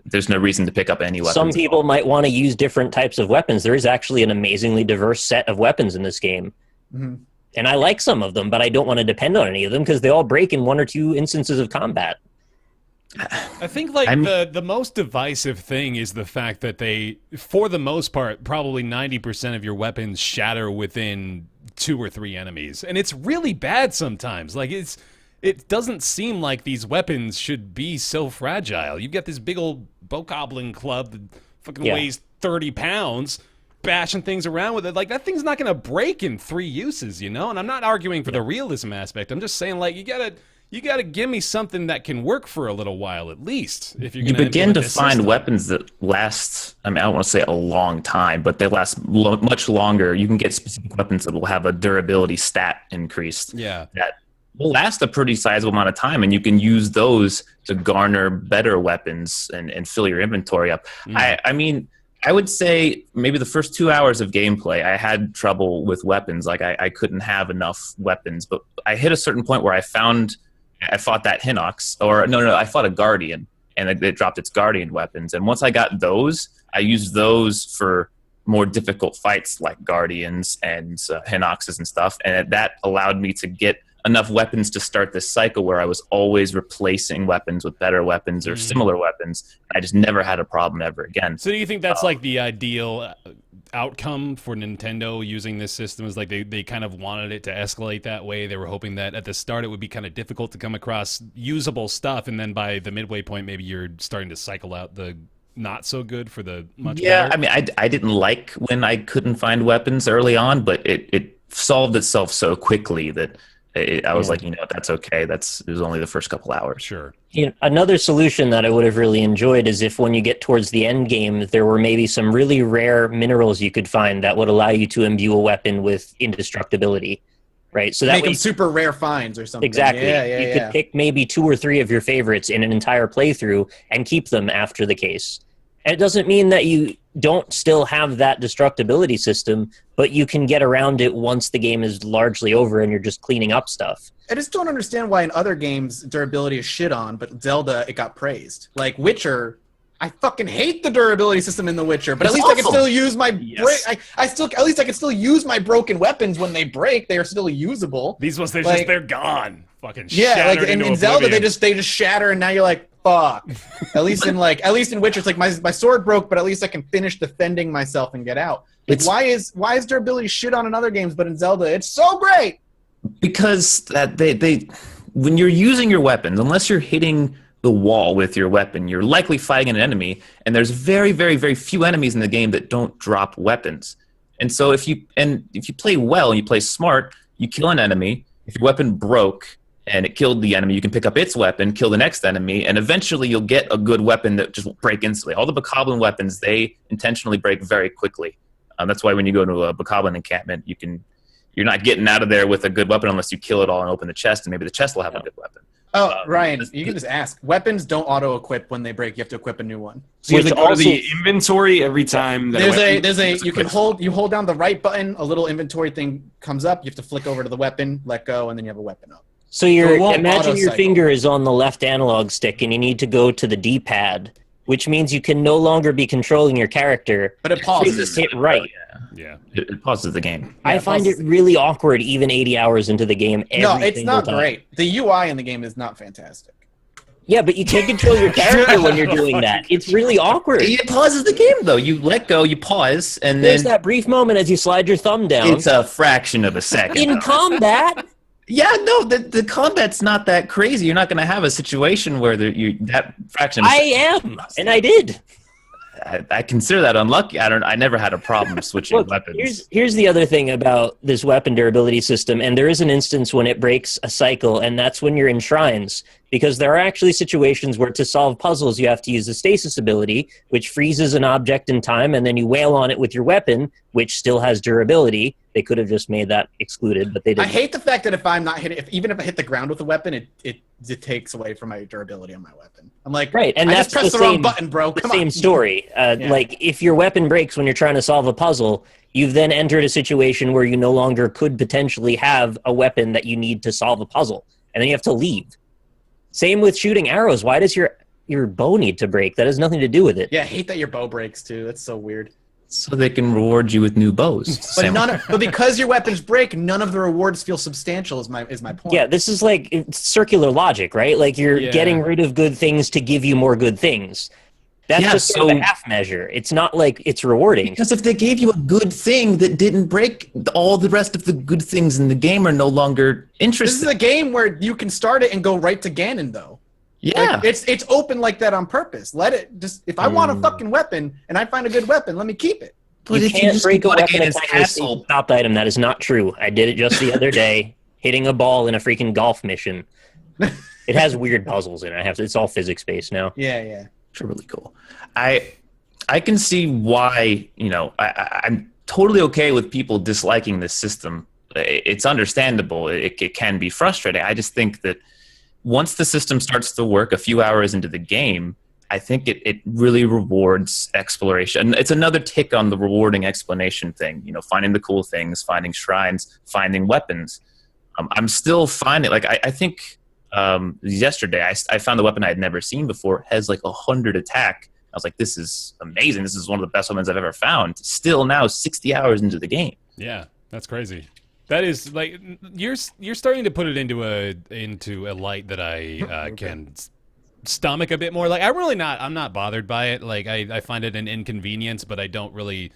there's no reason to pick up any weapons. Some people might want to use different types of weapons. There is actually an amazingly diverse set of weapons in this game. Mm-hmm. And I like some of them, but I don't want to depend on any of them because they all break in 1 or 2 instances of combat. I think the most divisive thing is the fact that they, for the most part, probably 90% of your weapons shatter within 2 or 3 enemies, and it's really bad sometimes. Like it doesn't seem like these weapons should be so fragile. You've got this big old bokoblin club that fucking weighs 30 pounds, bashing things around with it. Like, that thing's not going to break in 3 uses, you know? And I'm not arguing for the realism aspect. I'm just saying, like, you gotta give me something that can work for a little while at least. If you're you begin to find weapons that last. I mean, I don't want to say a long time, but they last much longer. You can get specific weapons that will have a durability stat increased. Yeah, that will last a pretty sizable amount of time, and you can use those to garner better weapons and fill your inventory up. I mean, I would say maybe the first 2 hours of gameplay, I had trouble with weapons. Like, I couldn't have enough weapons, but I hit a certain point where I fought that Hinox, or no, I fought a Guardian, and it dropped its Guardian weapons. And once I got those, I used those for more difficult fights like Guardians and Hinoxes and stuff, and that allowed me to get enough weapons to start this cycle where I was always replacing weapons with better weapons or similar weapons. I just never had a problem ever again. So do you think that's like the ideal outcome for Nintendo using this system? Is like they kind of wanted it to escalate that way? They were hoping that at the start it would be kind of difficult to come across usable stuff, and then by the midway point maybe you're starting to cycle out the not so good for the much better? I mean, I didn't like when I couldn't find weapons early on, but it solved itself so quickly that I was like, you know, that's okay. It was only the first couple hours. Sure. You know, another solution that I would have really enjoyed is if when you get towards the end game, there were maybe some really rare minerals you could find that would allow you to imbue a weapon with indestructibility, right? So that Make way, them super rare finds or something. exactly. Yeah, You could pick maybe 2 or 3 of your favorites in an entire playthrough and keep them after the case. And it doesn't mean that you don't still have that destructibility system, but you can get around it once the game is largely over and you're just cleaning up stuff. I just don't understand why in other games durability is shit on, but Zelda, it got praised. Like Witcher, I fucking hate the durability system in The Witcher, but at least I can still use my at least I can still use my broken weapons when they break. They are still usable. These ones, they're gone. Fucking yeah, like in Zelda, oblivion. they just shatter, and now you're like, fuck. At least in Witcher, it's like my sword broke, but at least I can finish defending myself and get out. Like, why is durability shit on in other games, but in Zelda it's so great? Because that they when you're using your weapons, unless you're hitting the wall with your weapon, you're likely fighting an enemy, and there's very, very, very few enemies in the game that don't drop weapons. And so if you play well and you play smart, you kill an enemy. If your weapon broke and it killed the enemy, you can pick up its weapon, kill the next enemy, and eventually you'll get a good weapon that just will break instantly. All the bokoblin weapons, they intentionally break very quickly. That's why when you go to a bokoblin encampment, you're not getting out of there with a good weapon unless you kill it all and open the chest, and maybe the chest will have a good weapon. Oh, Ryan, you can just ask. Weapons don't auto-equip when they break. You have to equip a new one. So you have to go to the inventory every time. You hold down the right button, a little inventory thing comes up. You have to flick over to the weapon, let go, and then you have a weapon up. So imagine your finger is on the left analog stick and you need to go to the D-pad, which means you can no longer be controlling your character. But it pauses. Hit right. Yeah. It pauses the game. I find it really awkward even 80 hours into the game No, it's not time. great. The UI in the game is not fantastic. Yeah, but you can't control your character when you're doing that. It's really awkward. It pauses the game, though. You let go, you pause, and There's then that brief moment as you slide your thumb down. it's a fraction of a second. In combat. Yeah, no, the combat's not that crazy. You're not going to have a situation where that fraction. I am, and I did. I consider that unlucky. I never had a problem switching weapons. Here's the other thing about this weapon durability system, and there is an instance when it breaks a cycle, and that's when you're in shrines, because there are actually situations where to solve puzzles you have to use the stasis ability, which freezes an object in time, and then you wail on it with your weapon, which still has durability. They could have just made that excluded, but they didn't. I hate the fact that if I'm not hitting, even if I hit the ground with a weapon, it takes away from my durability on my weapon. I'm like, right, and I that's just pressed the wrong button, bro. Come on. Same story. Like if your weapon breaks when you're trying to solve a puzzle, you've then entered a situation where you no longer could potentially have a weapon that you need to solve a puzzle, and then you have to leave. Same with shooting arrows. Why does your bow need to break? That has nothing to do with it. Yeah, I hate that your bow breaks too. That's so weird. So they can reward you with new bows. But because your weapons break, none of the rewards feel substantial. Is my point. Yeah, this is like circular logic, right? Like you're getting rid of good things to give you more good things. That's just sort of a half measure. It's not like it's rewarding. Because if they gave you a good thing that didn't break, all the rest of the good things in the game are no longer interesting. This is a game where you can start it and go right to Ganon, though. Yeah. Like, it's open like that on purpose. Let it just, if I want a fucking weapon and I find a good weapon, let me keep it. But you can't break a weapon attack with a stopped item. That is not true. I did it just the other day, hitting a ball in a freaking golf mission. It has weird puzzles in it. It's all physics based now. Yeah. Really cool. I can see why, I'm totally okay with people disliking this system. It's understandable. It can be frustrating. I just think that once the system starts to work a few hours into the game, I think it really rewards exploration. And it's another tick on the rewarding explanation thing, finding the cool things, finding shrines, finding weapons. I'm still finding, I think yesterday I found the weapon I had never seen before, has like 100 attack. I was like, this is amazing. This is one of the best weapons I've ever found. Still now 60 hours into the game. Yeah, that's crazy. That is like you're starting to put it into a light that I can stomach a bit more. Like I'm not bothered by it. Like I find it an inconvenience, but I don't really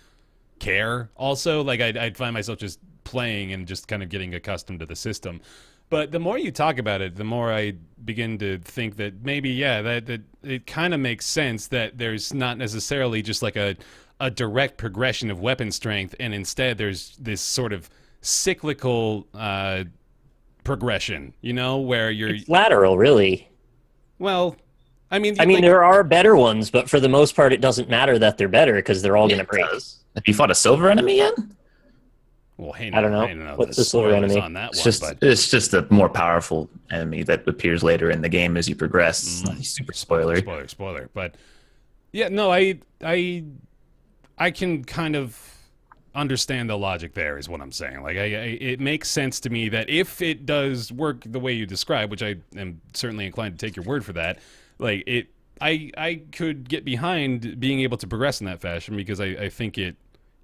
care. Also, like I'd find myself just playing and just kind of getting accustomed to the system. But the more you talk about it, the more I begin to think that maybe, that it kind of makes sense that there's not necessarily just like a direct progression of weapon strength, and instead there's this sort of cyclical progression, where it's lateral, really. Well, I mean, there are better ones, but for the most part, it doesn't matter that they're better because they're all going to break. Have you fought a silver enemy yet? Well, I don't know. What's the silver enemy? On that it's just a more powerful enemy that appears later in the game as you progress. Super spoiler. But yeah, no, I can kind of understand the logic there, is what I'm saying. Like, it makes sense to me that if it does work the way you describe, which I am certainly inclined to take your word for that, like I could get behind being able to progress in that fashion, because I think it,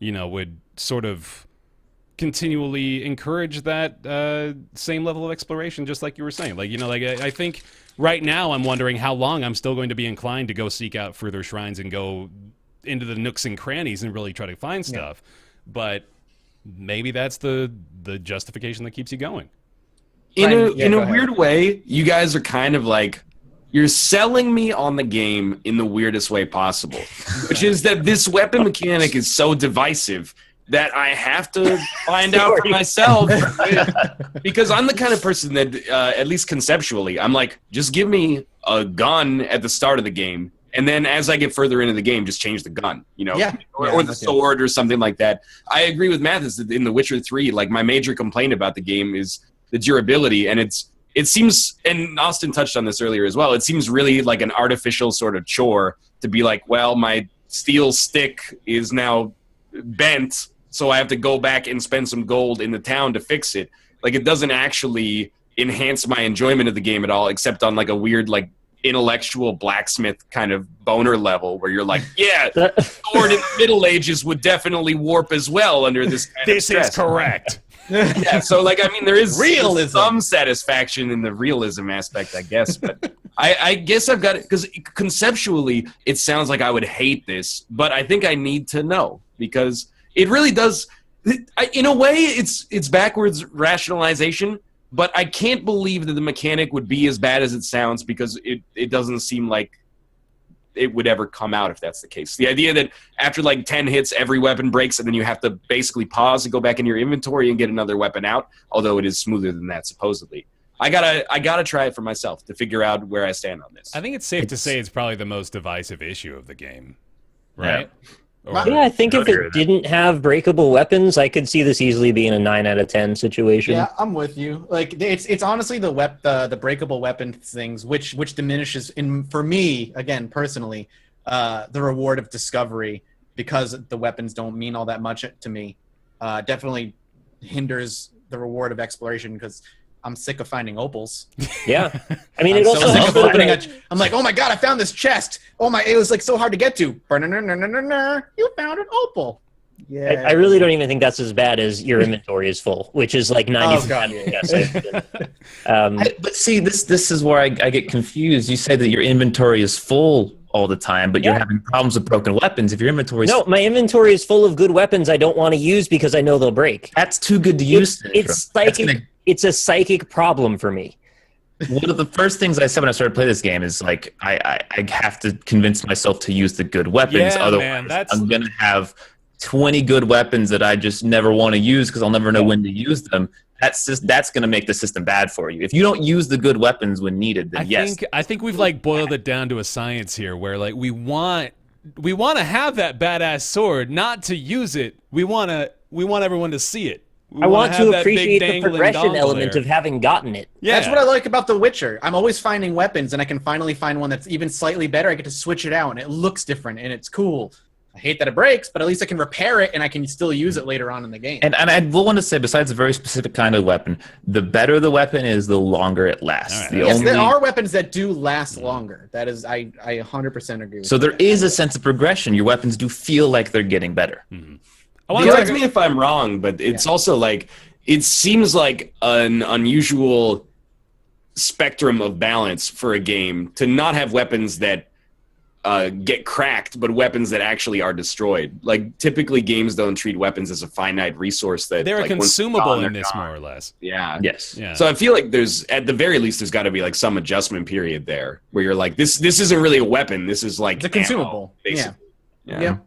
would sort of continually encourage that same level of exploration, just like you were saying. Like, I think right now I'm wondering how long I'm still going to be inclined to go seek out further shrines and go into the nooks and crannies and really try to find stuff. But maybe that's the justification that keeps you going. In a weird way, you guys are kind of like, you're selling me on the game in the weirdest way possible, which is that this weapon mechanic is so divisive that I have to find out for myself, because I'm the kind of person that, at least conceptually, I'm like, just give me a gun at the start of the game, and then as I get further into the game, just change the gun, or the sword or something like that. I agree with Mathis that in The Witcher 3, like, my major complaint about the game is the durability, and it seems, and Austin touched on this earlier as well, it seems really like an artificial sort of chore to be like, well, my steel stick is now bent, so I have to go back and spend some gold in the town to fix it. Like, it doesn't actually enhance my enjoyment of the game at all, except on like a weird, like, intellectual blacksmith kind of boner level where you're like, yeah, sword in the Middle Ages would definitely warp as well under this kind of stress. This is correct. Yeah, so like, I mean, there is realism. Some satisfaction in the realism aspect, I guess, but I guess I've got it, because conceptually it sounds like I would hate this, but I think I need to know, because it really does. In a way, it's backwards rationalization, but I can't believe that the mechanic would be as bad as it sounds, because it doesn't seem like it would ever come out if that's the case. The idea that after like 10 hits, every weapon breaks, and then you have to basically pause and go back in your inventory and get another weapon out, although it is smoother than that, supposedly. I gotta try it for myself to figure out where I stand on this. I think it's safe to say it's probably the most divisive issue of the game, right? Yeah, I think if it didn't have breakable weapons, I could see this easily being a 9 out of 10 situation. Yeah, I'm with you. Like, it's honestly the breakable weapon things which diminishes, for me, again, personally, the reward of discovery, because the weapons don't mean all that much to me. Definitely hinders the reward of exploration, because I'm sick of finding opals. Yeah. I mean, it also helps I'm like, oh my god, I found this chest. It was like so hard to get to. You found an opal. Yeah. I really don't even think that's as bad as your inventory is full, which is like 90%. Oh, God, yeah. But see, this is where I get confused. You say that your inventory is full all the time, but you're having problems with broken weapons. If your inventory No, my inventory is full of good weapons I don't want to use because I know they'll break. that's too good to use. It's psychic. It's a psychic problem for me. One of the first things I said when I started playing this game is like I have to convince myself to use the good weapons. Yeah, Otherwise, man, I'm gonna have 20 good weapons that I just never want to use because I'll never know when to use them. That's going to make the system bad for you. If you don't use the good weapons when needed, then I think we've like boiled it down to a science here, where like we want to have that badass sword, not to use it. We want everyone to see it. I want to appreciate the progression element of having gotten it. Yeah. That's what I like about The Witcher. I'm always finding weapons, and I can finally find one that's even slightly better. I get to switch it out, and it looks different, and it's cool. I hate that it breaks, but at least I can repair it, and I can still use it later on in the game. And I will want to say, besides a very specific kind of weapon, the better the weapon is, the longer it lasts. Right. There are weapons that do last longer. That is, I 100% agree with So there is a sense of progression. Your weapons do feel like they're getting better. Mm-hmm. Correct me if I'm wrong, but it's also like it seems like an unusual spectrum of balance for a game to not have weapons that get cracked, but weapons that actually are destroyed. Like typically, games don't treat weapons as a finite resource that they're like, consumable in this, gone. more or less. Yeah. Yes. Yeah. So I feel like there's, at the very least, there's got to be like some adjustment period there where you're like, this isn't really a weapon. This is like It's a consumable. basically. Yeah.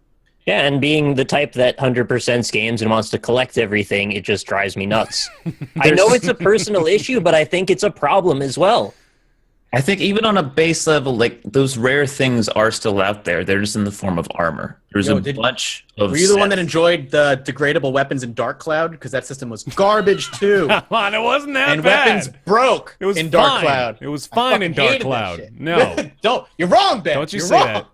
Yeah, and being the type that 100% games and wants to collect everything, it just drives me nuts. I know it's a personal issue, but I think it's a problem as well. I think even on a base level, like those rare things are still out there. They're just in the form of armor. There's a bunch of. Were you the one that enjoyed the degradable weapons in Dark Cloud? Because that system was garbage too. Come on, it wasn't that And bad. weapons broke It was in Dark fine. Cloud. It was fine in fucking Dark hated that Cloud. shit. No. You're wrong, Ben. Don't you You're say wrong. that.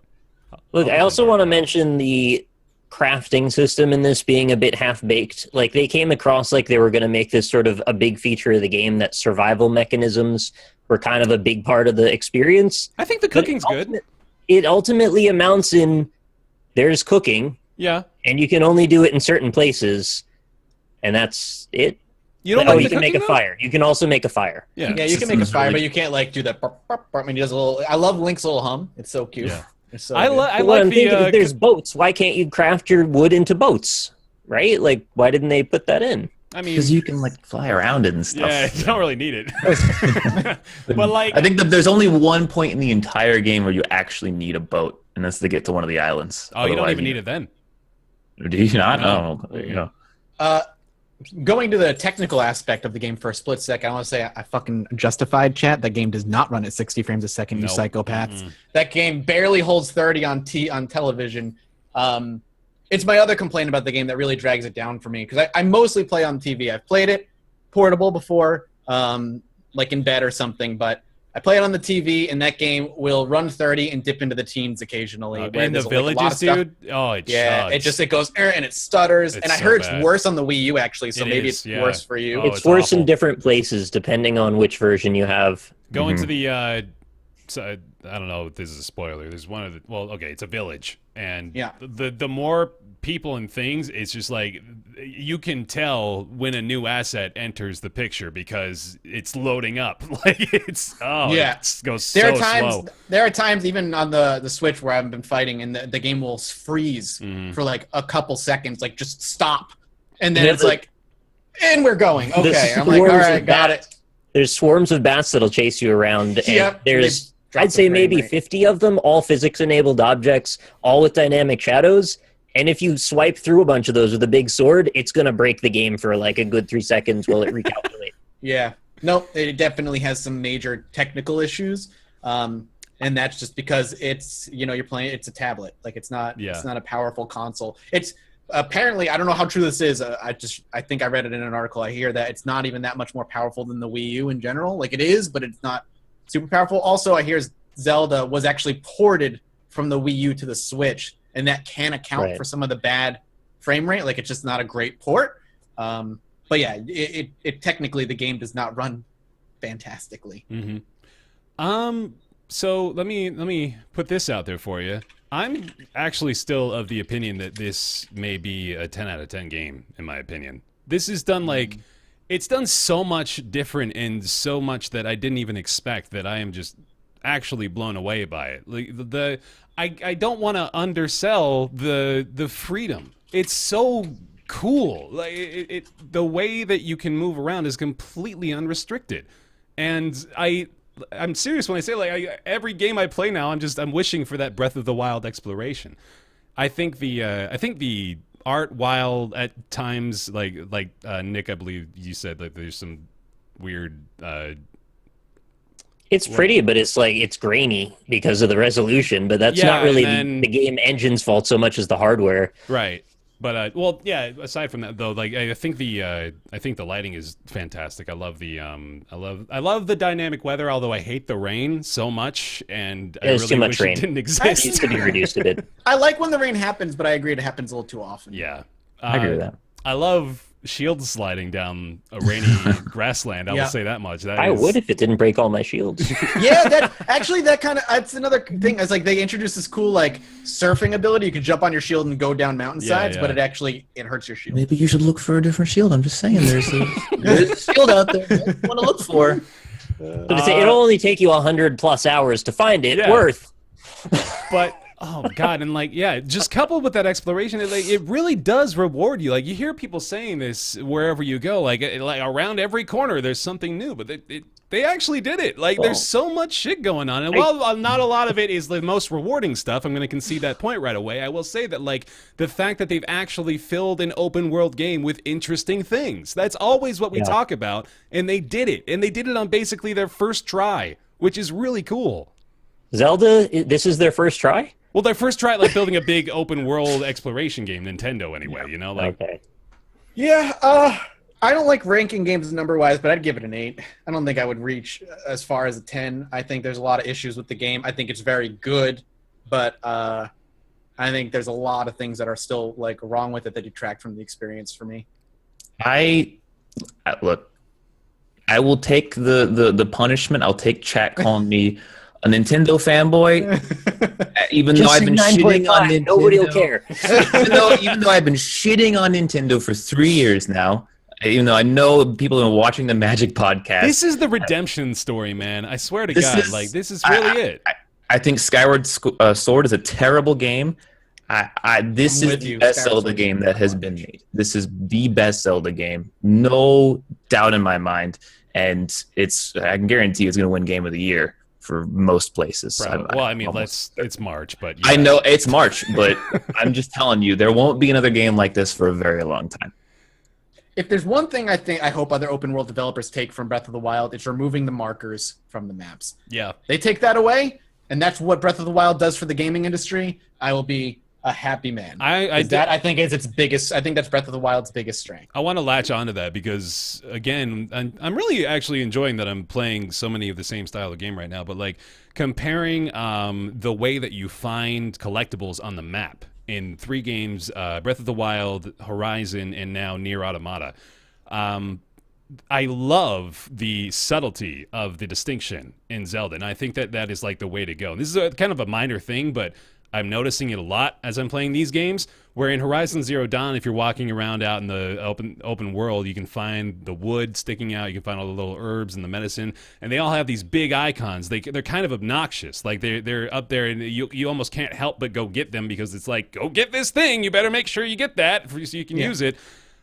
Look, I also want to mention the crafting system in this being a bit half-baked. Like, they came across like they were going to make this sort of a big feature of the game, that survival mechanisms were kind of a big part of the experience. I think the cooking's good. It ultimately amounts in there's cooking, Yeah. and you can only do it in certain places, and that's it. You don't Oh, like you the can make a cooking, though? fire. You can also make a fire. Yeah. Yeah, you can make a System's fire, really- but you can't like do that. I mean, he does a little. I love Link's little hum. It's so cute. Yeah. It's so I good. like Well, I'm the thinking if there's boats, why can't you craft your wood into boats? Right? Like, why didn't they put that in? I mean, Because you can like fly around it and stuff. yeah, you don't really need it. But like, I think that there's only one point in the entire game where you actually need a boat, and that's to get to one of the islands. oh, you don't Otherwise, even need it then. Do you not? No. No. You know. Going to the technical aspect of the game for a split sec, I want to say I fucking justified chat. That game does not run at 60 frames a second, you Nope. psychopaths. That game barely holds 30 on television. It's my other complaint about the game that really drags it down for me, because I mostly play on TV. I've played it portable before, like in bed or something, but I play it on the TV, and that game will run 30 and dip into the teens occasionally. where In the there's, like, a lot of villages, stuff. dude. Oh, it Yeah, chugs. it goes and it stutters, It's and I so heard bad. it's worse on the Wii U actually, so It maybe is, it's yeah. worse for you. Oh, it's it's worse awful. in different places depending on which version you have. Go into the so, I don't know if this is a spoiler. There's one of the, well, okay, it's a village, and Yeah. the more people and things, it's just like you can tell when a new asset enters the picture because it's loading up. Like it goes There so are times slow. there are times even on the Switch where I've been fighting and the game will freeze for like a couple seconds, like just stop, and then Yeah, it's like, and we're going. Okay, I'm like, all swarms right, of got bats. it. There's swarms of bats that'll chase you around, and Yep, there's, they drop I'd the say frame maybe rate. 50 of them, all physics-enabled objects, all with dynamic shadows. And if you swipe through a bunch of those with a big sword, it's going to break the game for like a good 3 seconds while it recalculates. Yeah, no, it definitely has some major technical issues, and that's just because it's you're playing. It's a tablet, like it's not a powerful console. It's apparently, I don't know how true this is. I think I read it in an article. I hear that it's not even that much more powerful than the Wii U in general. Like it is, but it's not super powerful. Also, I hear Zelda was actually ported from the Wii U to the Switch, and that can account for some of the bad frame rate. Like it's just not a great port. But yeah, it technically the game does not run fantastically. So let me put this out there for you. I'm actually still of the opinion that this may be a 10 out of 10 game, in my opinion. This is done like, it's done so much different and so much that I didn't even expect that I am just actually blown away by it. Like I don't want to undersell the freedom. It's so cool. Like the way that you can move around is completely unrestricted. And I'm serious when I say every game I play now, I'm wishing for that Breath of the Wild exploration. I think the art, while at times like Nick, I believe you said that there's some weird. It's pretty, but it's grainy because of the resolution. But that's not really the game engine's fault so much as the hardware. Right. But aside from that though, like I think the lighting is fantastic. I love I love the dynamic weather, although I hate the rain so much, and I really too much wish rain. it didn't exist. It needs to be reduced a bit. I like when the rain happens, but I agree it happens a little too often. Yeah. I agree with that. I love shield sliding down a rainy grassland. I will say that much. I would if it didn't break all my shields. Yeah, that's another thing. It's like they introduced this cool like surfing ability. You can jump on your shield and go down mountainsides, but it hurts your shield. Maybe you should look for a different shield. I'm just saying, there's a shield out there you want to look for. But it'll only take you 100+ hours to find it. Yeah. Worth. But oh god, and just coupled with that exploration, it really does reward you. Like you hear people saying this wherever you go, like around every corner there's something new, but they actually did it. Like there's so much shit going on, and while not a lot of it is the most rewarding stuff, I'm going to concede that point right away. I will say that like the fact that they've actually filled an open world game with interesting things, that's always what we talk about, and they did it on basically their first try, which is really cool. Zelda, this is their first try? Well, their first try at like building a big open world exploration game, Nintendo anyway, you know? Like, okay. Yeah, I don't like ranking games number-wise, but I'd give it an 8. I don't think I would reach as far as a 10. I think there's a lot of issues with the game. I think it's very good, but I think there's a lot of things that are still like wrong with it that detract from the experience for me. Look, I will take the punishment. I'll take chat calling me a Nintendo fanboy, even though I've been shitting on Nintendo. Nobody will care. even though I've been shitting on Nintendo for 3 years now, even though I know people have been watching the Magic podcast. This is the redemption story, man. I swear to God, this is really it. I think Skyward Sword is a terrible game. This is the best Zelda game that has been made. This is the best Zelda game, no doubt in my mind, and I can guarantee it's going to win Game of the Year for most places. It's March, but I know it's March, but I'm just telling you, there won't be another game like this for a very long time. If there's one thing I hope other open world developers take from Breath of the Wild, it's removing the markers from the maps. Yeah. They take that away, and that's what Breath of the Wild does for the gaming industry. I will be a happy man. I think is its biggest. I think that's Breath of the Wild's biggest strength. I want to latch onto that because again, I'm really actually enjoying that I'm playing so many of the same style of game right now. But like comparing the way that you find collectibles on the map in 3 games, Breath of the Wild, Horizon, and now Nier Automata. I love the subtlety of the distinction in Zelda, and I think that is like the way to go. This is kind of a minor thing, but I'm noticing it a lot as I'm playing these games, where in Horizon Zero Dawn, if you're walking around out in the open world, you can find the wood sticking out, you can find all the little herbs and the medicine, and they all have these big icons. They're kind of obnoxious. Like they're up there, and you almost can't help but go get them because it's like, go get this thing, you better make sure you get that so you can use it.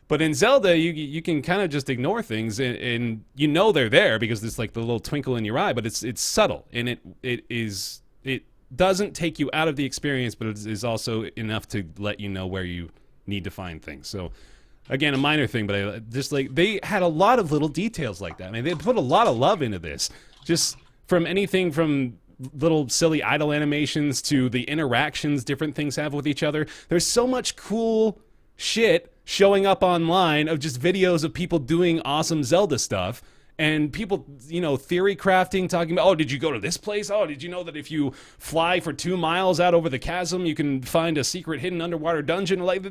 But in Zelda, you can kind of just ignore things, and you know they're there because it's like the little twinkle in your eye, but it's subtle, and it doesn't take you out of the experience, but it is also enough to let you know where you need to find things. So, again, a minor thing, but I just like they had a lot of little details like that. I mean, they put a lot of love into this, just from anything from little silly idle animations to the interactions different things have with each other. There's so much cool shit showing up online of just videos of people doing awesome Zelda stuff. And people, theory crafting, talking about, oh, did you go to this place? Oh, did you know that if you fly for 2 miles out over the chasm, you can find a secret hidden underwater dungeon? Like,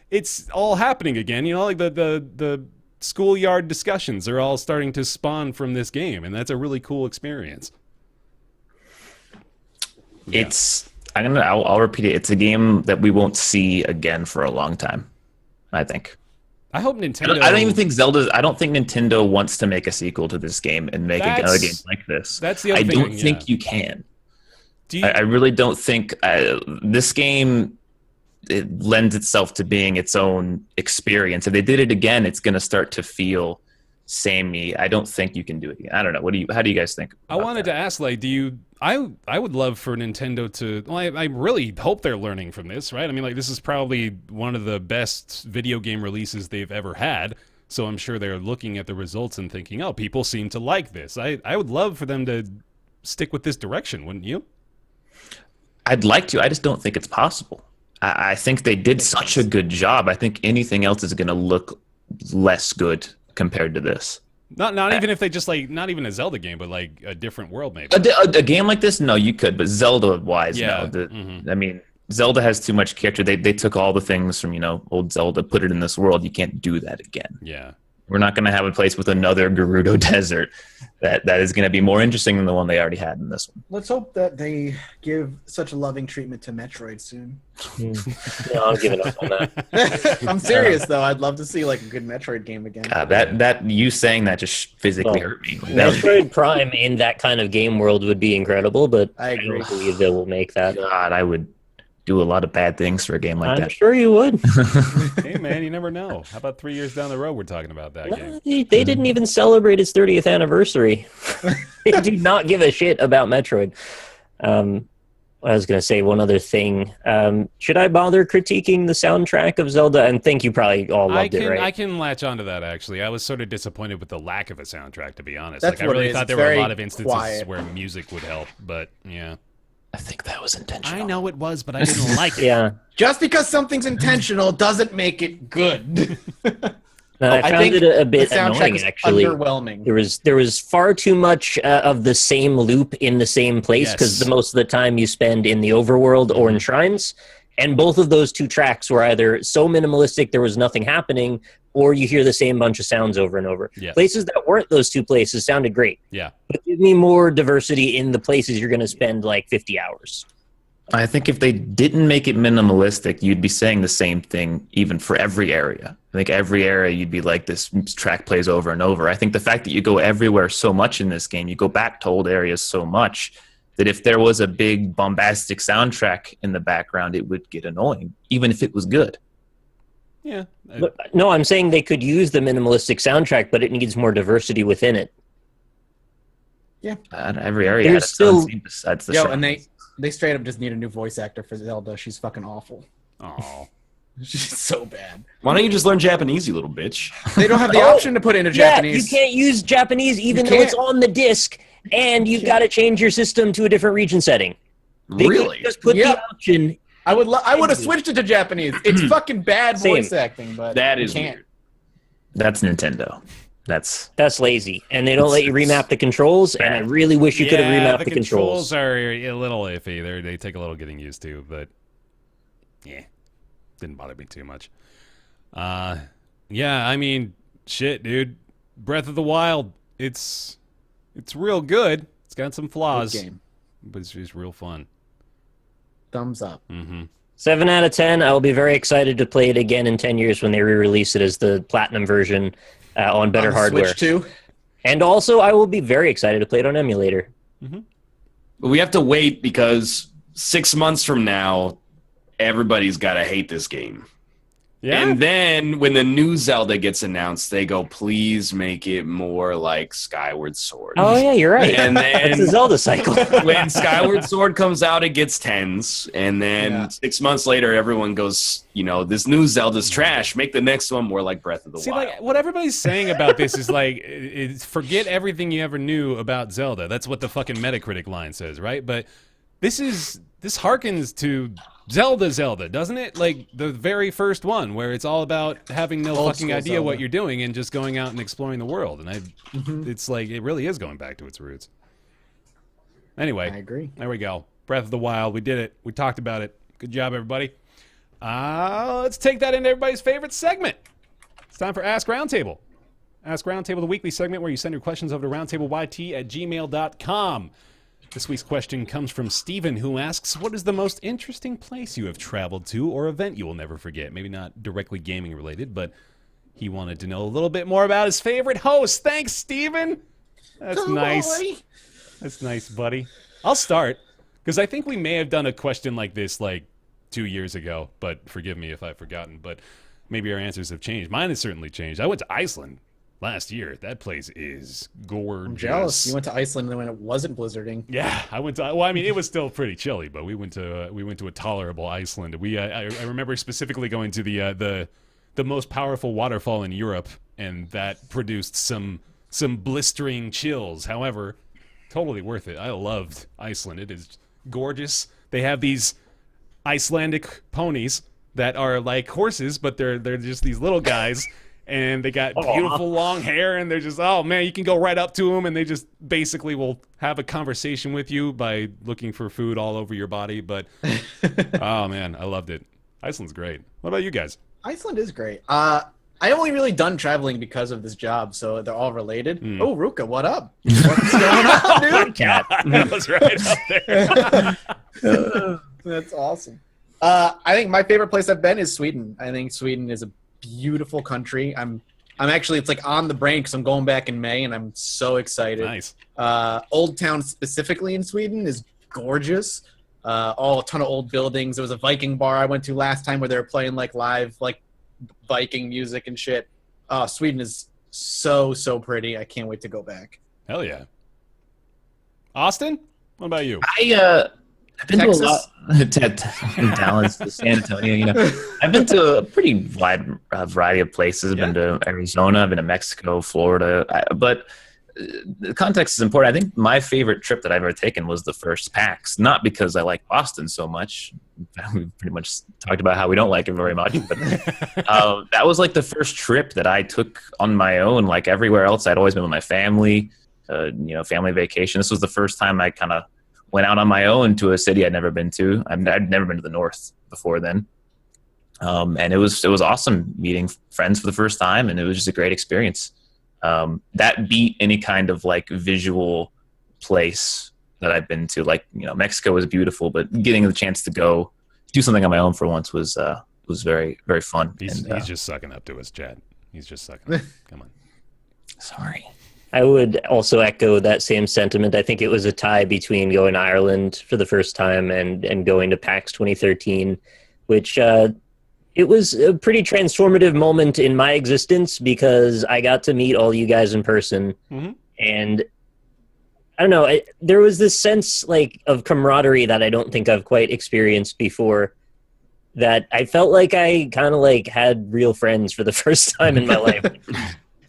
it's all happening again. Like the schoolyard discussions are all starting to spawn from this game, and that's a really cool experience. It's I'll repeat it. It's a game that we won't see again for a long time, I think. I hope Nintendo. I don't even think I don't think Nintendo wants to make a sequel to this game and make another game like this. That's the other I thing. don't think you can. Do I really don't think this game it lends itself to being its own experience. If they did it again, it's going to start to feel samey. I don't think you can do it again. I don't know. How do you guys think? I wanted to ask, like, I would love for Nintendo to, well, I really hope they're learning from this, right? I mean, like, this is probably one of the best video game releases they've ever had, so I'm sure they're looking at the results and thinking, oh, people seem to like this. I would love for them to stick with this direction, wouldn't you? I'd like to. I just don't think it's possible. I think they did such a good job. I think anything else is going to look less good compared to this. Not even if they just like not even a Zelda game, but like a different world maybe. A game like this, no, you could, but Zelda-wise, yeah. no. I mean, Zelda has too much character. They took all the things from old Zelda, put it in this world. You can't do that again. Yeah, we're not going to have a place with another Gerudo Desert that is going to be more interesting than the one they already had in this one. Let's hope that they give such a loving treatment to Metroid soon. No, I'm giving up on that. I'm serious though. I'd love to see like a good Metroid game again. That you saying that just physically hurt me. Metroid Prime in that kind of game world would be incredible, but I agree. don't believe they will make that. God, I would do a lot of bad things for a game like I'm that. sure you would. Hey man, you never know. How about 3 years down the road we're talking about that game? They didn't even celebrate its 30th anniversary. They do not give a shit about Metroid. I was going to say one other thing. Should I bother critiquing the soundtrack of Zelda? And think you probably all loved it, right? I can latch onto that, actually. I was sort of disappointed with the lack of a soundtrack, to be honest. That's I what really it is. thought It's there were a very lot of instances quiet. where music would help, but yeah. I think that was intentional. I know it was, but I didn't like it. Yeah. Just because something's intentional doesn't make it good. No, I found think it a bit the soundtrack annoying, is actually. underwhelming. There was far too much of the same loop in the same place because Yes. most of the time you spend in the overworld or in shrines, and both of those two tracks were either so minimalistic there was nothing happening, or you hear the same bunch of sounds over and over. Yes. Places that weren't those two places sounded great, Yeah. but give me more diversity in the places you're going to spend like 50 hours. I think if they didn't make it minimalistic, you'd be saying the same thing even for every area. I think every area you'd be like, this track plays over and over. I think the fact that you go everywhere so much in this game, you go back to old areas so much, that if there was a big bombastic soundtrack in the background, it would get annoying, even if it was good. Yeah. No, I'm saying they could use the minimalistic soundtrack, but it needs more diversity within it. Every area There's had its own still- theme besides the Yo, shrine. and they straight up just need a new voice actor for Zelda. She's fucking awful. Oh. She's so bad. Why don't you just learn Japanese, you little bitch? They don't have the option to put into Japanese. Yeah, you can't use Japanese even You though it's can't. on the disc, and you've got to change your system to a different region setting. They Really? could just put Yep. the option. I would have switched it to Japanese. It's fucking bad Same. voice acting, but That you is can't. weird. That's Nintendo. That's Lazy, and they don't let you remap the controls. And I really wish you could have Yeah, remapped the controls. are a little iffy. They take a little getting used to, but yeah, didn't bother me too much. Yeah, I mean, shit, dude. Breath of the Wild, it's real good. It's got some flaws, Good game. but it's just real fun. Thumbs up. 7 out of 10. I will be very excited to play it again in 10 years when they re-release it as the platinum version on better On the hardware. Switch 2. And also, I will be very excited to play it on emulator. But we have to wait because 6 months from now, everybody's got to hate this game. Yeah, And then when the new Zelda gets announced, they go, please make it more like Skyward Sword. Oh yeah, you're right. And It's a then Zelda cycle. when Skyward Sword comes out, it gets 10s. And then Yeah. 6 months later, everyone goes, this new Zelda's trash. Make the next one more like Breath of the See, Wild. like, what everybody's saying about this is like, forget everything you ever knew about Zelda. That's what the fucking Metacritic line says, right? But this harkens to Zelda, doesn't it? Like the very first one, where it's all about having no Old fucking school idea Zelda. what you're doing and just going out and exploring the world. And it's like it really is going back to its roots. Anyway, I agree. there we go. Breath of the Wild. We did it. We talked about it. Good job, everybody. Let's take that into everybody's favorite segment. It's time for Ask Roundtable. Ask Roundtable, the weekly segment where you send your questions over to roundtableyt@gmail.com. This week's question comes from Steven, who asks, what is the most interesting place you have traveled to or event you will never forget? Maybe not directly gaming related, but he wanted to know a little bit more about his favorite host. Thanks, Steven. That's nice. Boy. That's nice, buddy. I'll start, because I think we may have done a question like this like 2 years ago, but forgive me if I've forgotten, but maybe our answers have changed. Mine has certainly changed. I went to Iceland last year. That place is gorgeous. I'm jealous. You went to Iceland when it wasn't blizzarding. Yeah, I went to. Well, I mean, it was still pretty chilly, but we went to a tolerable Iceland. I remember specifically going to the most powerful waterfall in Europe, and that produced some blistering chills. However, totally worth it. I loved Iceland. It is gorgeous. They have these Icelandic ponies that are like horses, but they're just these little guys. And they got beautiful long hair, and they're just, oh man, you can go right up to them, and they just basically will have a conversation with you by looking for food all over your body. But oh man, I loved it. Iceland's great. What about you guys? Iceland is great. I only really done traveling because of this job, so they're all related. Oh, Ruka, what up? What's going on, dude? Cat. That was right up there. That's awesome. I think my favorite place I've been is Sweden. I think Sweden is a beautiful country. I'm actually, it's like on the brain because I'm going back in May, and I'm so excited. Nice. Old Town specifically in Sweden is gorgeous. A ton of old buildings. There was a Viking bar I went to last time where they were playing like live like Viking music and shit. Sweden is so pretty. I can't wait to go back. Hell yeah. Austin, what about you? I've been Texas? to a lot. Dallas, to San Antonio. I've been to a pretty wide variety of places. I've been to Arizona. I've been to Mexico, Florida. But the context is important. I think my favorite trip that I've ever taken was the first PAX. Not because I like Boston so much. We pretty much talked about how we don't like it very much. But that was like the first trip that I took on my own. Like everywhere else, I'd always been with my family. Family vacation. This was the first time I kind of went out on my own to a city I'd never been to. I'd never been to the north before then. And it was awesome meeting friends for the first time, and it was just a great experience. That beat any kind of like visual place that I've been to. Like, Mexico was beautiful, but getting the chance to go do something on my own for once was very, very fun. He's just sucking up to us, Chad. He's just sucking up. Come on. Sorry. I would also echo that same sentiment. I think it was a tie between going to Ireland for the first time and going to PAX 2013, which it was a pretty transformative moment in my existence because I got to meet all you guys in person. Mm-hmm. And I don't know, there was this sense like of camaraderie that I don't think I've quite experienced before, that I felt like I kind of like had real friends for the first time in my life.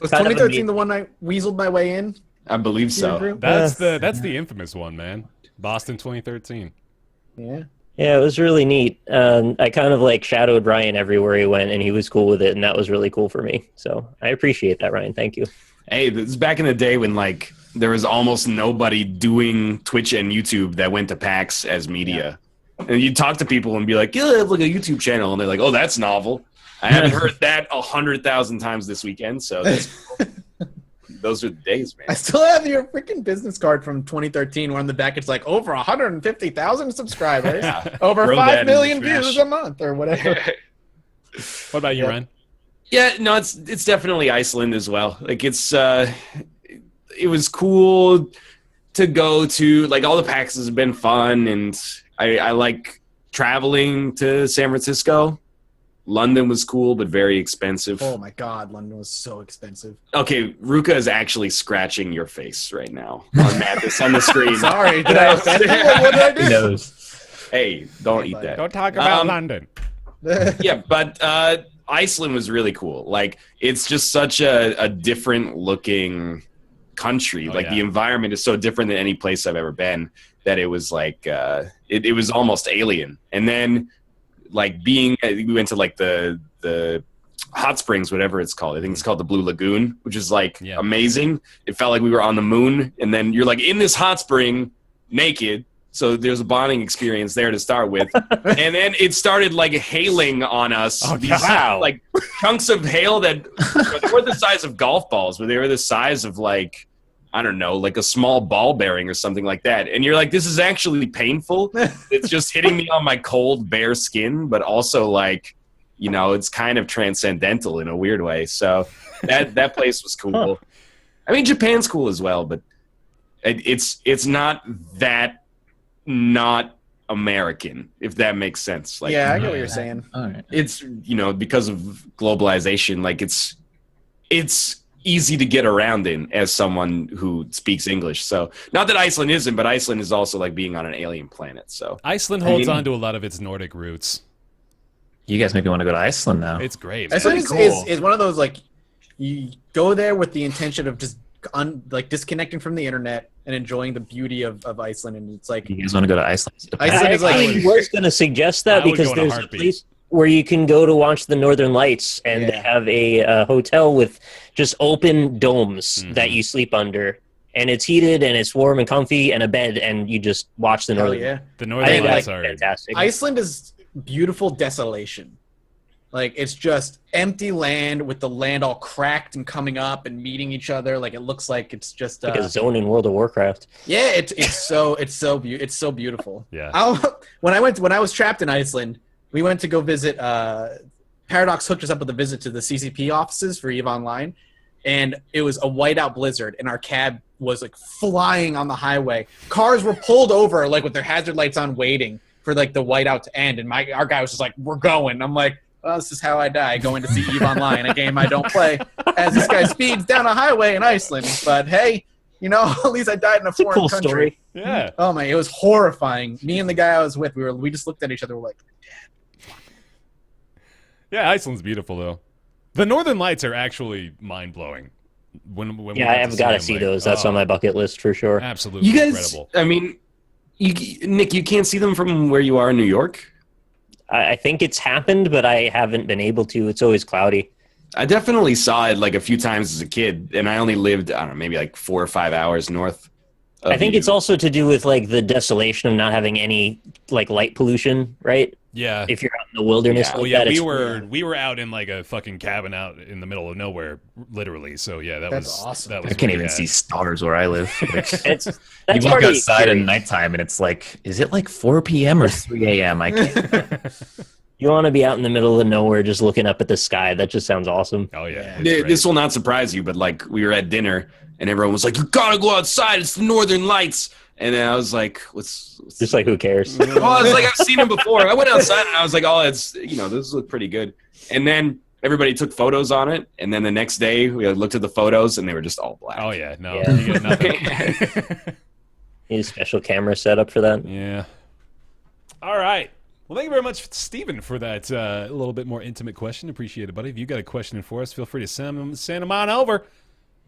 Was 2013 the one I weaseled my way in? I believe so. That's the infamous one, man. Boston 2013. Yeah. Yeah, it was really neat. I kind of like shadowed Ryan everywhere he went, and he was cool with it, and that was really cool for me. So I appreciate that, Ryan. Thank you. Hey, this is back in the day when like there was almost nobody doing Twitch and YouTube that went to PAX as media. Yeah. And you'd talk to people and be like, yeah, I have like a YouTube channel. And they're like, oh, that's novel. I haven't heard that 100,000 times this weekend, so that's cool. Those are the days, man. I still have your freaking business card from 2013 where on the back it's like over 150,000 subscribers, over 5 million views a month or whatever. What about you, Ryan? Yeah, no, it's definitely Iceland as well. Like it was cool to go to. Like all the PAXs have been fun, and I like traveling to San Francisco. London was cool, but very expensive. Oh my God, London was so expensive. Okay, Ruka is actually scratching your face right now on Mathis on the screen. Sorry, did I offend you? What did I do? He knows. Hey, don't eat that. Don't talk about London. Yeah, but Iceland was really cool. Like, it's just such a different looking country. The environment is so different than any place I've ever been that it was like it was almost alien. And then like we went to like the hot springs, whatever it's called. I think it's called the Blue Lagoon, which is like amazing. It felt like we were on the moon, and then you're like in this hot spring naked. So there's a bonding experience there to start with. And then it started like hailing on us. Oh, these wow. like chunks of hail that they were the size of golf balls, but they were the size of like, I don't know, like a small ball bearing or something like that. And you're like, this is actually painful. It's just hitting me on my cold, bare skin, but also like, you know, it's kind of transcendental in a weird way. So that place was cool. I mean, Japan's cool as well, but it's not that not American, if that makes sense. Like, yeah, I get what you're saying. All right. it's, you know, because of globalization, like it's easy to get around in as someone who speaks English. So not that Iceland isn't, but Iceland is also like being on an alien planet. So Iceland holds on to a lot of its Nordic roots. You guys make me want to go to Iceland now. It's great. man. Iceland pretty cool. is one of those, like, you go there with the intention of just disconnecting from the internet and enjoying the beauty of Iceland, and it's like You guys want to go to Iceland? Iceland is like I was going to suggest I that would because go in a there's a heartbeat. place where you can go to watch the Northern Lights, and they have a hotel with just open domes that you sleep under, and it's heated and it's warm and comfy, and a bed, and you just watch the hell Northern. yeah. The I Northern think Lights that's are fantastic. Iceland is beautiful desolation. Like, it's just empty land with the land all cracked and coming up and meeting each other. Like, it looks like it's just like a zone in World of Warcraft. yeah, it's so beautiful. Yeah. When I was trapped in Iceland, we went to go visit. Paradox hooked us up with a visit to the CCP offices for EVE Online, and it was a whiteout blizzard, and our cab was like flying on the highway. Cars were pulled over like with their hazard lights on, waiting for like the whiteout to end, and our guy was just like, "We're going." I'm like, well, this is how I die, going to see EVE Online, a game I don't play, as this guy speeds down a highway in Iceland. But hey, you know, at least I died in a foreign Cool country. story. Yeah. Oh my, it was horrifying. Me and the guy I was with, we just looked at each other, we're like, Yeah, Iceland's beautiful though. The Northern Lights are actually mind blowing. When we Yeah, went I've to got to them, see like, those. That's oh, on my bucket list for sure. Absolutely you guys, incredible. I mean, Nick, you can't see them from where you are in New York? I think it's happened, but I haven't been able to. It's always cloudy. I definitely saw it like a few times as a kid, and I only lived, I don't know, maybe like 4 or 5 hours north of I think you. it's also to do with like the desolation of not having any like light pollution, right? Yeah. If you're out in the wilderness, Yeah. like Well, yeah, that, we were out in like a fucking cabin out in the middle of nowhere, literally. So yeah, That's was awesome. That was I can't really even bad. see stars where I live. Like, It's you that's walk part of the outside at experience. nighttime and it's like, is it like 4 p.m. or 3 a.m.? I can't. You want to be out in the middle of nowhere, just looking up at the sky. That just sounds awesome. Oh yeah. Yeah. it's great. This will not surprise you, but like we were at dinner, and everyone was like, "You gotta go outside. It's the Northern Lights." And then I was like, "What's?" Just like, who cares? Well, I was like, "I've seen them before." I went outside and I was like, "Oh, it's those look pretty good." And then everybody took photos on it, and then the next day we looked at the photos, and they were just all black. Oh yeah, no, Yeah. you get nothing. Need a special camera set up for that. Yeah. All right. Well, thank you very much, Stephen, for that a little bit more intimate question. Appreciate it, buddy. If you got a question for us, feel free to send them on over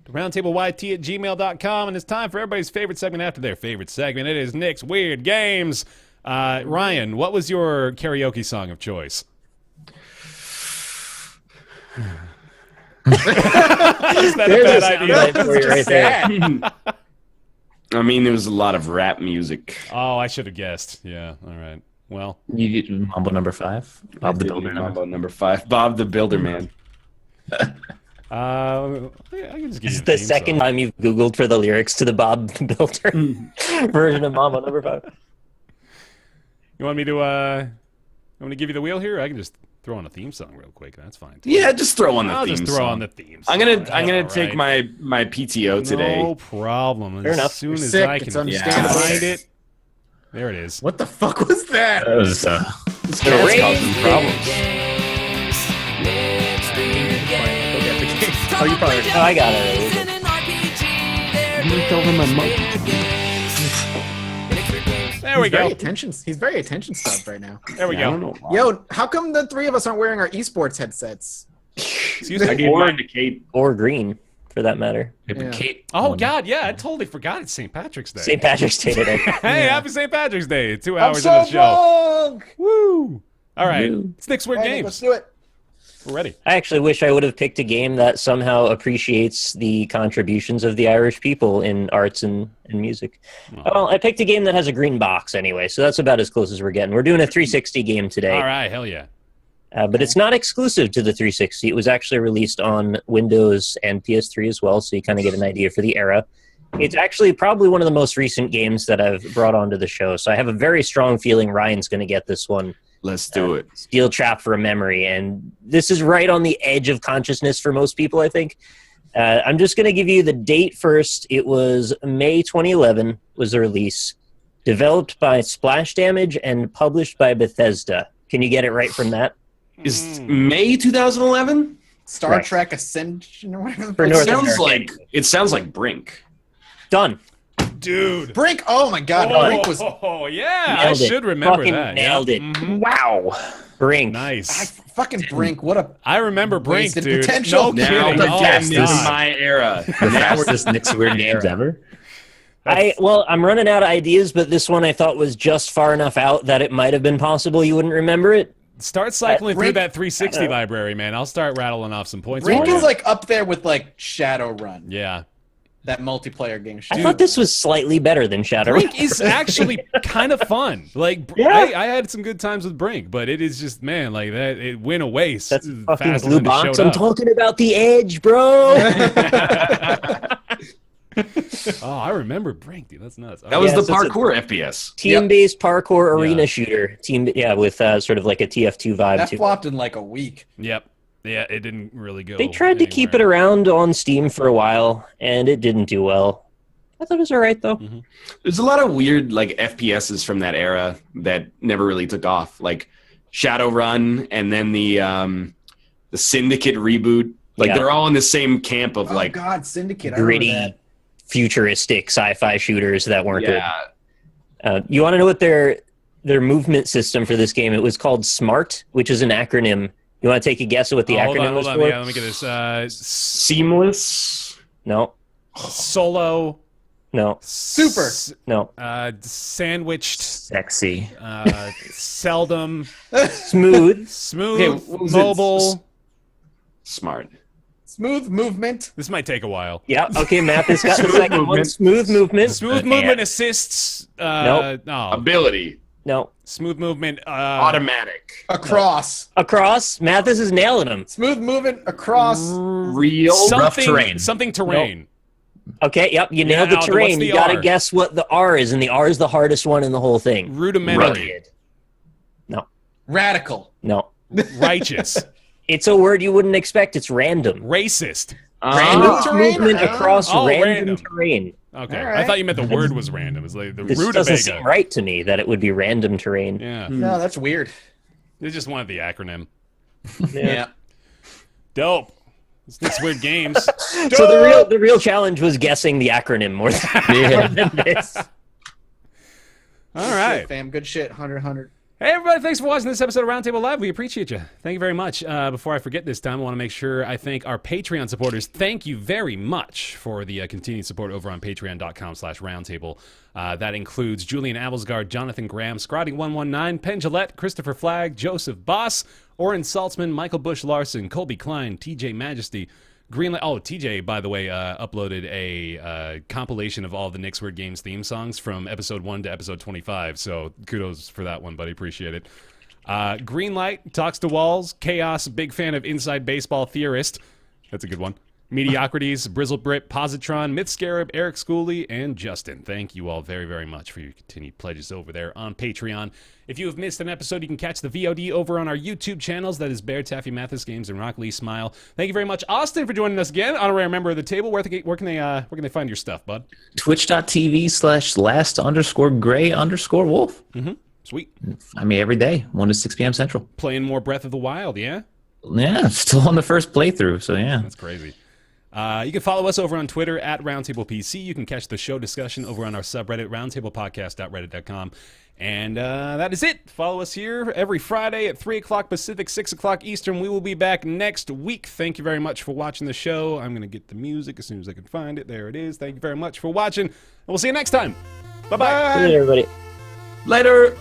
to roundtableyt@gmail.com. And it's time for everybody's favorite segment after their favorite segment. It is Nick's Weird Games. Ryan, what was your karaoke song of choice? Is that a bad idea? Right for you right there. I mean, there was a lot of rap music. Oh, I should have guessed. Yeah, all right. Well, You get Mambo number 5? Bob the Builder number Mambo number 5. Bob the Builder Man. I can just give This you is the theme second song. time you've Googled for the lyrics to the Bob the Builder version of Mambo number 5. You want me to give you the wheel here? I can just throw on a theme song real quick. That's fine. too. Yeah, just throw on the I'll theme just throw song. on the theme song. I'm gonna That's all take right. my PTO today. No problem. Fair As enough. soon You're as sick. I It's can understandable. find it. There it is. what the fuck was that? That was This cat's causing problems. Oh, you probably. Oh, I got it. There we go. He's very attention stuffed right now. There we Yeah, I don't go. know why. Yo, how come the three of us aren't wearing our esports headsets? Excuse I me. gave mine to Kate. Or green, for that matter. Yeah. Kate. Oh God, yeah, I totally forgot it's St. Patrick's Day. St. Patrick's Day today. Hey, happy St. Patrick's Day! 2 I'm hours so in the show. drunk! Woo! All right, Woo. it's Nick's Weird Hey, let's Games. do it. We're ready. I actually wish I would have picked a game that somehow appreciates the contributions of the Irish people in arts and music. Well, I picked a game that has a green box anyway, so that's about as close as we're getting. We're doing a 360 game today, All right, hell yeah. but it's not exclusive to the 360. It was actually released on Windows and PS3 as well, so you kind of get an idea for the era. It's actually probably one of the most recent games that I've brought onto the show, so I have a very strong feeling Ryan's going to get this one. Let's do it. Steel Trap for a Memory, and this is right on the edge of consciousness for most people, I think. I'm just going to give you the date first. It was May 2011 was the release, developed by Splash Damage and published by Bethesda. Can you get it right from that? Is May 2011? Star Trek Ascension or whatever. For North America. It sounds like Brink. Done. Dude. Brink. Oh my God. Brink was. Oh yeah, Nailed I it. should remember Fucking that. Nailed it. Mhm. Wow. Brink. Nice. Fucking Brink. What a. I remember Brink, Wasted dude. potential. No Now kidding. the Oh, this is God. my era. The fastest Nick's Weird Games ever. I'm running out of ideas, but this one I thought was just far enough out that it might have been possible you wouldn't remember it. Start cycling through Brink- that 360 library, man. I'll start rattling off some points. Brink for you. is like up there with like Shadowrun, Yeah. that multiplayer game. I thought this was slightly better than Shadow. Brink is actually kind of fun. Like, Yeah. I had some good times with Brink, but it is just, man, like that. It went away That's fucking faster blue than it box. showed I'm up. talking about the edge, bro. Oh, I remember Brink, dude. That's nuts. That was Yeah, the so it's a- parkour FPS. Team-based parkour arena Yeah. shooter. With sort of like a TF2 vibe That too. flopped in like a week. Yep. Yeah, it didn't really go. They tried to keep it anywhere. around on Steam for a while, and it didn't do well. I thought it was all right though. There's a lot of weird like FPSs from that era that never really took off, like Shadowrun, and then the Syndicate reboot. Like Yeah. they're all in the same camp of Oh like God, Syndicate. I remember Gritty, that. futuristic sci-fi shooters that weren't yeah. good. You want to know what their movement system for this game? It was called SMART, which is an acronym. You want to take a guess at what the acronym was for? Yeah, let me get this. Seamless. No, Solo. no, Super. no. Sandwiched. Sexy. Seldom. Smooth. Smooth. Okay, what was it? Mobile. Smart. Smooth movement. This might take a while. Yeah. Okay, Mathis got the Smooth second one. movement. Smooth movement. Smooth Yeah. movement assists. Nope. No. Ability. No. Smooth movement. Automatic. Across. Across. Mathis is nailing them. Smooth movement across. Real. rough terrain. Something terrain. Okay. Yep. You nailed Yeah, the what's terrain. the You got to R? guess what the R is, and the R is the hardest one in the whole thing. Rudimentary. Rugged. No. Radical. No. Righteous. It's a word you wouldn't expect. It's random. Racist. Random Smooth terrain? movement across Oh, random random. terrain. Okay. All I right. thought you meant the word was random. It's like the This doesn't rutabaga. seem right to me that it would be random terrain. Yeah. No, that's weird. They just wanted the acronym. Yeah. Dope. It's weird games. So the real challenge was guessing the acronym more than this. All right. Shit, fam. Good shit. 100. Hey, everybody, thanks for watching this episode of Roundtable Live. We appreciate you. Thank you very much. Before I forget this time, I want to make sure I thank our Patreon supporters. Thank you very much for the continued support over on patreon.com/roundtable. That includes Julian Avelsgaard, Jonathan Graham, Scotty119, Penn Gillette, Christopher Flagg, Joseph Boss, Oren Saltzman, Michael Bush Larson, Colby Klein, TJ Majesty, Greenlight. Oh, TJ, by the way, uploaded a compilation of all the Nick's Weird Games theme songs from episode 1 to episode 25. So kudos for that one, buddy. Appreciate it. Greenlight, Talks to Walls, Chaos, big fan of Inside Baseball Theorist. That's a good one. Mediocrities, Brizzle Brit, Positron, Myth Scarab, Eric Schooley, and Justin. Thank you all very, very much for your continued pledges over there on Patreon. If you have missed an episode, you can catch the VOD over on our YouTube channels. That is Bear Taffy Mathis Games and Rock Lee Smile. Thank you very much, Austin, for joining us again. Honorary member of the table. Where can they find your stuff, bud? Twitch.tv/last_gray_wolf. Sweet. I mean, every day, 1 to 6 p.m. Central. Playing more Breath of the Wild, yeah? Yeah, still on the first playthrough, so yeah. That's crazy. You can follow us over on Twitter at RoundtablePC. You can catch the show discussion over on our subreddit, roundtablepodcast.reddit.com. And that is it. Follow us here every Friday at 3 o'clock Pacific, 6 o'clock Eastern. We will be back next week. Thank you very much for watching the show. I'm going to get the music as soon as I can find it. There it is. Thank you very much for watching. And we'll see you next time. Bye-bye. Good night, everybody. Later.